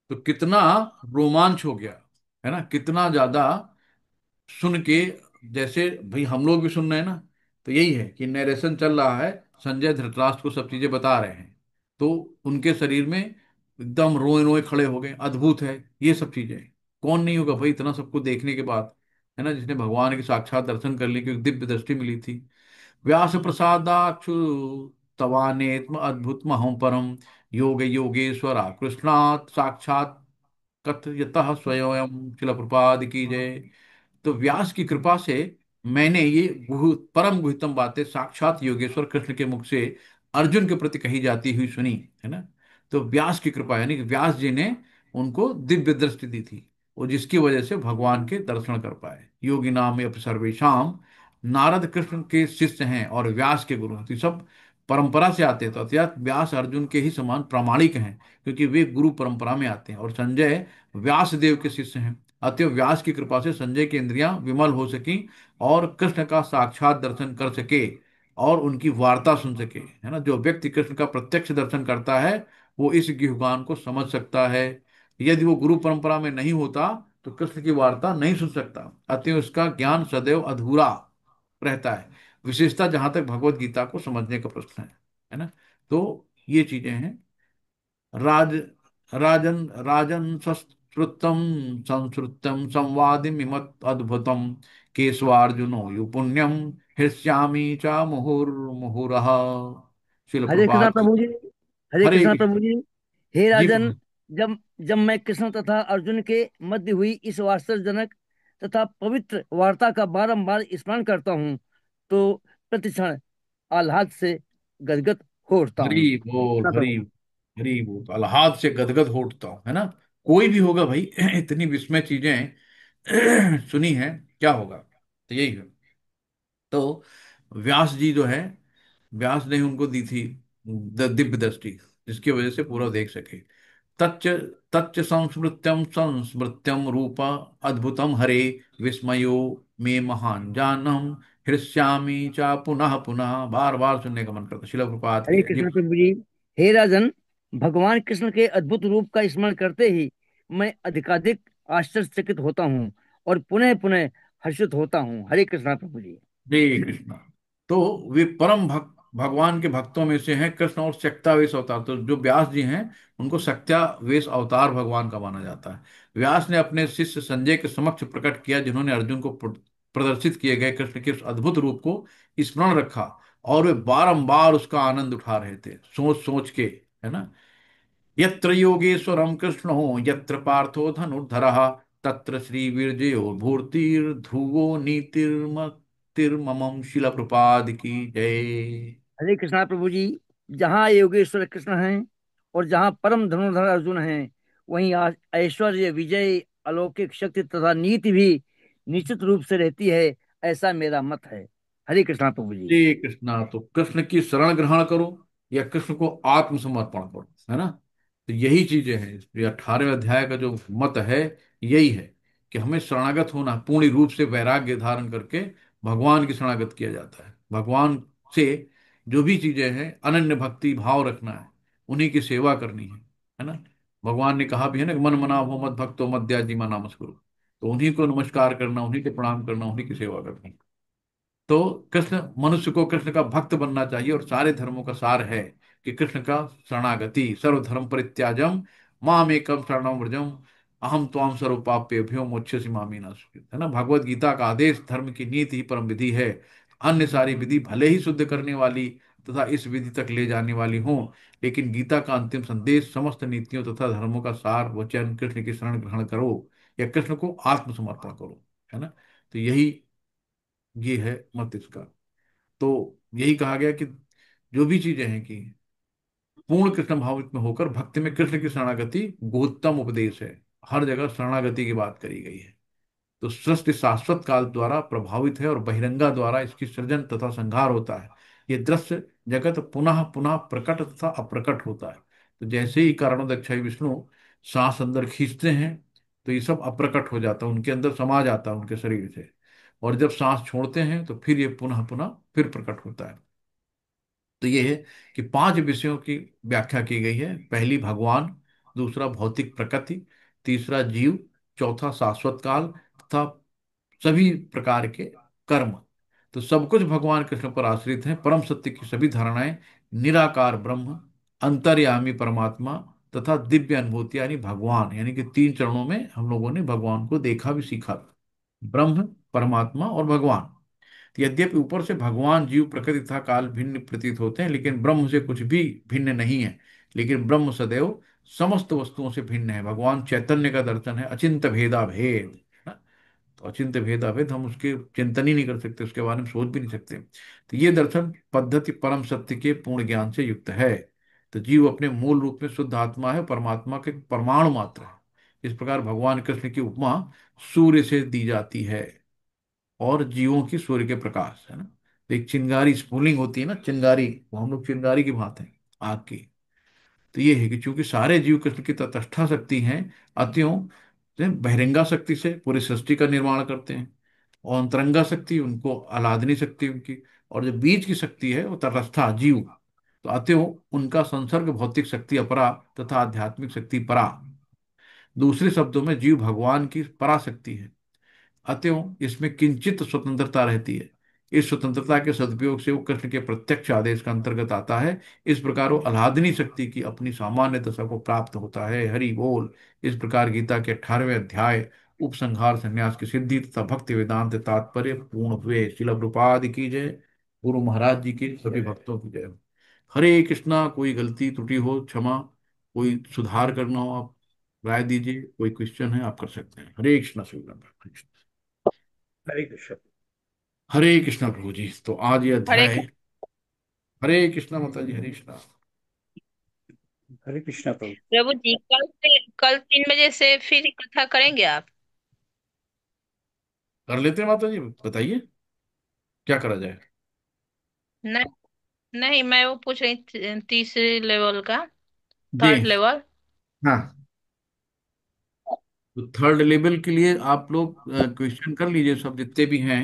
तो कितना रोमांच हो गया, है ना, कितना ज्यादा सुन के। जैसे भाई हम लोग भी सुन रहे हैं ना, तो यही है कि नरेशन चल रहा है, संजय धृतराष्ट्र को सब चीजें बता रहे हैं। तो उनके शरीर में एकदम रोए रोए खड़े हो गए। अद्भुत है ये सब चीजें। कौन नहीं होगा भाई इतना सबको देखने के बाद, है ना, जिसने भगवान के साक्षात दर्शन कर लिए, क्योंकि दिव्य दृष्टि मिली थी। व्यास प्रसादाक्षु तवानेत्म अद्भुत महं परम योग योगेश्वरा कृष्णात् साक्षात कथयतः स्वयं। शिला प्रपाद की जय। तो व्यास की कृपा से मैंने ये परम गुहितम बातें साक्षात योगेश्वर कृष्ण के मुख से अर्जुन के प्रति कही जाती हुई सुनी, है ना। तो व्यास की कृपा यानी कि व्यास जी ने उनको दिव्य दृष्टि दी थी, और जिसकी वजह से भगवान के दर्शन कर पाए। योगी नाम अप सर्वेशाम, नारद कृष्ण के शिष्य हैं और व्यास के गुरु हैं। तो ये सब परंपरा से आते हैं, तो अर्थात व्यास अर्जुन के ही समान प्रामाणिक हैं, क्योंकि वे गुरु परंपरा में आते हैं। और संजय व्यास देव के शिष्य हैं। अतएव व्यास की कृपा से संजय की इंद्रियां विमल हो सकी और कृष्ण का साक्षात दर्शन कर सके और उनकी वार्ता सुन सके, है ना। जो व्यक्ति कृष्ण का प्रत्यक्ष दर्शन करता है वो इस ज्ञान को समझ सकता है। यदि वो गुरु परंपरा में नहीं होता तो कृष्ण की वार्ता नहीं सुन सकता। अतएव उसका ज्ञान सदैव अधूरा रहता है। विशेषता जहां तक भगवत गीता को समझने का प्रश्न है ना। तो ये चीजें हैं। राज राजन राजन संस्कृतम संस्कृतम संवादिमिमत् अद्भुतम केशवार्जुनो यु पुण्यम हृष्यामि च मुहुर्मुहुरः। शिल हरे कृष्णा प्रभात की। प्रभु जी। हरे हरे कृष्णा कृष्ण। प्रभु जी। हे जी राजन, प्रभु। जब जब मैं कृष्ण तथा अर्जुन के मध्य हुई इस आश्चर्यजनक तथा पवित्र वार्ता का बारंबार स्मरण करता हूँ तो प्रतिक्षण आह्लाद से गदगद हो उठता हरि हूँ। बोल, कृष्णा हरि, प्रभु। हरि बोल। तो अल्लाद से गदगद हो उठता हूं, है ना। कोई भी होगा भाई इतनी विस्मय चीजें सुनी है, क्या होगा। तो यही है। तो व्यास जी जो है, व्यास ने उनको दी थी दिव्य दृष्टि, जिसकी वजह से पूरा देख सके। तच्च तच्च संस्मृत्यम संस्मृत्यम रूपा अद्भुतम हरे विस्मयो में महान जानम हृष्यामि चा पुनः पुनः। बार बार सुनने का मन करता। शिला प्रपात की हरे जय जी। कृष्ण प्रभु जी। हे राजन, भगवान कृष्ण के अद्भुत रूप का स्मरण करते ही मैं अधिकाधिक आश्चर्यचकित होता हूँ और पुनः पुनः हर्षित होता हूँ। हरे कृष्णा प्रभु जी। हरे कृष्णा। तो वे परम भक्त भगवान के भक्तों में से हैं, कृष्ण और शक्तावेश अवतार। तो जो व्यास जी हैं उनको शक्तावेश अवतार भगवान का माना जाता है। व्यास ने अपने शिष्य संजय के समक्ष प्रकट किया, जिन्होंने अर्जुन को प्रदर्शित किए गए कृष्ण के उस अद्भुत रूप को स्मरण रखा, और वे बारंबार उसका आनंद उठा रहे थे सोच सोच के, है ना। यत्र योगेश्वरम कृष्णो यत्र पार्थो धनुर्धरः तत्र श्री विरजयो भूर्तिर्ध्रुवो नीतिर्मत्सरो भक्तिर्ममम। शिला प्रपाद की जय। हरे कृष्णा प्रभु जी। जहाँ योगेश्वर कृष्ण हैं और जहाँ परम धनुर्धर अर्जुन हैं, वहीं ऐश्वर्य, विजय, अलौकिक शक्ति तथा नीति भी निश्चित रूप से रहती है। ऐसा मेरा मत है। हरे कृष्णा प्रभु जी। श्री कृष्णा। तो कृष्ण की शरण ग्रहण करो या कृष्ण को आत्मसमर्पण करो, है ना। तो यही चीजें हैं। ये 18वें अध्याय का जो मत है, यही है कि हमें शरणागत होना, पूर्ण रूप से वैराग्य धारण करके भगवान की शरणागत किया जाता है। भगवान से जो भी चीजें हैं, अनन्य भक्ति भाव रखना है, उन्हीं की सेवा करनी है ना। भगवान ने कहा भी है ना कि मन मना हो मत भक्तो मद्याजी मना मस्कुरु। तो उन्हीं को नमस्कार करना, उन्हीं को प्रणाम करना, उन्हीं की सेवा करनी। तो कृष्ण, मनुष्य को कृष्ण का भक्त बनना चाहिए। और सारे धर्मों का सार है कि कृष्ण का शरणागति। सर्वधर्म परित्याजम माम एकम शरणम व्रजम अहम त्वाम सर्वपाप्यभ्यो मोक्ष्यसि मामी नास्ति। है ना, भगवत गीता का आदेश, धर्म की नीति ही परम विधि है। अन्य सारी विधि भले ही शुद्ध करने वाली तथा इस विधि तक ले जाने वाली हो, लेकिन गीता का अंतिम संदेश, समस्त नीतियों तथा धर्मों का सार वचन, कृष्ण की शरण ग्रहण करो या कृष्ण को आत्मसमर्पण करो, है ना। तो यही ये है मत इसका। तो यही कहा गया कि जो भी चीजें हैं कि पूर्ण कृष्ण भावित में होकर भक्ति में कृष्ण की शरणागति गोत्तम उपदेश है। हर जगह शरणागति की बात करी गई है। तो सृष्टि शाश्वत काल द्वारा प्रभावित है और बहिरंगा द्वारा इसकी सृजन तथा संहार होता है। ये दृश्य जगत पुनः पुनः प्रकट तथा अप्रकट होता है। तो जैसे ही कारणोदक्षाई विष्णु सांस अंदर खींचते हैं, तो ये सब अप्रकट हो जाता है, उनके अंदर समा जाता है उनके शरीर से। और जब सांस छोड़ते हैं तो फिर ये पुनः पुनः फिर प्रकट होता है। तो ये है कि 5 विषयों की व्याख्या की गई है। पहली भगवान, दूसरा भौतिक प्रकृति, तीसरा जीव, चौथा शाश्वत काल तथा सभी प्रकार के कर्म। तो सब कुछ भगवान कृष्ण पर आश्रित है। परम सत्य की सभी धारणाएं, निराकार ब्रह्म, अंतर्यामी परमात्मा तथा दिव्य अनुभूति यानी भगवान, यानी कि 3 चरणों में हम लोगों ने भगवान को देखा भी सीखा। ब्रह्म, परमात्मा और भगवान। यद्यपि ऊपर से भगवान, जीव, प्रकृति तथा काल भिन्न प्रतीत होते हैं, लेकिन ब्रह्म से कुछ भी भिन्न नहीं है। लेकिन ब्रह्म सदैव समस्त वस्तुओं से भिन्न है। भगवान चैतन्य का दर्शन है, अचिंत भेदा भेद, है ना। तो अचिंत भेदा भेद, हम उसके चिंतन ही नहीं कर सकते, उसके बारे में सोच भी नहीं सकते। तो ये दर्शन पद्धति परम सत्य के पूर्ण ज्ञान से युक्त है। तो जीव अपने मूल रूप में शुद्ध आत्मा है, परमात्मा के परमाणु मात्र है। इस प्रकार भगवान कृष्ण की उपमा सूर्य से दी जाती है और जीवों की सूर्य के प्रकाश, है ना। तो एक चिंगारी स्फुलिंग होती है ना, चिंगारी, वो हम लोग चिंगारी की भांति हैं, आग की। तो ये है कि चूंकि सारे जीव कृष्ण की तटस्था शक्ति हैं, अतएव वे बहिरंगा शक्ति से पूरी सृष्टि का निर्माण करते हैं। और अंतरंगा शक्ति उनको आह्लादनी शक्ति उनकी। और जो बीच की शक्ति है वो तटस्था जीव। तो अतएव उनका संसर्ग भौतिक शक्ति अपरा तथा आध्यात्मिक शक्ति परा। दूसरे शब्दों में जीव भगवान की पराशक्ति है, अतएव इसमें किंचित स्वतंत्रता रहती है। इस स्वतंत्रता के सदुपयोग से वो कृष्ण के प्रत्यक्ष आदेश का अंतर्गत आता है। इस प्रकार वो आह्लादनी शक्ति की अपनी सामान्य दशा को प्राप्त होता है। हरि बोल। इस प्रकार गीता के 18वें अध्याय उपसंहार संन्यास की सिद्धि तथा भक्ति वेदांत तात्पर्य पूर्ण हुए। शिल प्रपाद की जय। गुरु महाराज जी की, सभी भक्तों की जय। हरे कृष्णा। कोई गलती त्रुटि हो क्षमा, कोई सुधार करना हो आप राय दीजिए, कोई क्वेश्चन है आप कर सकते हैं। हरे कृष्णा श्री राम, हरे कृष्ण। हरे कृष्ण। हरे कृष्णा प्रभु जी। तो आज ये हरे अध्याय। हरे कृष्णा माता जी, हरे कृष्णा। हरे कृष्ण प्रभु। प्रभु जी, कल 3 बजे से फिर कथा करेंगे आप? कर लेते हैं माता जी, बताइए क्या करा जाए। नहीं, नहीं, मैं वो पूछ रही थी, तीसरे लेवल का, जी। 3rd level. हाँ। तो 3rd लेवल के लिए आप लोग क्वेश्चन कर लीजिए, सब जितने भी हैं,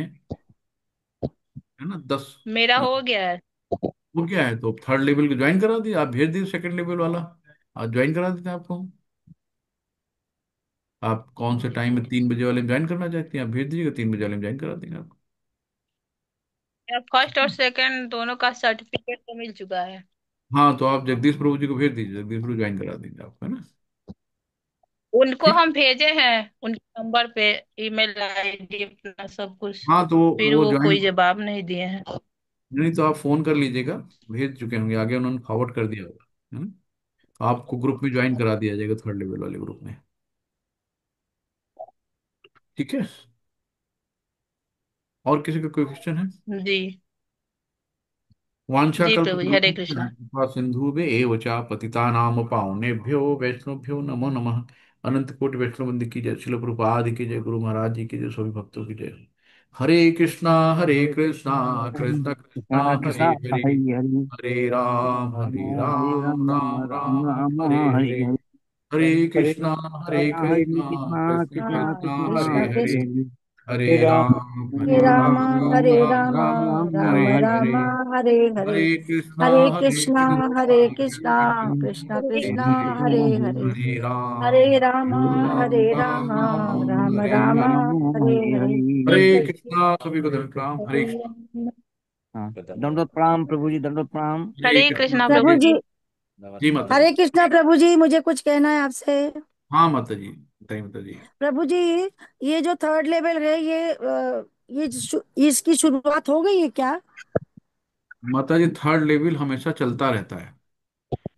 है ना, 10। मेरा हो गया है। वो क्या है, तो 3rd लेवल को ज्वाइन करा दिए, आप भेज दिए 2nd लेवल वाला, आज ज्वाइन करा देते हैं आपको। आप कौन से टाइम में 3 बजे वाले में ज्वाइन करना चाहते हैं, आप भेज दीजिएगा, 3 बजे वाले में ज्वाइन करा देंगे आपको। फर्स्ट और सेकंड दोनों का सर्टिफिकेट तो मिल चुका है। हाँ, तो आप जगदीश प्रभु जी को भेज दीजिए, जगदीश प्रभु ज्वाइन करा देंगे आपको, है ना। उनको ठीक। हम भेजे हैं, उनके नंबर पे ईमेल आईडी अपना सब कुछ। हाँ, तो फिर वो वो ज्वाइन। कोई जवाब नहीं दिए हैं। नहीं तो आप फोन कर लीजिएगा, भेज चुके होंगे आगे, उन्होंने फॉरवर्ड कर दिया होगा, है ना। तो आपको ग्रुप में ज्वाइन करा दिया जाएगा, 3rd लेवल वाले ग्रुप में। ठीक है। और किसी का कोई क्वेश्चन है? जी। जी प्रभु जी, हरे वाञ्छाकल्पतरुभ्यश्च कृष्णा। कृपा सिन्धुभ्य एव च पतितानां पावनेभ्यो वैष्णवभ्यो नमो नमः। अनंत कोटि वैष्णव वंदे की जय। शिल प्रभुपाद की जय। गुरु महाराज जी की जय। सभी भक्तों की जय। हरे कृष्णा कृष्ण कृष्णा कृष्णा कृष्णा हरे हरे, हरि हरि हरे हरे राम राम राम राम राम राम हरे हरि हरे। हरि हरे हरे कृष्णा हरि कृष्णा कृष्णा कृष्ण कृष्णा हाँ, कृष्णा कृष्णा कृष्ण हरे हरि हरे, कृष्ण, हरि हरे हरे राम राम हरे राम राम हरे राम राम राम राम राम हरे राम हरे। हरे हरे, हरे हरे कृष्णा कृष्णा कृष्ण कृष्ण कृष्ण हरे कृष्ण हरे, हरे हरे, हरे हरे राम राम राम राम हरे राम हरे। हरे हरि हरे। हरे हरि कृष्णा सभी को धन्यवाद प्रणाम। हरे कृष्णा। हाँ, दंडवत प्रणाम प्रभु जी, दंडवत प्रणाम। हरे हरे कृष्णा कृष्णा सभी प्रभु प्रभु जी, जी। को। जी माता जी। हरे कृष्णा प्रभु जी, मुझे कुछ कहना है आपसे। हाँ माता जी, बताइए माता जी। प्रभु जी, ये जो थर्ड लेवल है, इसकी शुरुआत हो गई है क्या? माता जी थर्ड लेवल हमेशा चलता रहता है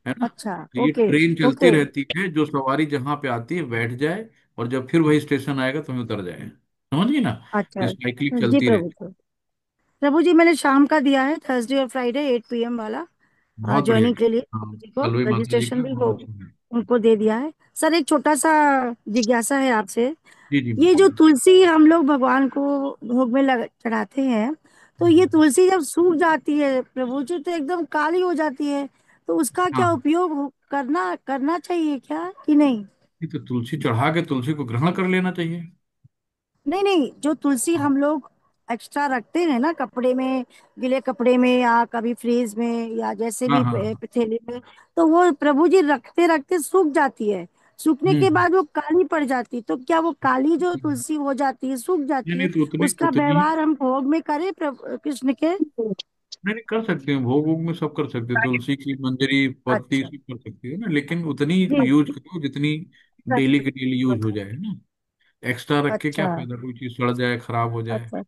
ना। अच्छा, ये ओके ट्रेन चलती ओके। रहती है, जो सवारी जहां पे आती है बैठ जाए, और जब फिर वही स्टेशन आएगा तो हमें उतर जाए। समझ गई ना। अच्छा ये साइकिल जी चलती प्रभु रहती जी। प्रभु जी, मैंने शाम का दिया है, थर्सडे और फ्राइडे 8 PM वाला, है। बहुत बढ़िया ज्वाइनिंग है। के लिए हाँ, प्रभु जी को कल भी माता जी रजिस्ट्रेशन का भी हो, बहुत अच्छा है। उनको दे दिया है। सर, एक छोटा सा जिज्ञासा है आपसे। जी जी ये माता जो जी। तुलसी हम लोग भगवान को भोग में चढ़ाते हैं, तो ये हम्म। तुलसी जब सूख जाती है प्रभु जी, तो एकदम काली हो जाती है, तो उसका हाँ क्या हाँ। उपयोग करना करना चाहिए क्या कि नहीं? ये तो तुलसी चढ़ा के तुलसी को ग्रहण कर लेना चाहिए। नहीं नहीं, जो तुलसी हम लोग एक्स्ट्रा रखते हैं ना कपड़े में, गीले कपड़े में या कभी फ्रीज में या जैसे हाँ भी हाँ हाँ। थैली में, तो वो प्रभु जी रखते रखते सूख जाती है। सूखने के हम्म। बाद वो काली पड़ जाती है, तो क्या वो काली जो तुलसी हो जाती है, सूख नहीं जाती नहीं, है, तो उतनी उसका उतनी ही। व्यवहार हम भोग में करें प्रभु कृष्ण के? नहीं नहीं, कर सकते हैं भोग वोग में सब कर सकते हैं, तुलसी की मंजरी पत्ती अच्छा सब कर सकते हो ना, लेकिन उतनी जी, यूज करो जितनी डेली के डेली यूज हो जाए, है ना। एक्स्ट्रा रख के क्या अच्छा फायदा, कोई चीज सड़ जाए खराब हो जाए। अच्छा। है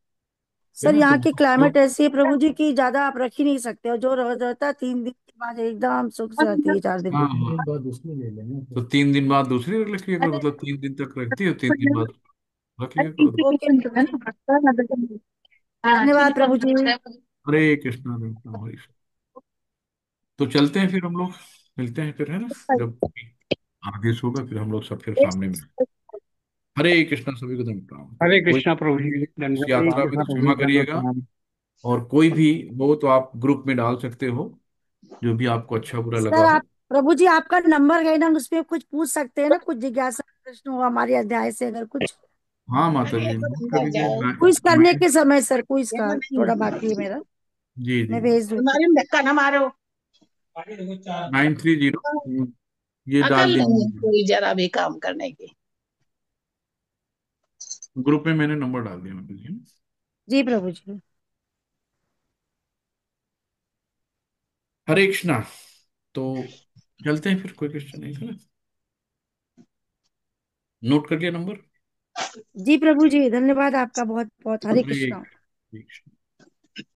सर, ना, तो यहाँ की जो। क्लाइमेट ऐसी है प्रभु जी की, ज्यादा आप रख ही नहीं सकते, और जो रहता है 3 दिन के बाद एकदम सूख जाती है, 4 दिन हाँ के हाँ, बाद दूसरी ले लेंगे, तो 3 दिन बाद दूसरी रख लिया करो, मतलब 3 दिन तक रखती हो, 3 दिन बाद रख लिया करो। बाद। ओके प्रभु जी, धन्यवाद प्रभु जी। हरे कृष्णा हरे कृष्णा हरे कृष्णा। तो चलते हैं फिर हम लोग, मिलते हैं फिर, है ना, जब आदेश होगा फिर हम लोग सब फिर सामने में। हरे कृष्णा सभी को धन्यवाद। हरे कोई कृष्णा प्रभु जी, इस धन्यवाद हरे यात्रा प्रणाम। में कृष्णा तो प्रभु क्षमा जी, दंडवत करिएगा, प्रणाम। और कोई भी हो तो आप ग्रुप में डाल सकते हो, जो भी आपको अच्छा बुरा लगा सर, हो। आप प्रभु जी, आपका नंबर है ना, उसमें कुछ पूछ सकते हैं ना, कुछ जिज्ञासा प्रश्न हो हमारे अध्याय से, अगर कुछ हाँ माता जी, नोट कर लीजिए। क्विज करने नाइन। के समय। सर, क्विज का थोड़ा बाकी है मेरा, जी जी। मैं भेज दूंगी। तुम्हारे धक्का ना मारो। 930, ये अकल डाल नहीं है दीजिए। कोई जरा भी काम करने की। ग्रुप में मैंने नंबर डाल दिया माता जी। जी प्रभु जी। हरे कृष्णा। तो चलते हैं फिर, कोई क्वेश्चन नहीं था ना। नोट कर लिया नंबर। जी प्रभु जी, धन्यवाद आपका बहुत बहुत। हरे हरे कृष्णा। कृष्ण।